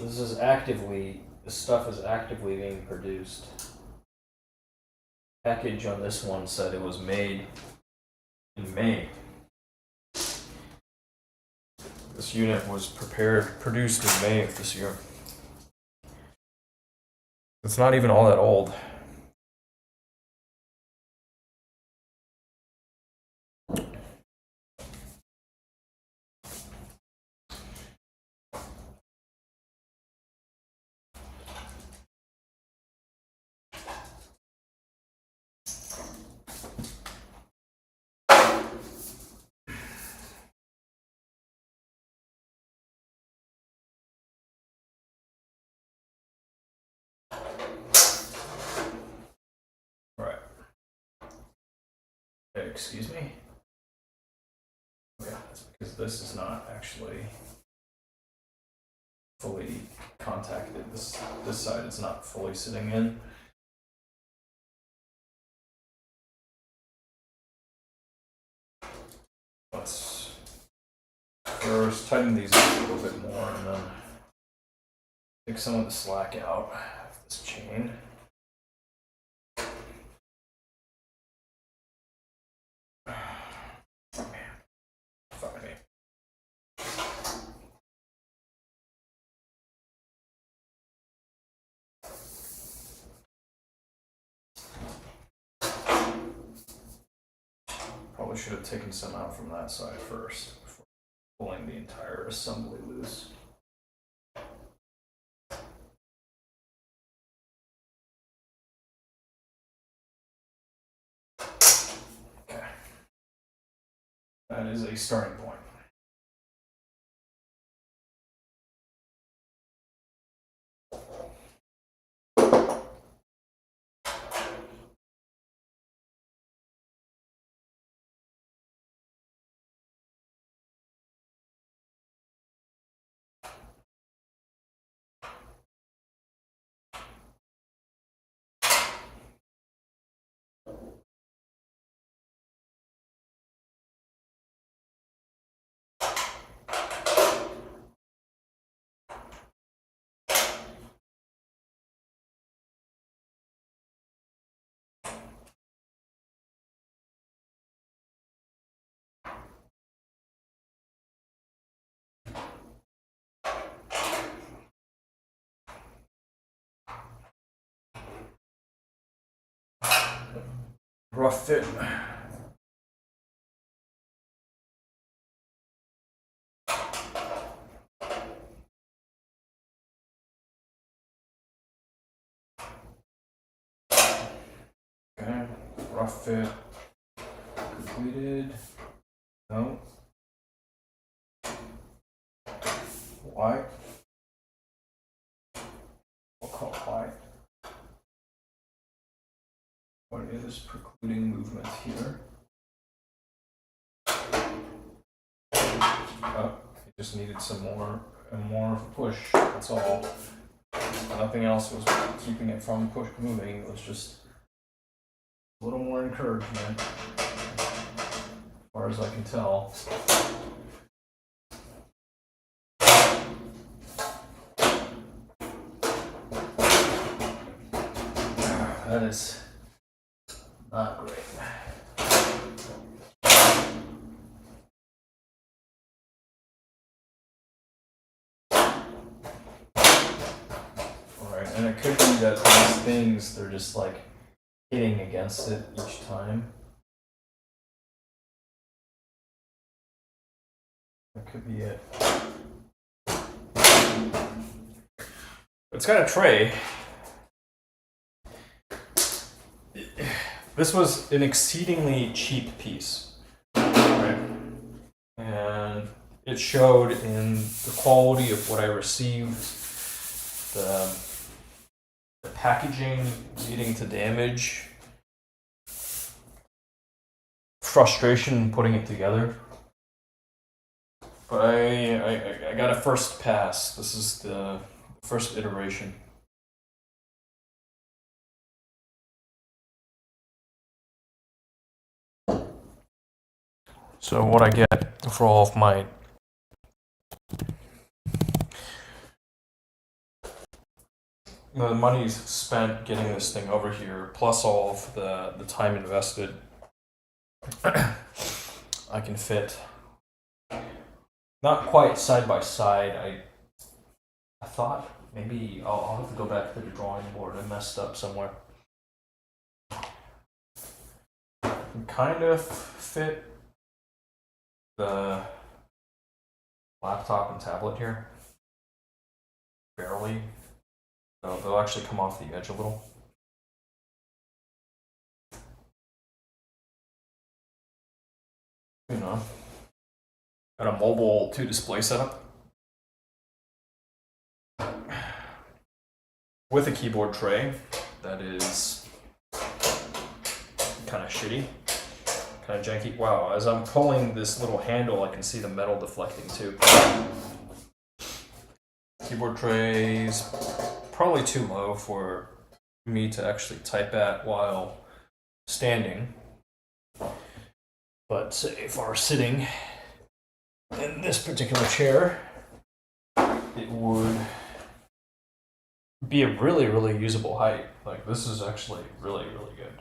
This stuff is actively being produced. Package on this one said it was made in May. This unit was produced in May of this year. It's not even all that old. Right. Okay, excuse me? Yeah, that's because this is not actually fully contacted. This side is not fully sitting in. Let's first tighten these up a little bit more and then take some of the slack out of this chain. Fuck me. Probably should have taken some out from that side first before pulling the entire assembly loose. Okay. That is a starting point. Rough fit. Okay, rough fit completed. No. White. We'll call it white. What is precluding movement here? Oh, it just needed some more and more push. That's all. Nothing else was keeping it from moving. It was just a little more encouragement, as far as I can tell. That is not great. Alright, and it could be that these things, they're just like hitting against it each time. That could be it. It's got a tray. This was an exceedingly cheap piece, right? And it showed in the quality of what I received, the packaging leading to damage, frustration in putting it together. But I got a first pass. This is the first iteration. So what I get for all of my the money's spent getting this thing over here, plus all of the time invested, I can fit not quite side by side. I thought maybe I'll have to go back to the drawing board. I messed up somewhere. Can kind of fit the laptop and tablet here. Barely. They'll actually come off the edge a little. You know. Got a mobile 2 display setup. With a keyboard tray that is kind of shitty. Kind of janky. Wow, as I'm pulling this little handle, I can see the metal deflecting too. Keyboard trays probably too low for me to actually type at while standing. But say if I were sitting in this particular chair, it would be a really, really usable height. Like this is actually really, really good.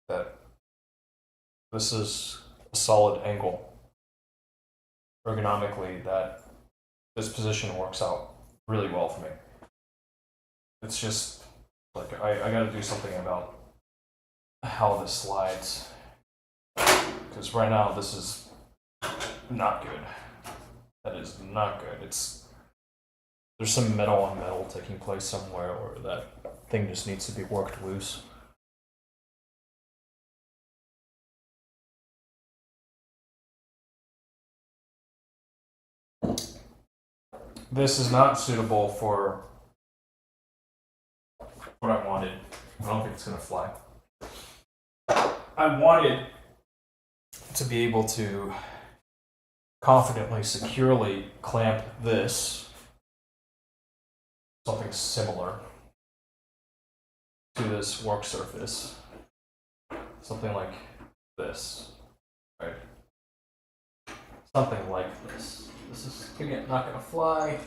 That this is a solid angle. Ergonomically, that this position works out really well for me. It's just like I gotta do something about how this slides. Because right now this is not good. That is not good. There's some metal on metal taking place somewhere, or that thing just needs to be worked loose. This is not suitable for what I wanted. I don't think it's gonna fly. I wanted to be able to confidently, securely clamp this, something similar to this work surface, something like this, right? Something like this. This is again not gonna fly.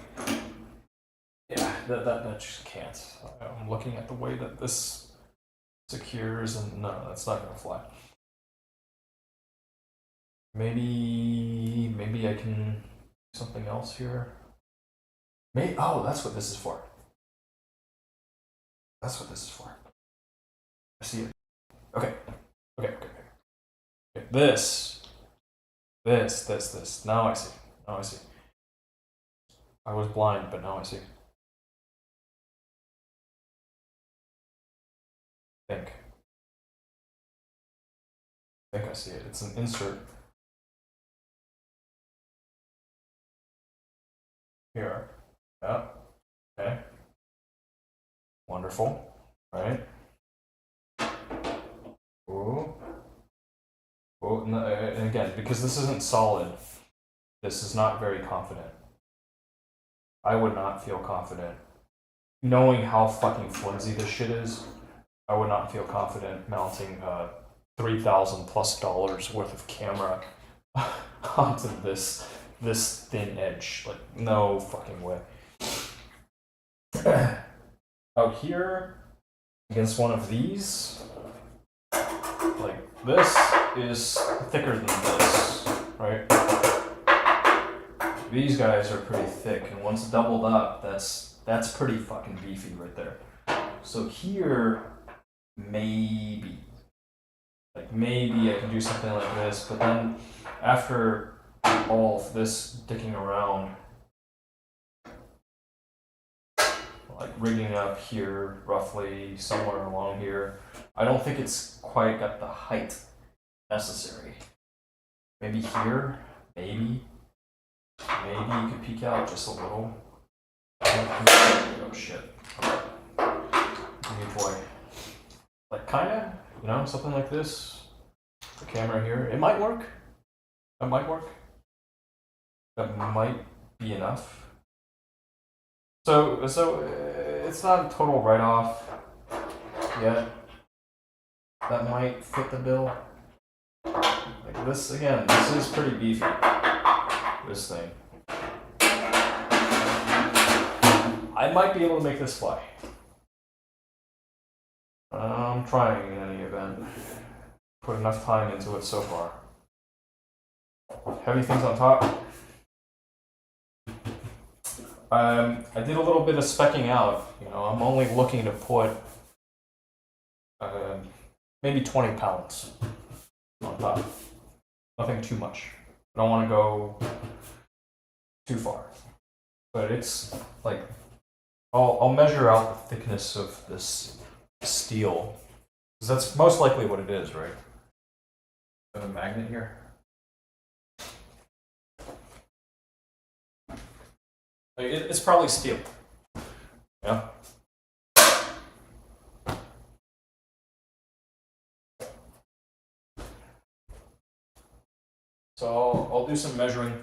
Yeah, that just can't. I'm looking at the way that this secures, and no, that's not gonna fly. Maybe I can do something else here. Maybe, oh, that's what this is for. That's what this is for. I see it. Okay. This. Now I see. I was blind, but now I see. I think I see it. It's an insert. Here. Yeah. Okay. Wonderful. Right. Ooh. Oh, no, and again, because this isn't solid, this is not very confident. I would not feel confident. Knowing how fucking flimsy this shit is, I would not feel confident mounting $3,000+ worth of camera onto this thin edge. Like, no fucking way. Out here, against one of these, like this is thicker than this, right? These guys are pretty thick, and once doubled up, that's pretty fucking beefy right there. So here, maybe I can do something like this, but then after all of this dicking around, like rigging up here, roughly somewhere along here, I don't think it's quite got the height necessary. Maybe here, maybe you could peek out just a little. Oh shit. Good boy. Like kinda, something like this. The camera here. It might work. That might be enough. So it's not a total write-off yet. That might fit the bill. Like this again, this is pretty beefy. This thing. I might be able to make this fly. I'm trying in any event. Put enough time into it so far. Heavy things on top. I did a little bit of specking out. You know, I'm only looking to put maybe 20 pounds on top. Nothing too much. I don't want to go too far. But it's like, I'll measure out the thickness of this steel. Because that's most likely what it is, right? I have a magnet here. It's probably steel. Yeah. So I'll do some measuring.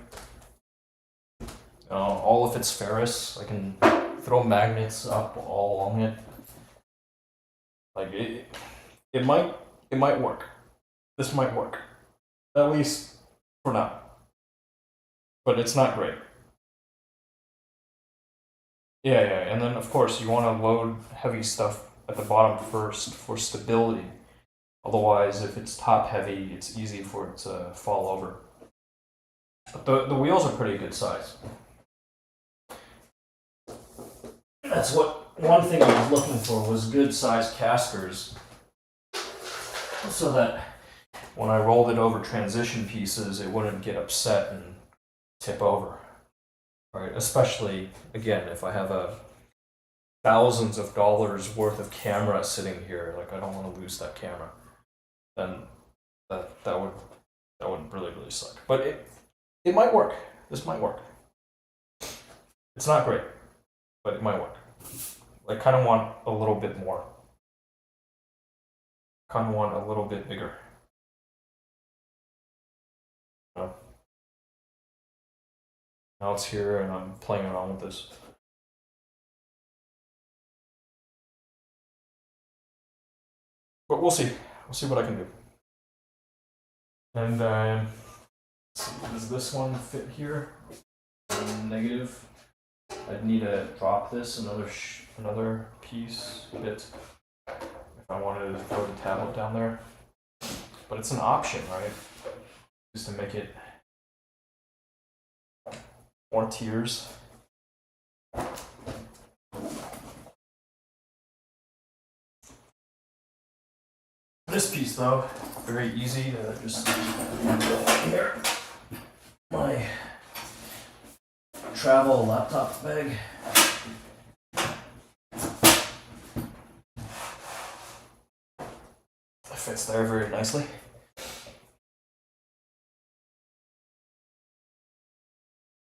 All if it's ferrous, I can throw magnets up all along it. Like it might work. This might work, at least for now. But it's not great. Yeah, and then of course you want to load heavy stuff at the bottom first for stability. Otherwise, if it's top heavy, it's easy for it to fall over. But the wheels are pretty good size. That's one thing I was looking for was good sized casters, so that when I rolled it over transition pieces, it wouldn't get upset and tip over. Right, especially again if I have a thousands of dollars worth of camera sitting here, like I don't want to lose that camera. Then that would really suck. But it might work. This might work. It's not great, but it might work. I kind of want a little bit more. Kind of want a little bit bigger. No. Now it's here and I'm playing around with this. But we'll see. We'll see what I can do. And does this one fit here? Negative. I'd need to drop this another bit if I wanted to throw the tablet down there. But it's an option, right? Just to make it more tiers. This piece, though, very easy to just here. My travel laptop bag. It fits there very nicely.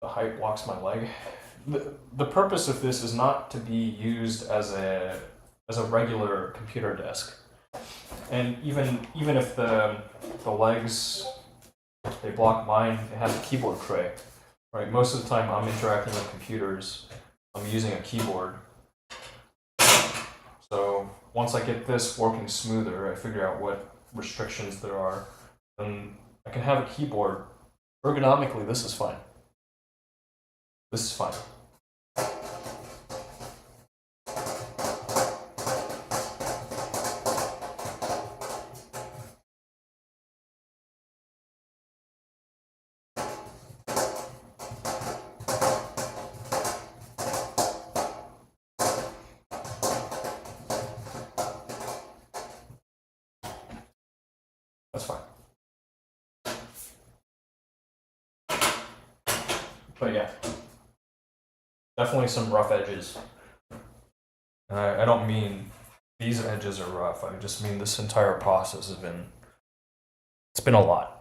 The height blocks my leg. The purpose of this is not to be used as a regular computer desk. And even if the legs, they block mine, it has a keyboard tray. Right, most of the time I'm interacting with computers, I'm using a keyboard. So once I get this working smoother, I figure out what restrictions there are, then I can have a keyboard. Ergonomically, this is fine. This is fine. That's fine. But yeah, definitely some rough edges. I don't mean these edges are rough. I just mean this entire process has been, it's been a lot.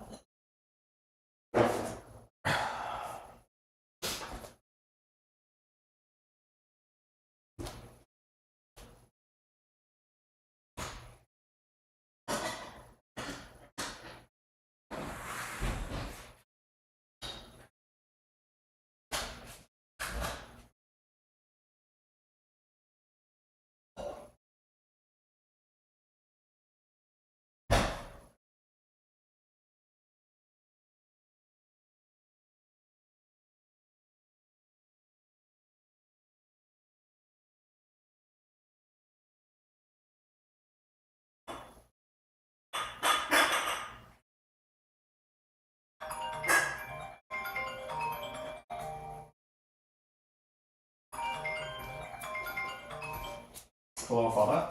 Hello, Father.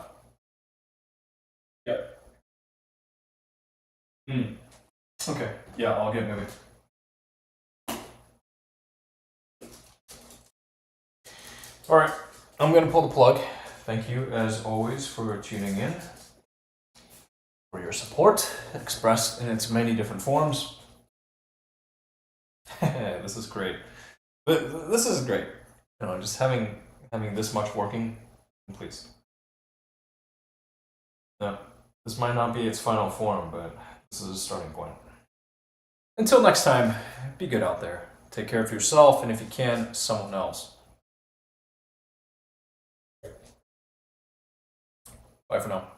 Yep. Okay. Yeah, I'll get moving. All right. I'm gonna pull the plug. Thank you, as always, for tuning in, for your support, expressed in its many different forms. This is great. This is great. You know, just having this much working. Please. No, this might not be its final form, but this is a starting point. Until next time, be good out there. Take care of yourself, and if you can, someone else. Bye for now.